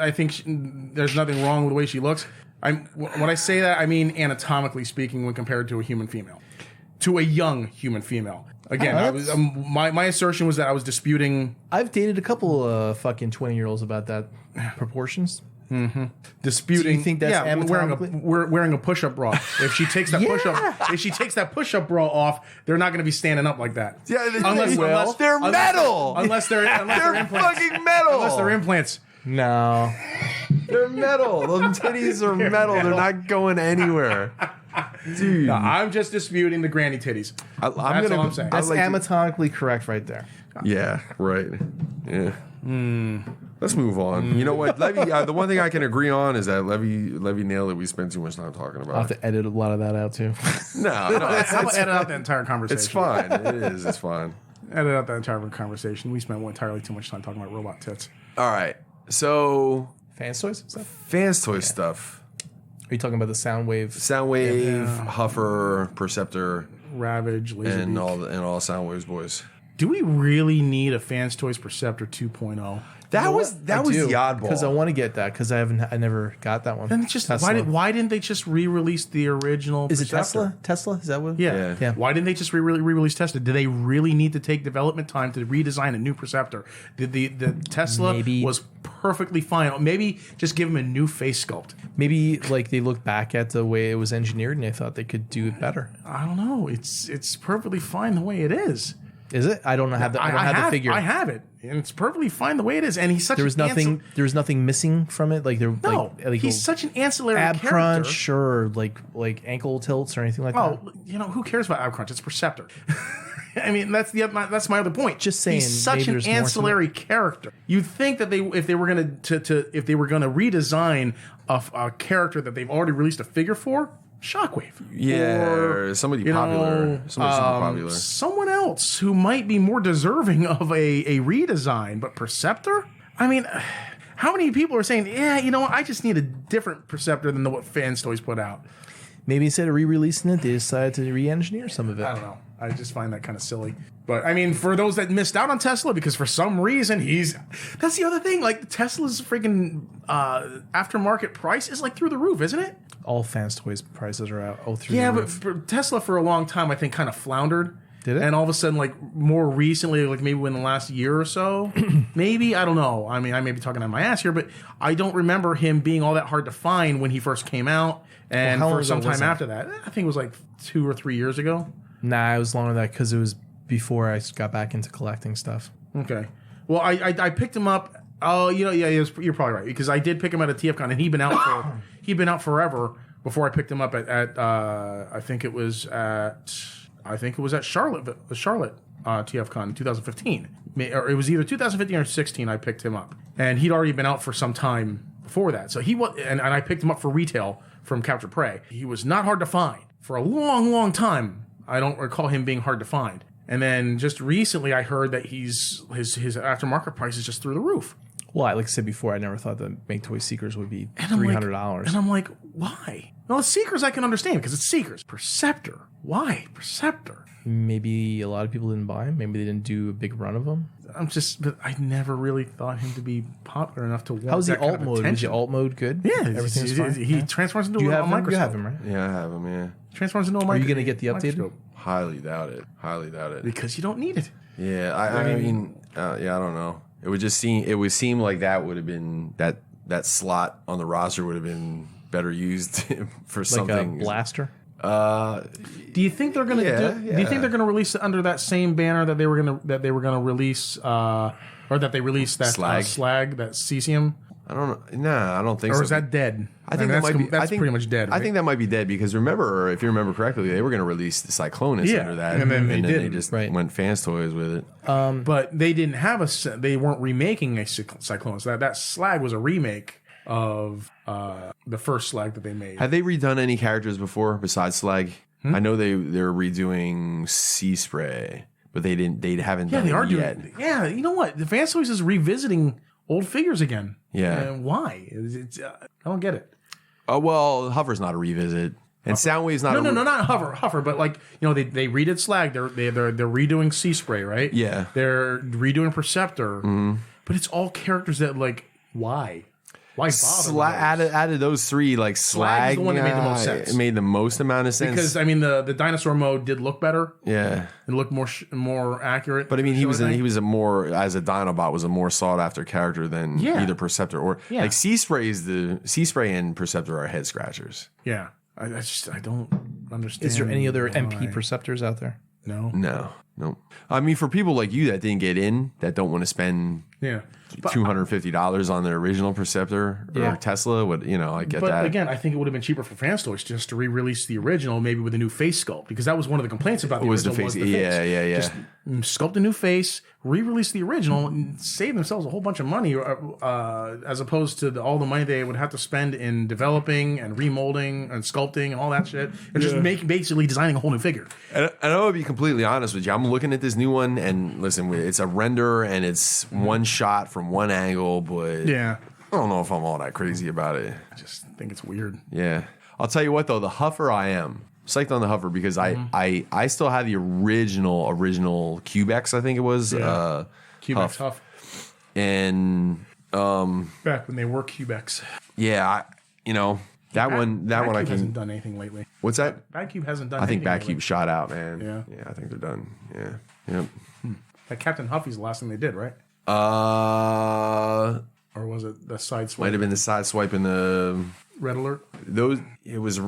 there's nothing wrong with the way she looks. When I say that, I mean anatomically speaking, when compared to a human female, to a young human female. Again, my assertion was that I was disputing. I've dated a couple of fucking 20-year-olds about that proportions. Mm-hmm. Disputing. Do you think that's wearing a push-up bra? If she takes that push-up bra off, they're not going to be standing up like that. Yeah, unless they're metal. Unless they're implants. Fucking metal. Unless they're implants. No, they're metal. Those titties are metal. They're not going anywhere. Dude, no, I'm just disputing the granny titties. That's all I'm saying. That's anatomically correct right there. Yeah, right. Yeah. Let's move on. You know what, Levy? The one thing I can agree on is that Levy nailed it. We spent too much time talking about. I'll have to edit a lot of that out too. No, How about edit out the entire conversation? it's fine. It is. It's fine. Edit out that entire conversation. We spent entirely too much time talking about robot tits. All right. So Fans toys stuff. fans toy stuff. Are you talking about the Soundwave? Soundwave, Huffer, Perceptor, Ravage, Laserbeak. and all Soundwave's boys. Do we really need a Fans Toys Perceptor 2.0? That was the oddball. Because I want to get that because I never got that one. Then it's just Tesla. why didn't they just re-release the original? Is it Perceptor? Tesla? Is that what? Yeah. Yeah. Why didn't they just re-release Tesla? Do they really need to take development time to redesign a new Perceptor? The Tesla Maybe. was perfectly fine. Maybe just give him a new face sculpt. Maybe like they looked back at the way it was engineered and they thought they could do it better. I don't know. It's perfectly fine the way it is. Is it? I don't know. I don't have the figure. I have it, and it's perfectly fine the way it is. And he's such There was nothing. There was nothing missing from it. Like there. No, like he's such an ancillary ab character. crunch or like ankle tilts or anything like that. Oh, who cares about ab crunch? It's Perceptor. I mean, that's my other point. Just saying, he's such maybe an there's more to ancillary character. You'd think that if they were gonna redesign a character that they've already released a figure for, Shockwave. Yeah, or somebody popular. Somebody super popular. Someone else who might be more deserving of a redesign, but Perceptor? I mean, how many people are saying, yeah, you know what, I just need a different Perceptor than what Fans Toys put out? Maybe instead of re-releasing it, they decided to re-engineer some of it. I don't know. I just find that kind of silly. But I mean, for those that missed out on Tesla, because for some reason that's the other thing. Like Tesla's freaking aftermarket price is like through the roof, isn't it? All Fans Toys prices are out. Oh, through Yeah, the but roof. for Tesla for a long time, I think kind of floundered. Did it? And all of a sudden, like more recently, like maybe in the last year or so, maybe, I don't know. I mean, I may be talking on my ass here, but I don't remember him being all that hard to find when he first came out. And how long for ago some was time that? after that, I think it was like 2 or 3 years ago. Nah, it was longer than that because it was before I got back into collecting stuff. Okay. Well, I picked him up. Oh, you're probably right, because I did pick him at a TFCon, and he'd been out forever before I picked him up at I think it was at Charlotte TFCon in 2015. Or it was either 2015 or 16 I picked him up. And he'd already been out for some time before that. So he was, and I picked him up for retail from Capture Prey. He was not hard to find for a long, long time. I don't recall him being hard to find. And then just recently I heard that his aftermarket price is just through the roof. Well, like I said before, I never thought that Make Toy Seekers would be $300. And I'm like, why? Well, Seekers I can understand because it's Seekers. Perceptor. Why Perceptor? Maybe a lot of people didn't buy them. Maybe they didn't do a big run of them. But I never really thought him to be popular enough to want How's the that kind alt of mode? attention. Was the alt mode good? Yeah, everything's fine. He transforms into Do you a have him? microscope. You have him, right? Yeah, I have them. Yeah, Transforms into a Are you going to get the updated? microscope. highly doubt it. Highly doubt it. Because you don't need it. Yeah, I mean, yeah, I don't know. It would seem like that would have been that slot on the roster would have been better used for Like something. a blaster? Do you think they're going to do you think they're going to release it under that same banner that they were going to release or that they released that slag, that cesium? I don't know. Nah, I don't think so. Or is that dead? I think that's that might be. that's pretty much dead. Right? I think that might be dead because remember, if you remember correctly, they were going to release the Cyclonus under that, and then they they didn't. just went Fans Toys with it. But they didn't have they weren't remaking a Cyclonus. That slag was a remake of the first slag that they made. Have they redone any characters before besides Slag? I know they're redoing Sea Spray, but they haven't done it yet. Yeah, you know what? The Fans Toys is revisiting old figures again. Yeah. Why? I don't get it. Oh well, Huffer's not a revisit, and Soundwave's not. No, not Huffer, but like they redid Slag. They're redoing Sea Spray, right? Yeah. They're redoing Perceptor, but it's all characters that like why bother? Out of those three, like Slag is the one that made the most sense. It made the most amount of sense Because I mean the dinosaur mode did look better. Yeah, It looked more accurate. but I mean he was a more as a Dinobot was a more sought after character than either Perceptor or like Sea Spray and Perceptor are head scratchers. Yeah, I don't understand. Is there any other why. MP Perceptors out there? No. No. I mean, for people like you that didn't get in, that don't want to spend $250 on their original Perceptor or Tesla. Would I get but that? Again, I think it would have been cheaper for Fans Toys just to re-release the original, maybe with a new face sculpt, because that was one of the complaints about the original. Was the face? Yeah. Just sculpt a new face, re-release the original, and save themselves a whole bunch of money, as opposed to all the money they would have to spend in developing and remolding and sculpting and all that shit, and just basically designing a whole new figure. And I know, to be completely honest with you, I'm looking at this new one, and listen, it's a render and it's one shot from one angle, but I don't know if I'm all that crazy about it. I just think it's weird. Yeah. I'll tell you what, though, the Huffer I am psyched on the Huffer because I still have the original Cubex, I think it was. Yeah. Cubex Huff. And back when they were Cubex. Yeah, that one I can. Hasn't done anything lately. What's that? Batcube hasn't done. I think anything Batcube shot out, man. Yeah, I think they're done. Yeah, yep. That Captain Huffy's the last thing they did, right? Or was it the side swipe? Might have been the side swipe in the Red Alert. It was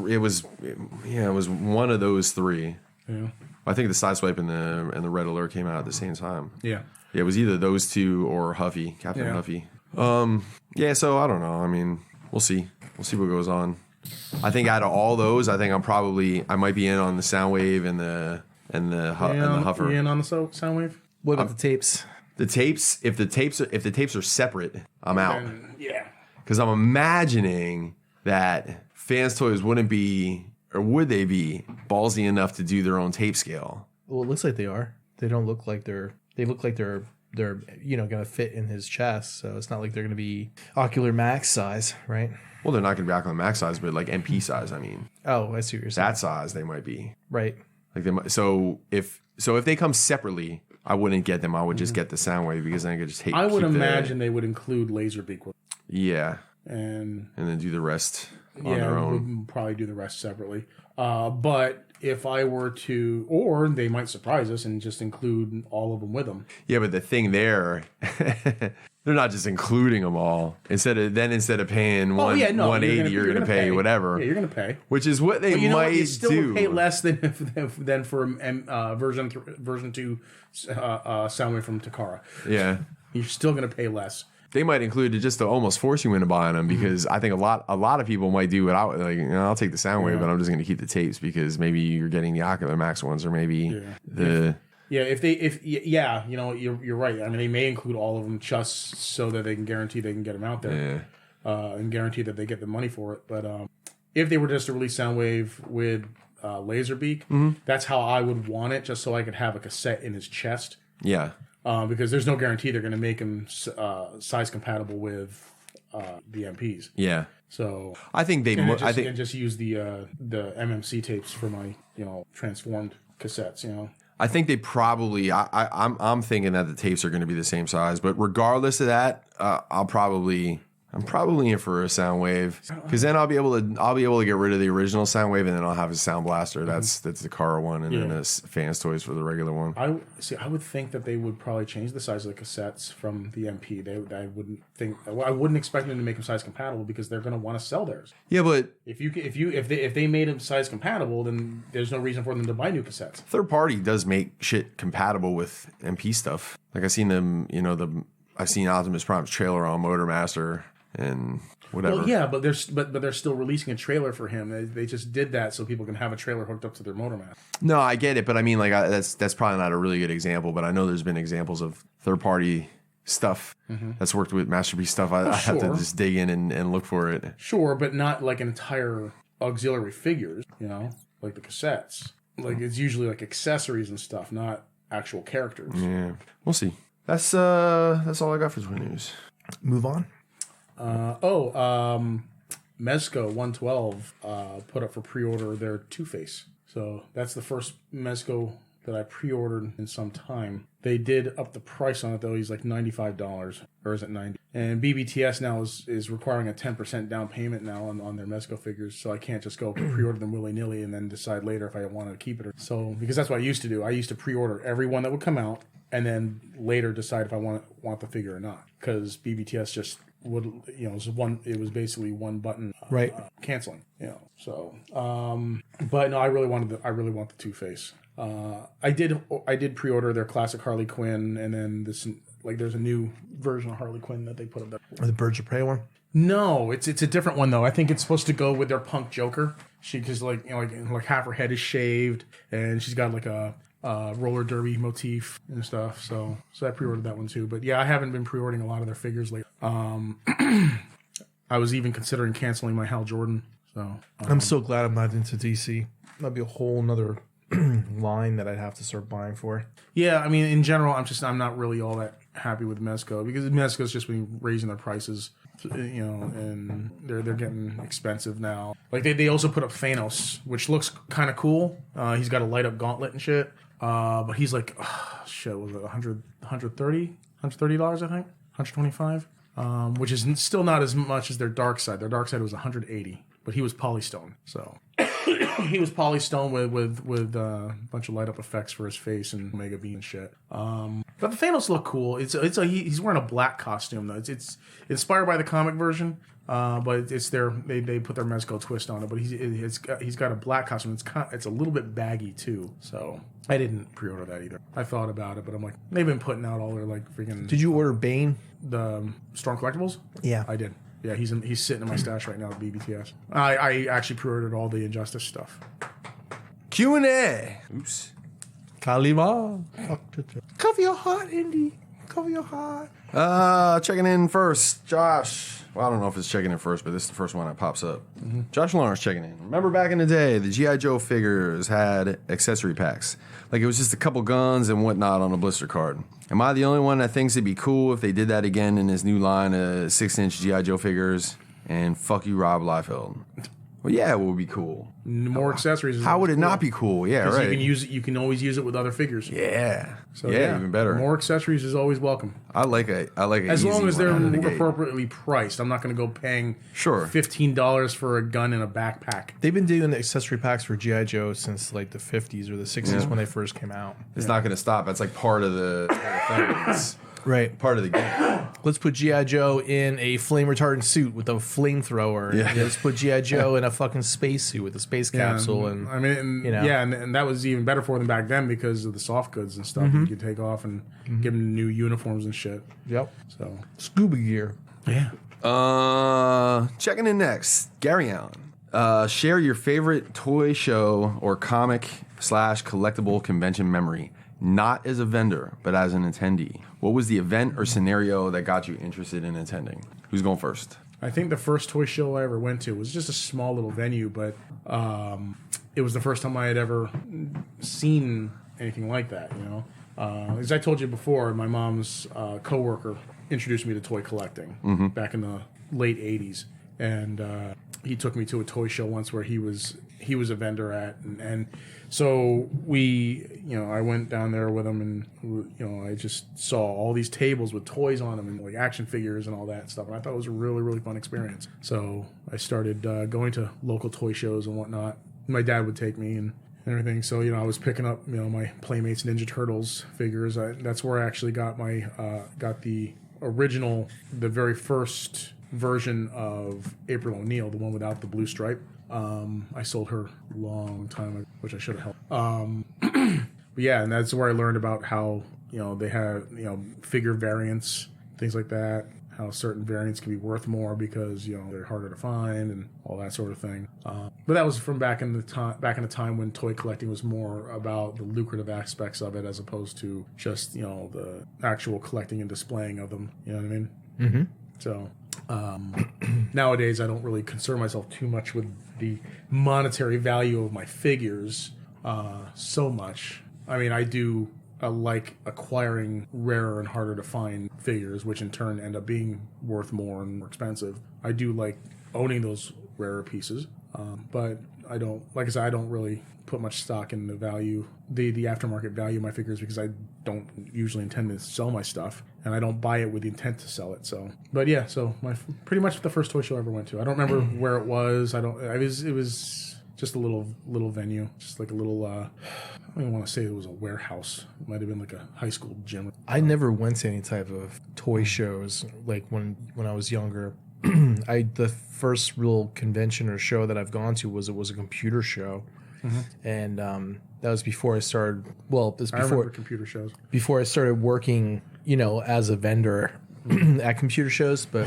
one of those three. Yeah. I think the side swipe and the Red Alert came out at the same time. Yeah. Yeah, it was either those two or Huffy, Captain Huffy. So I don't know. I mean, we'll see. We'll see what goes on. I think out of all those, I think I might be in on the Soundwave and the Huffer. You in on the Soundwave? What about the tapes? The tapes, if the tapes are separate, I'm out. Yeah. Because I'm imagining that Fans Toys wouldn't be, or would they be, ballsy enough to do their own tape scale? Well, it looks like they are. They don't look like they're. They look like they're going to fit in his chest. So it's not like they're going to be Ocular Max size, right? Well, they're not going to be Ocular Max size, but like MP size. I mean. Oh, I see what you're saying. That size they might be. Right. Like they might. So if they come separately, I wouldn't get them. I would just get the Soundwave because then I could just take. I would imagine they would include Laserbeak with. Yeah. And then do the rest on their own. Would probably do the rest separately. But if I were to, or they might surprise us and just include all of them with them. Yeah, but the thing there, they're not just including them all. Instead of paying 180, you're going to pay whatever. Yeah, you're going to pay. Which is what they might you still do. Would pay less than for version 2 Soundwave from Takara. Yeah, you're still going to pay less. They might include it just to almost force you into buying them because I think a lot of people might do what I'll take the Soundwave, but I'm just going to keep the tapes because maybe you're getting the Ocular Max ones or maybe the. You're right. I mean, they may include all of them just so that they can guarantee they can get them out there, and guarantee that they get the money for it. But if they were just to release Soundwave with Laserbeak, that's how I would want it, just so I could have a cassette in his chest. Yeah. Because there's no guarantee they're going to make him size compatible with the MPs. Yeah. So I think they. I just use the MMC tapes for my transformed cassettes. I think they probably. I'm thinking that the tapes are going to be the same size, but regardless of that, I'm probably in for a Soundwave because then I'll be able to get rid of the original Soundwave and then I'll have a Sound Blaster. That's the Kara one and then a Fans Toys for the regular one. I would think that they would probably change the size of the cassettes from the MP. I wouldn't expect them to make them size compatible because they're going to want to sell theirs. Yeah, but if they made them size compatible, then there's no reason for them to buy new cassettes. Third party does make shit compatible with MP stuff. Like I've seen them, I've seen Optimus Prime's trailer on Motormaster. And whatever. Well, yeah, but they're still releasing a trailer for him. They just did that so people can have a trailer hooked up to their Motormaster. No, I get it, but I mean, that's probably not a really good example. But I know there's been examples of third party stuff that's worked with Masterpiece stuff. I have to just dig in and look for it. Sure, but not like an entire auxiliary figures. Like the cassettes. Like it's usually like accessories and stuff, not actual characters. Yeah, we'll see. That's all I got for Twin News. Move on. Mezco 112 put up for pre-order their Two-Face. So that's the first Mezco that I pre-ordered in some time. They did up the price on it though. He's like $95, or is it $90? And BBTS now is requiring a 10% down payment now on their Mezco figures. So I can't just go pre-order them willy-nilly and then decide later if I wanted to keep it. Because that's what I used to do. I used to pre-order every one that would come out and then later decide if I want the figure or not. Because BBTS just would, it was basically one button canceling. But no, I really want the Two-Face. I did pre-order their classic Harley Quinn and then this Like there's a new version of Harley Quinn that they put up there. Or the Birds of Prey one. No, it's a different one though. I think it's supposed to go with their punk Joker. Because like half her head is shaved, and she's got like a roller derby motif and stuff. So I pre-ordered that one too. But yeah, I haven't been pre-ordering a lot of their figures lately. I was even considering canceling my Hal Jordan. So I'm so glad I'm not into DC. That'd be a whole nother line that I'd have to start buying for. Yeah, I mean, in general, I'm not really all that happy with Mezco because Mezco's just been raising their prices, and they're getting expensive now. Like they also put up Thanos, which looks kind of cool. He's got a light up gauntlet and shit. But he's like, shit, was it $130, I think, $125, which is still not as much as their Dark Side. Their Dark Side was $180, but he was Polystone, so. He was Polystone with a bunch of light up effects for his face and Omega Beam and shit. But the Thanos look cool. He's wearing a black costume though. It's inspired by the comic version, but it's they put their Mezco twist on it. But he's got a black costume. It's a little bit baggy too. So I didn't pre-order that either. I thought about it, but I'm like, they've been putting out all their like freaking. Did you order Bane? The Storm Collectibles? Yeah, I did. Yeah, he's sitting in my stash right now at BBTS. I actually pre-ordered all the Injustice stuff. Q&A. Oops. Kalima. Cover your heart, Indy. Cover your heart. Checking in first, Josh. Well, I don't know if it's checking in first, but this is the first one that pops up. Mm-hmm. Josh Lawrence checking in. Remember back in the day, the G.I. Joe figures had accessory packs. Like it was just a couple guns and whatnot on a blister card. Am I the only one that thinks it'd be cool if they did that again in this new line of 6-inch G.I. Joe figures? And fuck you, Rob Liefeld. Well, yeah, it would be cool. More accessories. How would it not be cool? Yeah, right. You can always use it with other figures. Yeah. So yeah, even better. More accessories is always welcome. I like a as easy long as they're one appropriately priced. I'm not going to go paying $15 for a gun in a backpack. They've been doing accessory packs for G.I. Joe since like the 50s or the 60s when they first came out. It's not going to stop. That's like part of the thing. It's right. Part of the game. Let's put G.I. Joe in a flame retardant suit with a flamethrower. Yeah. Let's put G.I. Joe in a fucking spacesuit with a space capsule. And I mean, and that was even better for them back then because of the soft goods and stuff you could take off and give them new uniforms and shit. Yep. So scuba gear. Yeah. Checking in next, Gary Allen. Share your favorite toy show or comic / collectible convention memory. Not as a vendor, but as an attendee. What was the event or scenario that got you interested in attending? Who's going first? I think the first toy show I ever went to was just a small little venue, but it was the first time I had ever seen anything like that, As I told you before, my mom's coworker introduced me to toy collecting back in the late 80s. And he took me to a toy show once where he was a vendor at, and so I went down there with him, and I just saw all these tables with toys on them and like action figures and all that stuff, and I thought it was a really, really fun experience. So I started going to local toy shows and whatnot. My dad would take me and everything. So I was picking up my Playmates Ninja Turtles figures. That's where I actually got got the original, the very first version of April O'Neil, the one without the blue stripe. I sold her a long time ago, which I should have helped. But yeah, and that's where I learned about how they have figure variants, things like that. How certain variants can be worth more because they're harder to find and all that sort of thing. But that was from back in the time when toy collecting was more about the lucrative aspects of it as opposed to just the actual collecting and displaying of them. You know what I mean? Mm-hmm. So. Nowadays, I don't really concern myself too much with the monetary value of my figures so much. I mean, I do like acquiring rarer and harder to find figures, which in turn end up being worth more and more expensive. I do like owning those rarer pieces, but I don't, like I said, I don't really put much stock in the value, the aftermarket value of my figures because I don't usually intend to sell my stuff, and I don't buy it with the intent to sell it. So, but yeah, so pretty much the first toy show I ever went to. I don't remember where it was. It was just a little venue, just like a little. I don't even want to say it was a warehouse. It might have been like a high school gym. I never went to any type of toy shows like when I was younger. The first real convention or show that I've gone to was a computer show. Mm-hmm. And that was before I started. Well, this before I remember computer shows. Before I started working as a vendor at computer shows, but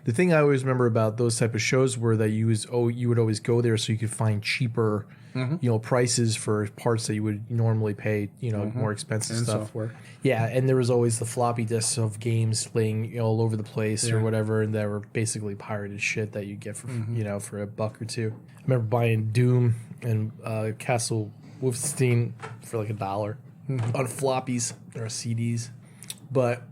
the thing I always remember about those type of shows were that you would always go there so you could find cheaper, prices for parts that you would normally pay, more expensive And stuff. software. Yeah, and there was always the floppy disks of games laying all over the place or whatever, and that were basically pirated shit that you get for for $1 or $2. I remember buying Doom and Castle Wolfenstein for like $1 on floppies or CDs, but.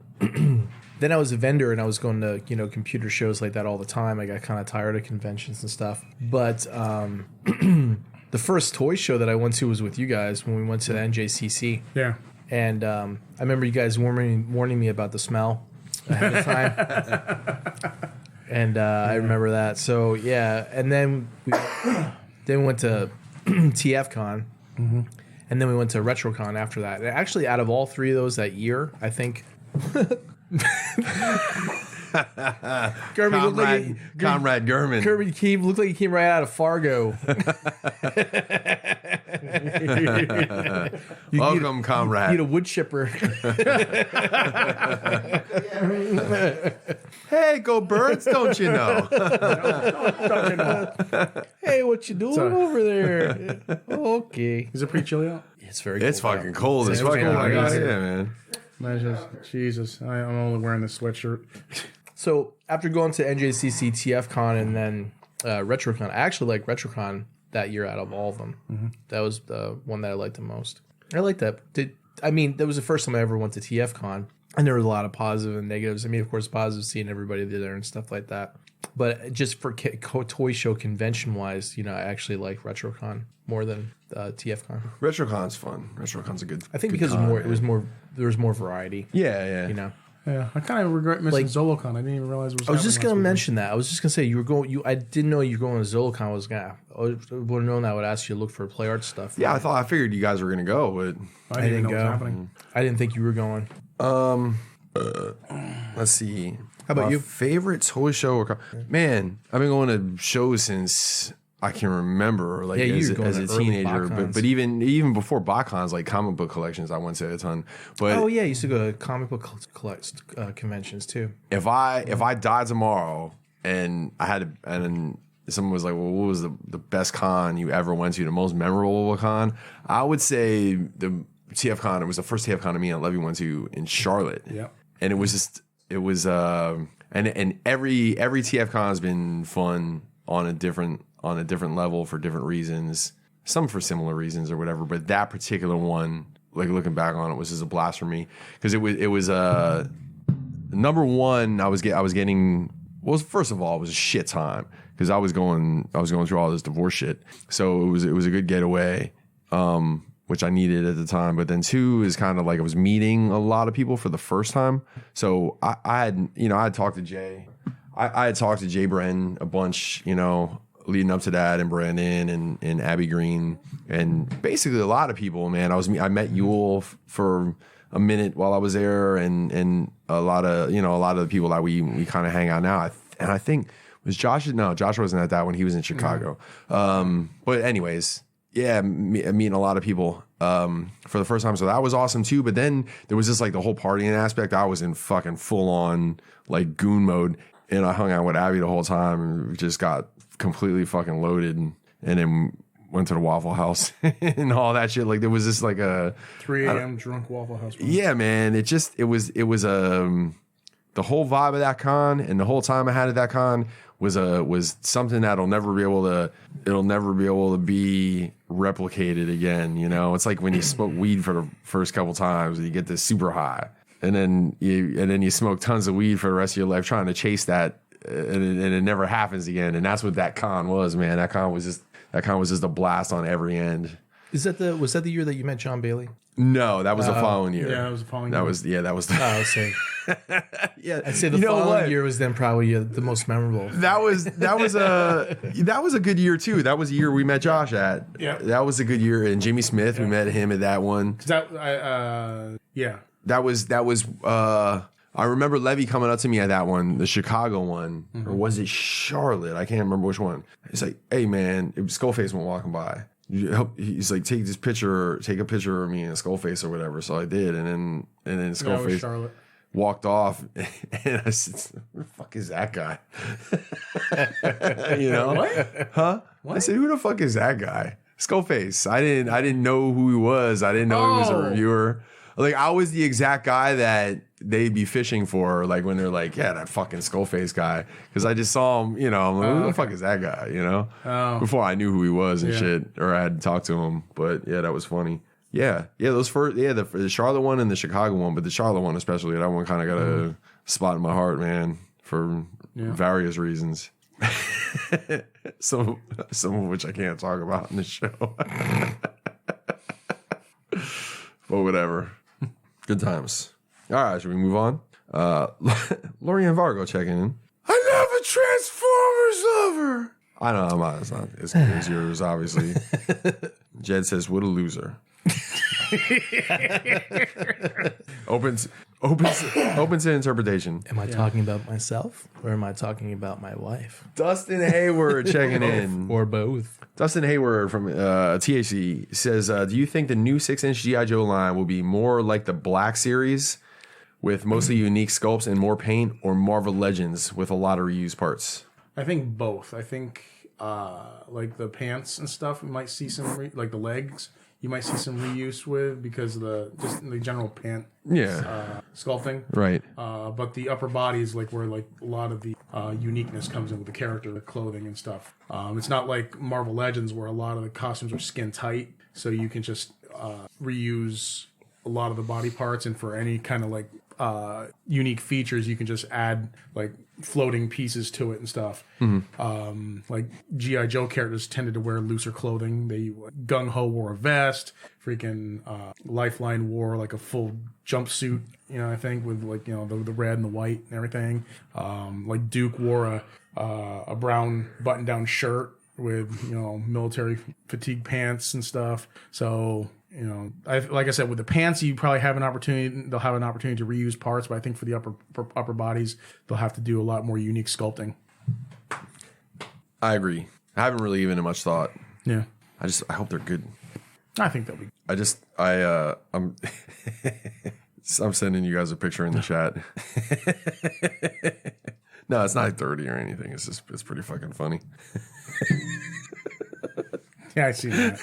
Then I was a vendor and I was going to, computer shows like that all the time. I got kind of tired of conventions and stuff. But the first toy show that I went to was with you guys when we went to the NJCC. Yeah. And I remember you guys warning me about the smell ahead of time. And I remember that. So, yeah. And then we went to TFCon. And then we went to RetroCon after that. And actually, out of all three of those that year, I think... Comrade Gurman. Kirby looked like he came right out of Fargo. Welcome, comrade. You need a wood chipper. Hey, go birds, don't you know? Hey, what you doing over there? Okay. Is it pretty chilly out? It's very It's cold fucking out. cold as It's fucking. cold. I gotta say, man. Jesus, I'm only wearing this sweatshirt. So after going to NJCC, TFCon, and then RetroCon, I actually like RetroCon that year out of all of them. That was the one that I liked the most. I liked that. That was the first time I ever went to TFCon, and there was a lot of positive and negatives. I mean, of course, positive seeing everybody there and stuff like that. But just for toy show convention wise, I actually like RetroCon more than TFCon. RetroCon's fun. RetroCon's a good. I think good because con, there was more variety. Yeah. Yeah, I kind of regret missing ZoloCon. I didn't even realize it was. I was just gonna mention that. I was just gonna say you were going. I didn't know you were going to ZoloCon. I would have known that. I would ask you to look for play art stuff. Yeah, I figured you guys were gonna go, but I didn't know what was go. happening. I didn't think you were going. let's see. How about you? Favorite toy show? Man, I've been going to shows since I can remember, like as a teenager. But even before BotCons, like comic book collections, I went to a ton. But I used to go to comic book conventions too. if I died tomorrow and I had to, and then someone was like, "Well, what was the best con you ever went to? The most memorable con?" I would say the TFCon. It was the first TFCon me and Levy went to in Charlotte. Yeah, and it was and every TFCon has been fun on a different level for different reasons. Some for similar reasons or whatever, but that particular one, like looking back on it, was just a blast for me because it was number one. I was getting. Well, first of all, it was a shit time because I was going through all this divorce shit. So it was a good getaway, which I needed at the time. But then two is kind of like I was meeting a lot of people for the first time. So I had talked to Jay. I had talked to Jay Brennan a bunch, leading up to that, and Brandon and Abby Green, and basically a lot of people, man. I met Yule for a minute while I was there, and a lot of the people that we kind of hang out now. And I think was Josh. No, Josh wasn't at that when he was in Chicago. But anyways, yeah, meeting a lot of people for the first time, so that was awesome too. But then there was just like the whole partying aspect. I was in fucking full on like goon mode, and I hung out with Abby the whole time, and we just got completely fucking loaded, and then went to the Waffle House and all that shit. Like there was just like a 3 a.m. drunk Waffle House. Yeah, man. It was the whole vibe of that con, and the whole time I had at that con was something that'll never be able to be replicated again. It's like when you smoke weed for the first couple times and you get this super high, and then you smoke tons of weed for the rest of your life trying to chase that, and it never happens again. And that's what that con was, man. That con was just a blast on every end. Was that the year that you met John Bailey? No, that was the following year. Yeah, it was the following year. That was. Oh, I was saying. Yeah, I'd say the following year was then probably the most memorable. That was a good year too. That was the year we met Josh at. Yeah, that was a good year. And Jimmy Smith, we met him at that one. Yeah. That was. I remember Levy coming up to me at that one, the Chicago one, or was it Charlotte? I can't remember which one. It's like, hey man, Skullface went walking by, He's like, take a picture of me and Skullface or whatever. So I did, and then Skullface Charlotte walked off, and I said, "Who the fuck is that guy?" You know, What? huh? What? I said, "Who the fuck is that guy?" Skullface. I didn't know who he was. I didn't know he was a reviewer. Like, I was the exact guy that they'd be fishing for, like when they're like, yeah, that fucking Skullface guy. Because I just saw him, you know, I'm like, who the fuck is that guy, you know? Before I knew who he was and shit, or I had to talk to him. But yeah, that was funny. Yeah, those first, the Charlotte one and the Chicago one, but the Charlotte one especially, that one kind of got a spot in my heart, man, for various reasons. some of which I can't talk about in the show. But whatever. Good times. All right, should we move on? Lorian Vargo checking in. I love a Transformers lover. I know, it's not as good as yours, obviously. Jed says, what a loser. Opens to interpretation. Am I talking about myself or am I talking about my wife? Dustin Hayward checking in. Or both. Dustin Hayward from THC says, do you think the new 6-inch G.I. Joe line will be more like the Black Series with mostly unique sculpts and more paint, or Marvel Legends with a lot of reused parts? I think both. I think like the pants and stuff, we might see some like the legs. You might see some reuse with because of the general pant sculpting. Right. But the upper body is like where like a lot of the uniqueness comes in with the character, the clothing and stuff. It's not like Marvel Legends where a lot of the costumes are skin tight, so you can just reuse a lot of the body parts, and for any kind of like unique features, you can just add like floating pieces to it and stuff. Like G.I. Joe characters tended to wear looser clothing. They Gung Ho wore a vest. Freaking Lifeline wore like a full jumpsuit, you know, I think with like, you know, the red and the white and everything. Like Duke wore a brown button down shirt with, you know, military fatigue pants and stuff. So, you know, like I said, with the pants, you probably have an opportunity. They'll have an opportunity to reuse parts, but I think for the upper bodies, they'll have to do a lot more unique sculpting. I agree. I haven't really given it much thought. Yeah, I hope they're good. I think they'll be. I'm sending you guys a picture in the chat. No, it's not dirty or anything. It's pretty fucking funny. Yeah, I see that.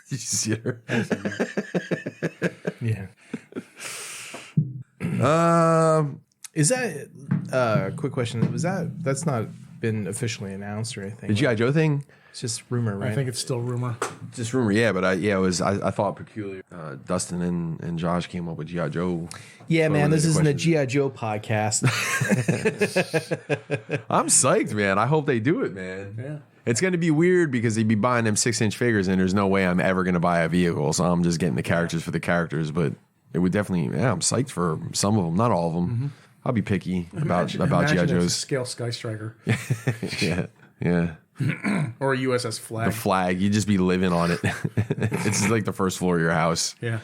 Did you see her? Yeah. Is that quick question? That's not been officially announced or anything? The G.I. Joe thing? It's just rumor, right? I think it's still rumor. Just rumor, yeah. But I thought peculiar. Dustin and Josh came up with G.I. Joe. Yeah, man, this isn't a G.I. Joe podcast. I'm psyched, man. I hope they do it, man. Yeah. It's going to be weird because they'd be buying them 6-inch figures, and there's no way I'm ever going to buy a vehicle. So I'm just getting the characters for the characters. But it would definitely, I'm psyched for some of them, not all of them. Mm-hmm. I'll be picky about G.I. Joe's. Scale Sky Striker. Yeah. Or a USS Flag. The flag, you just be living on it. It's just like the first floor of your house. Yeah.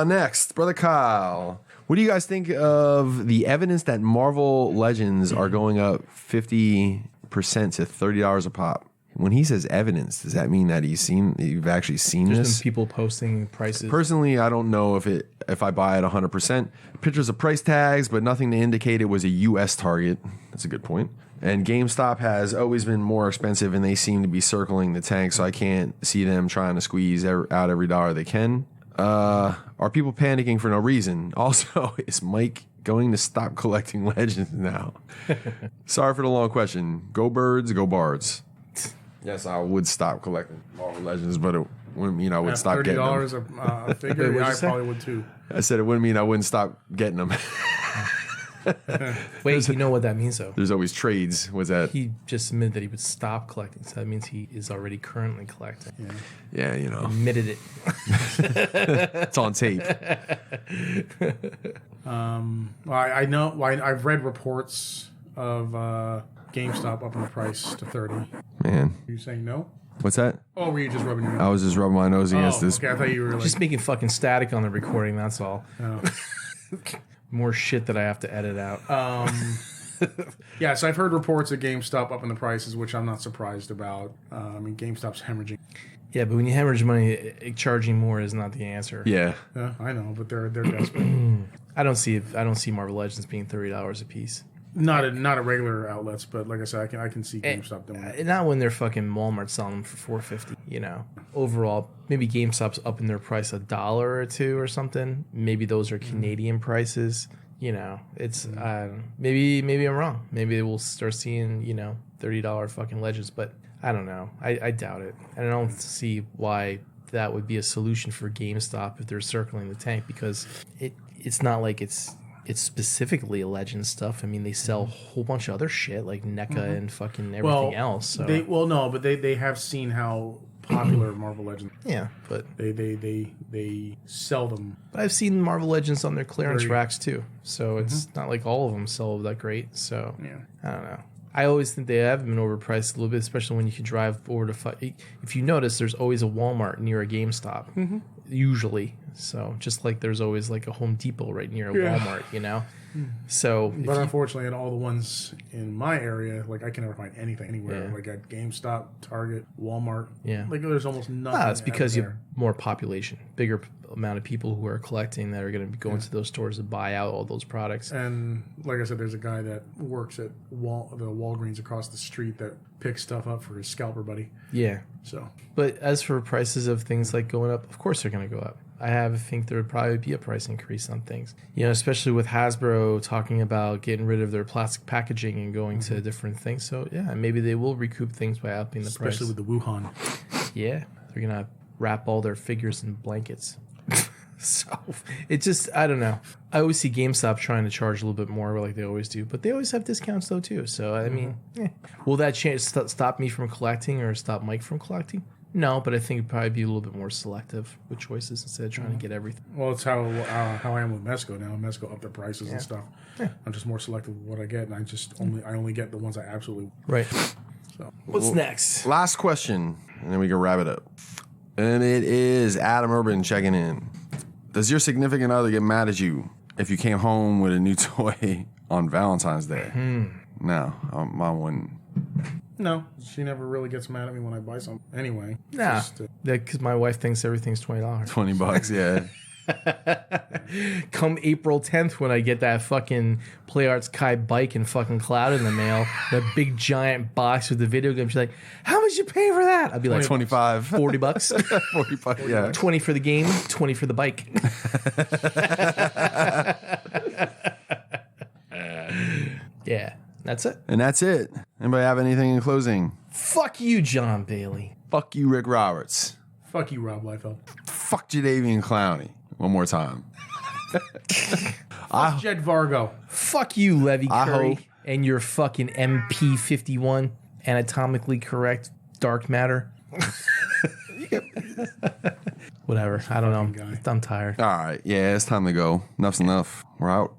Next, Brother Kyle. What do you guys think of the evidence that Marvel Legends are going up 50% to $30 a pop? When he says evidence, does that mean that you've actually seen There's this? been people posting prices. Personally, I don't know if I buy it 100%. Pictures of price tags, but nothing to indicate it was a U.S. target. That's a good point. And GameStop has always been more expensive, and they seem to be circling the tank, so I can't see them trying to squeeze out every dollar they can. Are people panicking for no reason? Also, is Mike going to stop collecting Legends now? Sorry for the long question. Go Birds, go Bards. Yes, I would stop collecting Marvel Legends, but it wouldn't mean I would stop getting them. $30 a figure, yeah, I probably would too. I said it wouldn't mean I wouldn't stop getting them. Wait, you know what that means, though? There's always trades. What's that? He just admitted that he would stop collecting, so that means he is already currently collecting. Yeah, you know. Admitted it. It's on tape. I know. I've read reports of GameStop upping the price to $30. Man. Are you saying no? What's that? Oh, were you just rubbing your nose? I was just rubbing my nose against this. Okay, I thought you were like... Just making fucking static on the recording, that's all. Oh. More shit that I have to edit out. Yeah, so I've heard reports of GameStop up in the prices, which I'm not surprised about. I mean, GameStop's hemorrhaging. Yeah, but when you hemorrhage money, charging more is not the answer. Yeah. Yeah, I know, but they're desperate. I don't see Marvel Legends being $30 a piece. Not at regular outlets, but like I said, I can see GameStop doing it. Not when they're fucking Walmart selling them for $4.50. You know, overall, maybe GameStop's up in their price $1 or $2 or something. Maybe those are Canadian prices. You know, it's maybe I'm wrong. Maybe we'll start seeing $30 fucking Legends, but I don't know. I doubt it, and I don't see why that would be a solution for GameStop if they're circling the tank, because it's not like it's specifically a Legend stuff. I mean, they sell a whole bunch of other shit like NECA and fucking everything else. So. They have seen how popular Marvel Legends. Yeah, but they sell them. But I've seen Marvel Legends on their clearance racks too, so it's not like all of them sell that great. So I don't know. I always think they have been overpriced a little bit, especially when you can drive over to. If you notice, there's always a Walmart near a GameStop, usually. So just like there's always like a Home Depot right near a Walmart, you know. So, but unfortunately, at all the ones in my area, like I can never find anything anywhere. Like at GameStop, Target, Walmart, like there's almost nothing. It's because you have more population, bigger amount of people who are collecting that are going to be going to those stores to buy out all those products. And like I said, there's a guy that works at the Walgreens across the street that picks stuff up for his scalper buddy. Yeah. So, but as for prices of things like going up, of course they're going to go up. I think there would probably be a price increase on things, especially with Hasbro talking about getting rid of their plastic packaging and going to different things. So yeah, maybe they will recoup things by upping the price. Especially with the Wuhan. Yeah, they're gonna wrap all their figures in blankets. So it just, I don't know. I always see GameStop trying to charge a little bit more, like they always do, but they always have discounts though too. So I mean, will that change stop me from collecting or stop Mike from collecting? No, but I think it'd probably be a little bit more selective with choices instead of trying to get everything. Well, it's how I am with Mezco now. Mezco up their prices and stuff. Yeah. I'm just more selective with what I get, and I only get the ones I absolutely right. So what's next? Last question, and then we can wrap it up. And it is Adam Urban checking in. Does your significant other get mad at you if you came home with a new toy on Valentine's Day? No, mine wouldn't. No, she never really gets mad at me when I buy something. Anyway. Nah, because my wife thinks everything's $20. $20, yeah. Come April 10th when I get that fucking Play Arts Kai bike and fucking cloud in the mail, that big giant box with the video game, she's like, how much you pay for that? I'll be like, $25. $40. $40, yeah. 20 for the game, 20 for the bike. Yeah. That's it. And that's it. Anybody have anything in closing? Fuck you, John Bailey. Fuck you, Rick Roberts. Fuck you, Rob Liefeld. Fuck Jadavian Clowney. One more time. Fuck Jed Vargo. Fuck you, Levy Curry, and your fucking MP51 anatomically correct dark matter. Whatever. I don't know. I'm tired. All right. Yeah, it's time to go. Enough's enough. We're out.